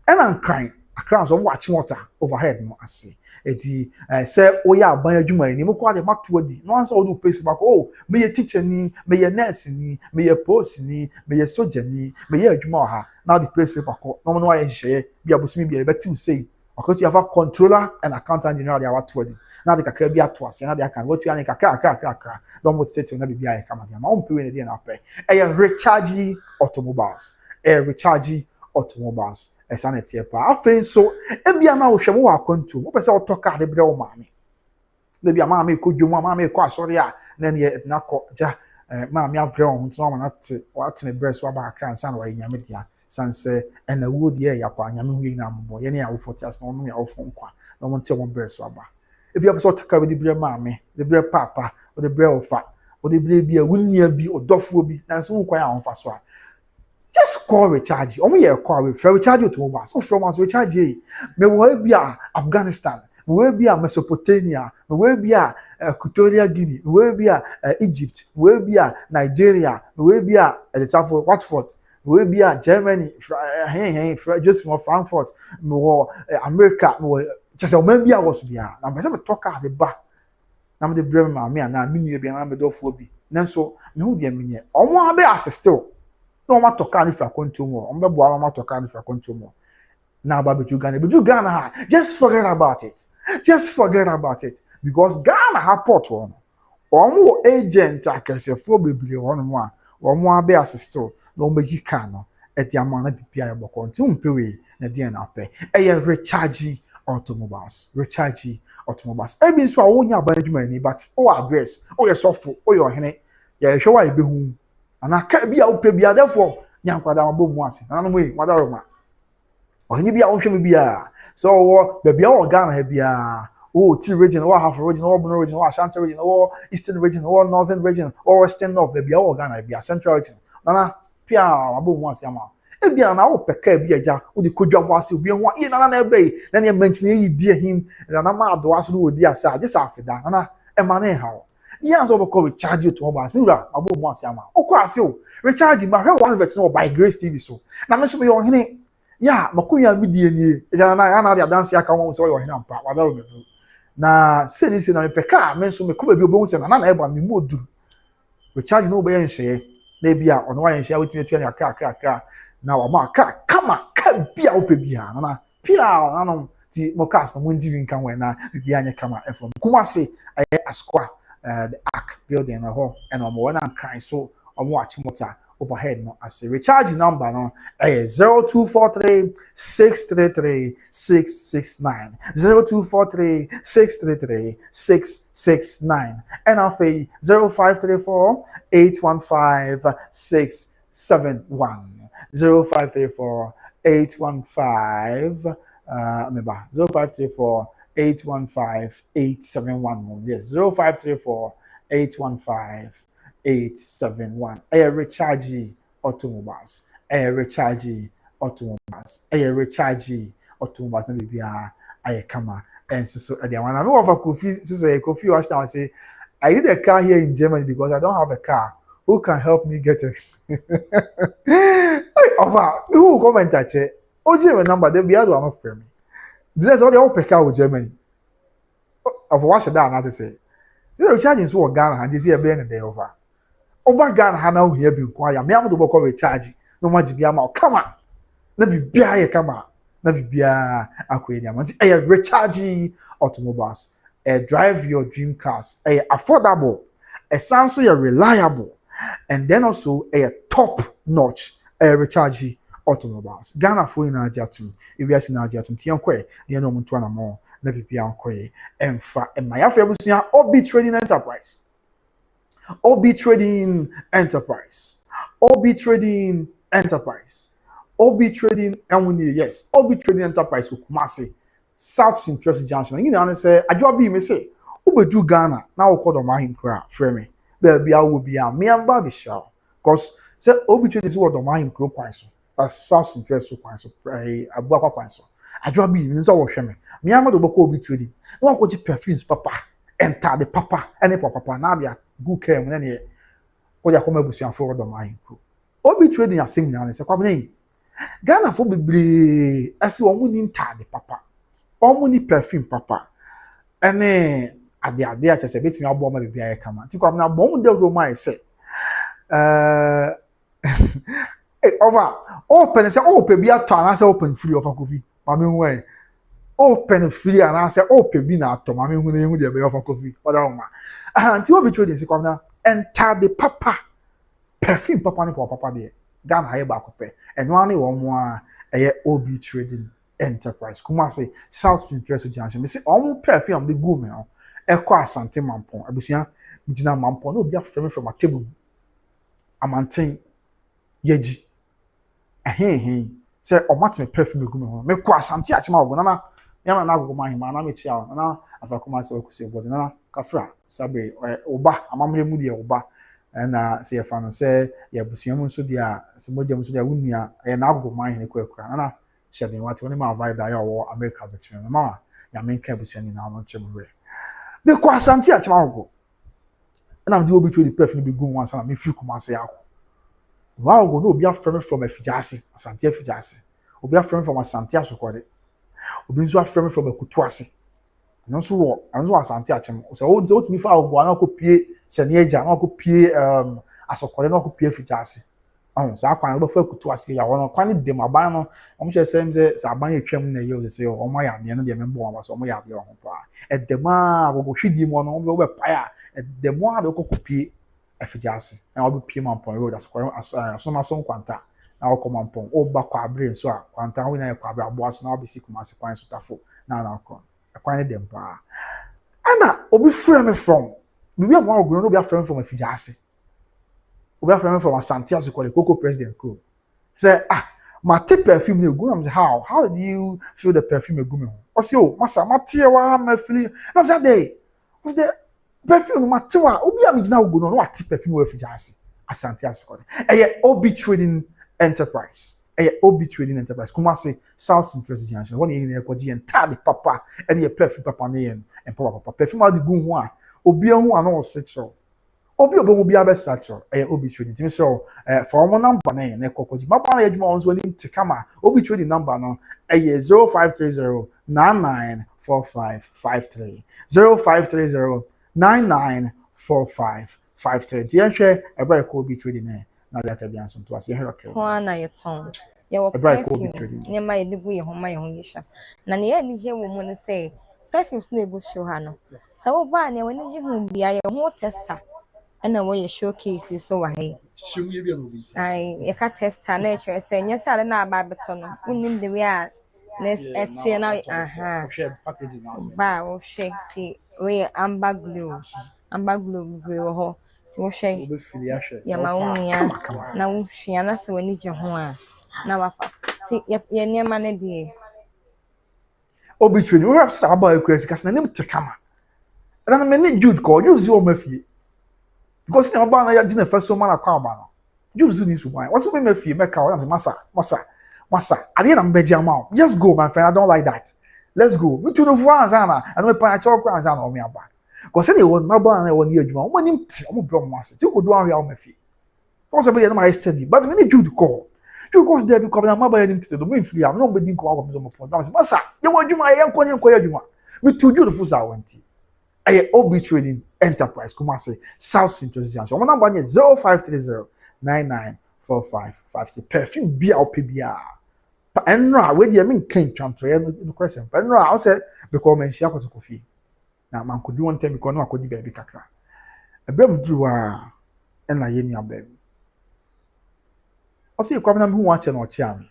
and I'm crying Accra so watching water overhead no ase eti say oya aban adwuma ni mo kwa de makto di no answer do place back oh me ye teacher ni me ye nurse ni me ye post ni me ye soldier ni me ye adwuma ha now the place back no no ye hye bia bosumi bia betim say akoti ava controller and accountant general dia wato di na de kakra bia to ase na de aka watu ya kakra don mo state na bibia ye kama dia ma on pewe ne dia na pe recharge automobiles recharge automobiles esanete pa afen so ebia na wo hwe wo akwantu wo pese otoka de bre wo maame de bia maame ko dwom maame ko asori a na ne na ko ja maame abre wo ntino ma na te wa tene bre so aba Accra nsan wa nyame dia sanse ena wo de ya kwa nyame hu na ambo ye ne ya wo 40 as no ya wo fon kwa na mo nte wo bre so aba ebia pese otoka de bre maame de bre papa o de bre ofa o de bre bia wunia bi odofo bi na so nkwa ya onfa so a just call recharge. Omo ye call we recharge you to mobile. So from us recharge ye. Me wo be Afghanistan, me wo be Mesopotamia, me wo be Equatorial Guinea, me wo be Egypt, me wo be Nigeria, me wo be the South Watford, me wo be Germany, just from Frankfurt, me wo America, me wo just o me be was be na me say me talk at the back. Na me the brem ma me na me nue be na me do fo bi. Nanso me hu de me nye. Omo be assist still. No matter can if I continue, I'm not boa matter can if I continue. Now, but you Ghana, just forget about it. Just forget about it because Ghana have port one. Or more agent, I can say for baby one or more be assistant. No make you can at the amount of PPI about continue pay na DNA pay. Recharge automobiles, recharge automobiles. I mean, so I won't have money, but address, your software, your henny. Yeah, show I be home. And I can't be out bia therefore nyankwada mabo mu ase na no we wadaroma ohini bia wo hwe bia so bia bia Ghana ha bia o T region or half region or Bono region or Ashanti region or Eastern region or Northern region or Western North bia Ghana bia Central region na pia mabo mu ase ama ebia na wo peka ebia ja wo de kodwa bo ase obi ho ye na ebe na ne mention yi die him na ma ado aso no odi asa je sa afida na e ma na ha ye anso bo ko recharge you to mo bas mi wura abo mo ase ama o ko ase o recharge ma hwe one vet no by Grace TV so na me so me yo hene ya makunya mi die nie e ja na de dance aka won so yo hene ampa wa da ro na se ni se na me peka me so me ko ba bi obo se na e ba me mo duru recharge no be yen hye na bia ono wa yen hye wetimi atua ya kra na wa ma kama bia wo pe bia na pia ano ti mo cast no nji wi nkan we na bia anya kama e from Kumasi Asqua the Arc building na ho and omo na kan so omo achimota overhead no as a recharge number no 0243 633 669 0243 633 669 and I'll say 0534 815 671 0534 815 0534 815 871 yes 0534 815 871 recharge automobiles recharge automobiles recharge automobiles na bibia kama and so the one I know of a coffee say coffee wash down say I need a car here in Germany because I don't have a car. Who can help me get it? Who comment at it? Oh, German number, they'll be able to offer me. This is all the open car with Germany. Of wash it down, as I say. This is charging so Ghana and this year being a day over. Over Ghana, Hannah here be quiet. Me, I'm going to work over charge. No matter be amount. Come on. Let me be a come on. Let me be a aquarium. A recharge automobiles. Drive your dream cars. Affordable. Sounds so reliable. And then also a top notch recharge automobiles. Ghana for in Ajatum, if you are in Ajatum, Tianque, the no Montuana more, never be unque, and my affair OB Trading Enterprise. OB Trading Enterprise. OB Trading Enterprise. OB Trading, and yes, OB Trading Enterprise with Kumasi, South Interest Junction. You know, say, I do be me say, Ubedu Ghana, now call the Mahin Kra, Frame. Baby, I will be a mere baby show. Because say obituary is what the mind grow quinso. That's South Interest quinso, a black quinso. I do be in so shame. Me am the book obituary. No one could perfumes papa, enter the papa, and the papa Nadia, good care when any or ya come busian for the mind crew. Obituary are singing and say, come name. Ghana for be as one winning the papa. All money perfume papa. And ade ache se betimi abo ma bibia kama ti kwam na bom de roma say over open say open bi ato na say open free of coffee mami hu open free and say open bi na ato mami hu na hu de be of coffee oda roma anti obi trade say kwam na enter the papa perfume papa ni papa de Ghana haye ba ko pe eno ani wo mo a OB Trading Enterprise Kumasi South Interest Junction me say omo perfume de go me Eko Asante Mampon abusia gina Mampon no bia frame from a table amanten yeji say o matme perfume gu me ho me ko Asante achima ogo na ya na agogo man ma na me chia na afakoma se okusi ogo na kafra sabe oba amamre mu de oba na se yafa no se ya busia mu so dia se moja mu so dia wunua na agogo man ne ko akura na shedin wate woni ma vibe da ya wo America between na ma ya menka busia ni na no chemwe me kwa Asante achima ogo na am di obi to the perfume be go once na me free Kumasi akọ wow go no obi aframe from Afijasi Asante Afijasi obi aframe from Asante Asokode obi nso aframe from Akutuase no so wo anzo Asante achim so o ti mi fa ogo na ko pie sene eja na ko pie Asokode na ko pie Afijasi sa kwan go fa Akutuase ya wono kwan dem aban no om che sem se aban etwam na ye se o mo ya de no de membo wa so mo ya de ho pa edema go hwidi mo no wo be pa ya edemo ade ko kopie Afijasi na wo be pie Mampon road so na so kwanta na wo ko Mampon o ba kwa abre so a kwanta wo na ye kwa abre abo so na wo be si Kumasi kwan so tafo na ko kwan dem pa ana obi frame from bibi am wo go no be frame from Afijasi obi aframe from Asante Asokode Coco President Crew. Say, my take perfume you go. I'm say, how did you feel the perfume you go? I say, oh, massa, my tear, my feeling. I'm say, day, what's the perfume? My tear, obi am now go no what perfume we Afijasi Asante Asokode. OB Trading Enterprise. Obi Trading Enterprise. Kumasi South Central Junction. One in the Koji and Tadi Papa and your perfume papa and papa. Perfume out the boom one. Obi on one all sexual. Obi will be a best structure. Obi Trading. So, for one number name, Koji. Mapa edge ones willing to come. Obi Trading number no 0530 994553. 0530 994553. The share a very Obi Trading. Now that can be answered to us. You hear okay? Juana, your tongue. You were perfume. You might do your home, my own issue. Nania, you woman say, perfume's neighbor show Hano. So, Barney, when you be a more tester. And the way you showcase is so high. I can't test her nature, saying, yes, I don't know about Baton. Wouldn't the way I let's see now. Aha, bow, shake the way amber glue. Amber glue, glue. So she, ya maumia na ushiana se wani jehua na wafa ti ya niema ne die Obi Trading we have start about crazy cause na name tekama na me ne Jude call Jude zi o mafie because na ba na ya dina first man akwa ba no Jude zi ni so why what's me mafie make ka masa ade na mbeji ama just go my friend I don't like that let's go we to no for anzana and we pa cha okwa anzana o me aba because they want my bar and one year juma o mani mti o bro master you go do am real mafie don't say be my study but me need Jude call you go there because na my bar him to do me free am no be din ko am so mo point masa you want juma ye nko ye juma we to Jude full sa wanti Obi Trading Enterprise come say South Central Junction. One number is 0530 994553. Perfume be our PBR. Enra we dey mean can transfer no question. Enra I say because men share ko to coffee. Na man could do one time because no akodi baby kakra. Ebem dru a na ye ni abem. I say kwam na me hu wa che na o Kyeame.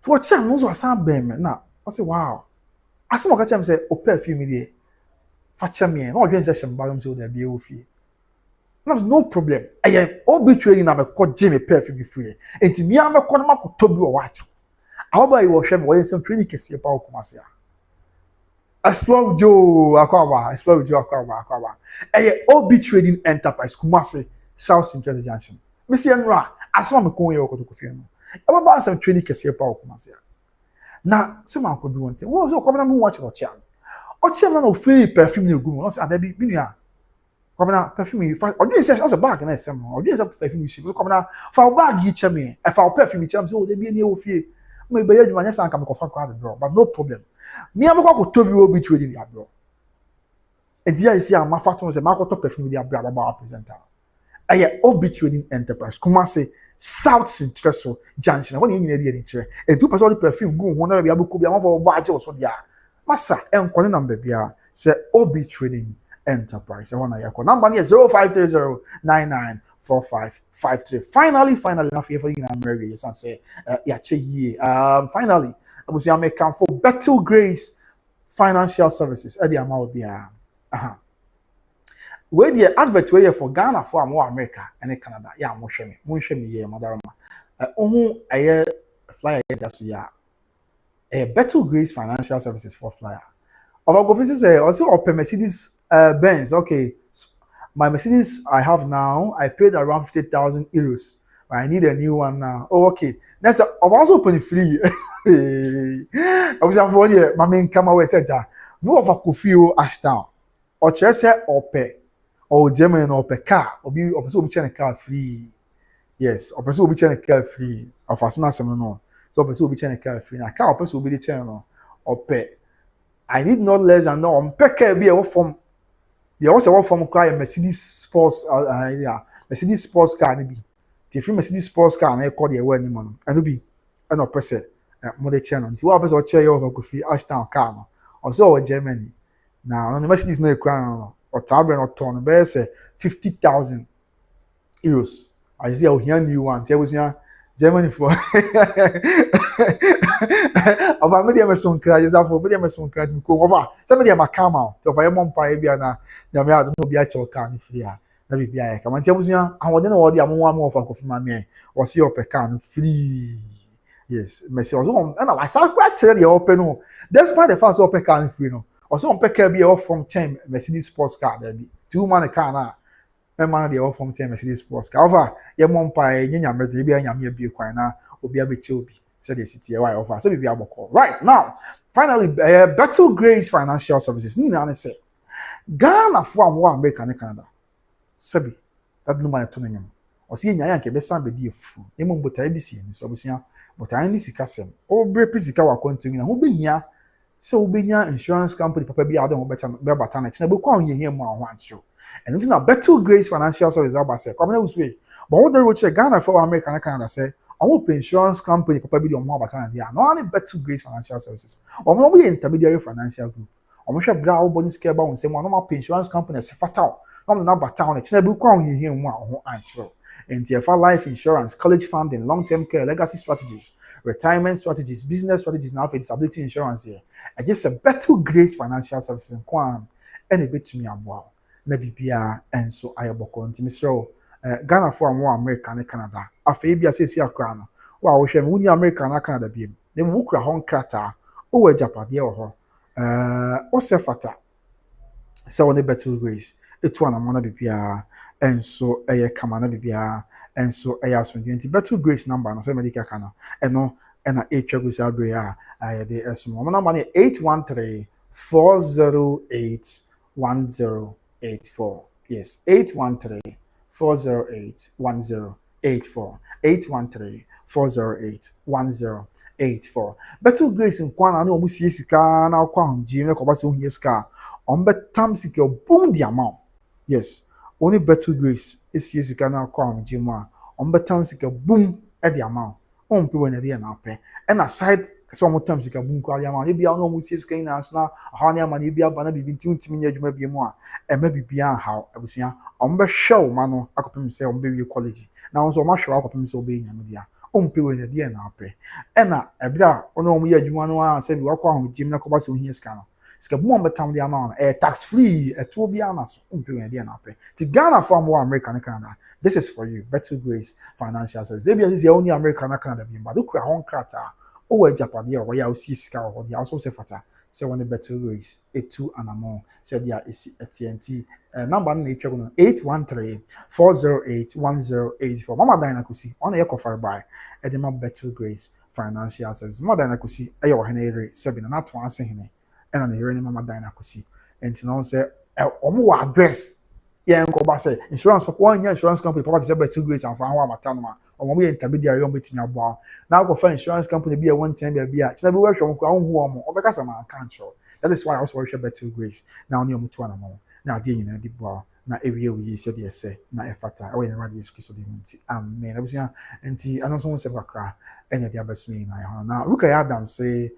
To o Kyeame no so asan bem na I say wow. Asem o ka Kyeame say o perfume dey Fachame, no against session balance so there be ofie. No problem. I am Obi Trading na me call Jimmy perfume free. Enti me am call na ko tobi o watch. Ahoba you hwe me we some training kese pa o kuma se. Explore Joe akwa, explore Joe akwa. Obi Trading Enterprise kuma se South Central Junction. Me se nra asema me kon ye ko to kofie no. E ba some training kese pa o kuma se. Na se man ko do wonte. Wo so ko na me watch no Kyeame. Kyeame na free perfume na gu no say adabi binua kwabena perfume fa odin say also bag na esem odin say perfume shi so kwabena fa bag yi Kyeame e fa perfume Kyeame so de bi na e wo fie me be yadwuma nya san ka me ko fa kwa de draw but no problem me am ko tobi Obi Trading ya draw enti ya isi am fa to say ma ko to perfume dia bra ba presenter Obi Trading Enterprise kuma say South Central Junction when you need dey kire e two person perfume gu ho na bia be ko bia ma for ba je so dia Masa enkwane number bia say Obi Trading Enterprise. I want to call number is 0530 994553. Finally, na for you na Mary and say finally I was make come for Better Grace Financial Services. Edi amount bia. Where the advert where for Ghana for more America and Canada. Yeah, mo hwe me ye madarama. Ohun aye flyer that's ya. Better Grace Financial Services for flyer. Of our offices also open Mercedes Benz. Okay, my Mercedes I have now. I paid around 50,000 euros. I need a new one now. Oh, okay. Next, I've also opened free. I was for you. My main come away said that. No of a coffee Ashtown. Or just say or pay or German or pay car or be or person a car free. Yes, or person will be a car free. Of us not some no. So person will be a car free. Now car person will be the channel or pay. I need not less than no on pay be a from. They also want from cry a Mercedes sports Mercedes sports car be. The free Mercedes sports car na call the way ni man. And be no person mo the channel. Ti wa person chair over go free Ashtown car no. Also Germany. Now on the Mercedes no crown no. Or tablet or ton be say 50,000 euros. I see how here new one. Tell us Germany for over media person cry is for media person cry to go over somebody am come out so for your mom pa bia na na me ado no bia che car ni free na be bia come tell us awon dey no wo dey am one more for confirm me o see your car no free yes merci also na like say quite tell the open no despite the fact say open car free no also on car bia from 10 Mercedes sports car there be two man car na man dey from 10 Mercedes sports car over your mom pa nyanya me dey bia nyame bia kwan na obi abeche obi said the city why offer say bibi aboko right now finally Battle Grace Financial Services ni na say Ghana for am America and Canada sabi that no man to nyam o see nya yanke be san be di efu emu botai bi si ni so abusua botai ni sika sem o bre physical wa continue na ho be nya se wo be nya insurance company papa bi ade ho be bata na kina be kwa onye hia mu a ho ancho and it's na Battle Grace Financial Services about say come na uswe but what they will check Ghana for America and Canada say omo insurance company papa bi di omo abata na dia no only Battle Grace Financial Services omo we intermediary financial group omo hwe bra wo boni scale ba won say mo no insurance company se fatal omo na bata na kina be kwa onye hia mu a ho ancho and for life insurance, college funding, long-term care, legacy strategies, retirement strategies, business strategies, now for disability insurance here. I guess a Battle Grace Financial Services in Kwan and a bit to me wow. Nebibia and so I aboko nti Mr. Ghana for more America and Canada. Afebia says here crown. Wow, we shall win America and Canada be. Then wukra hon krata o Japan there or o sefata. So on Battle Grace. It's one among bibia and so kamana bibia and so aspen Battle Grace number no say medical kana and no and a travel salary the esmo number 813-408-1084 yes 813-408-1084 813-408-1084 Battle Grace in kwana na omusie sika na kwa honji na ko ba se ohie sika on betam sika boom the amount yes only Battle Grace is yes Ghana kwam jima on betam sika boom at the amount on people na dey na pay and aside some times sika boom kwa the amount e bia no mu yes kan na so na ha na amana e bia ba na bibi ntimi nya adwuma bia mu a e ma bibia ha abusua on be show ma no akopem say on be wi college na on so ma show akopem say obe nya me dia on people na dey na pay e na e bia ono mu ya adwuma no a say bi wakwa ho jim na ko ba se ohia sika no sika boom betam the amount tax free to bia na so on people na dey na pay ti Ghana for more America and Canada. This is for you. Battle Grace Financial Services. Maybe this is only America and Canada. But look at home crata. Oh, Japan here. Where you see scar or the also say fata. Say when the Battle Grace 82 and more. Said there is a TNT number 813-408-1084. Mama Diana Kusi on the Echo by Edema Battle Grace Financial Services. Mama Diana Kusi. Ayo Henry 7 and not one saying and on the hearing Mama Diana Kusi. And to know say omo address. Yeah, go back say insurance papa one insurance company papa say Battle Grace and for how matanoma or we intermediary on betimi abo now go for insurance company be a one time be a say be we hwe ko hu omo obeka say man can show that is why I also work Battle Grace now near mutu anamo na ade nyina di bo na ewie we say dey say na efata we na radio Kristo dey nti amen abusia nti anoso se bakra enya dia besumi na ya na look at Adam say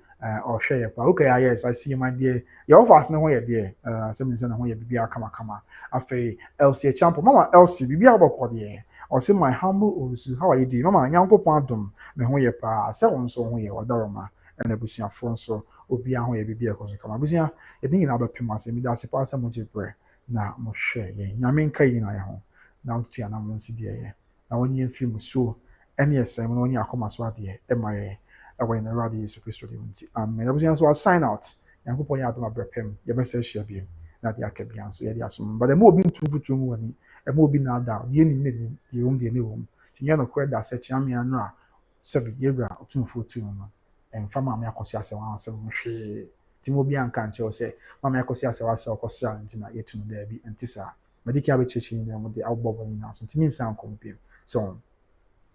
or share okay yes I see my dear your fast no here there some say na ho ye bibia kama afi LC champo mama LC bibia aboko there or say my humble osu how are you doing mama nyankopon adom me ho ye pa say won so ho ye odoroma and abusia fon so obi ho ye bibia ko kama abusia e din na bapem ase mi da se pa mo jibre na mo hwe ye nyame nka yi na ye ho na otua na mo nsi die ye na wonye film so ene yesem no onye akoma so ade e ma ye when the radio is Christo Divinity. Amen. I was sign out. Yankopon ya adom abrepem. Ye be say share biem. Na de akabian so ye de asom. But the more be tufu mu ani. E more be na da. De ni ne de wom de ne wom. Tinya no kweda se Kyeame anu a sebi ye bra Otumfour tu no. En fama me Akosua Serwaa asem hwe. Ti mo bi anka nche say mama Akosua Serwaa se Akosua ntina ye tu no da bi ntisa. Medika be chechi ni mo de awbobo ni na so. Ti min san kom biem. So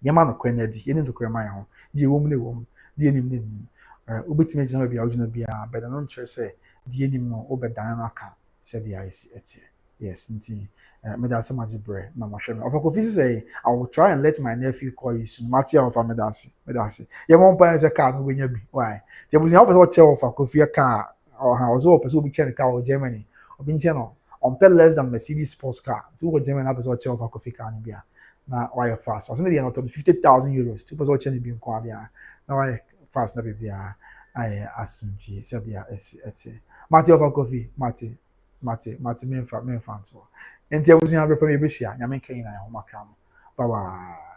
ye ma no kwenedi. Ye ni do kwema ye ho. De wom ne wom. Die nim ne nim obetime gina bia ogina bia but no nche say die nim no obedan aka say the ice etie yes nti me da some ajibre na mo hwe me of course say I will try and let my nephew call you soon matia of medasi ye mo mpa say car no benya bi why the busin how person che of Kofi car or how so person obi che car o Germany obi nche no on pay less than Mercedes sports car to go Germany person che of Kofi car ni bia na why fast was dey not 50,000 euros to person che ni bi nko bia now I fast na bibia I assumption said dia eti mati of coffee mati me fa to enti abusun abrepa me be hia nyame kan na ho makram bye bye.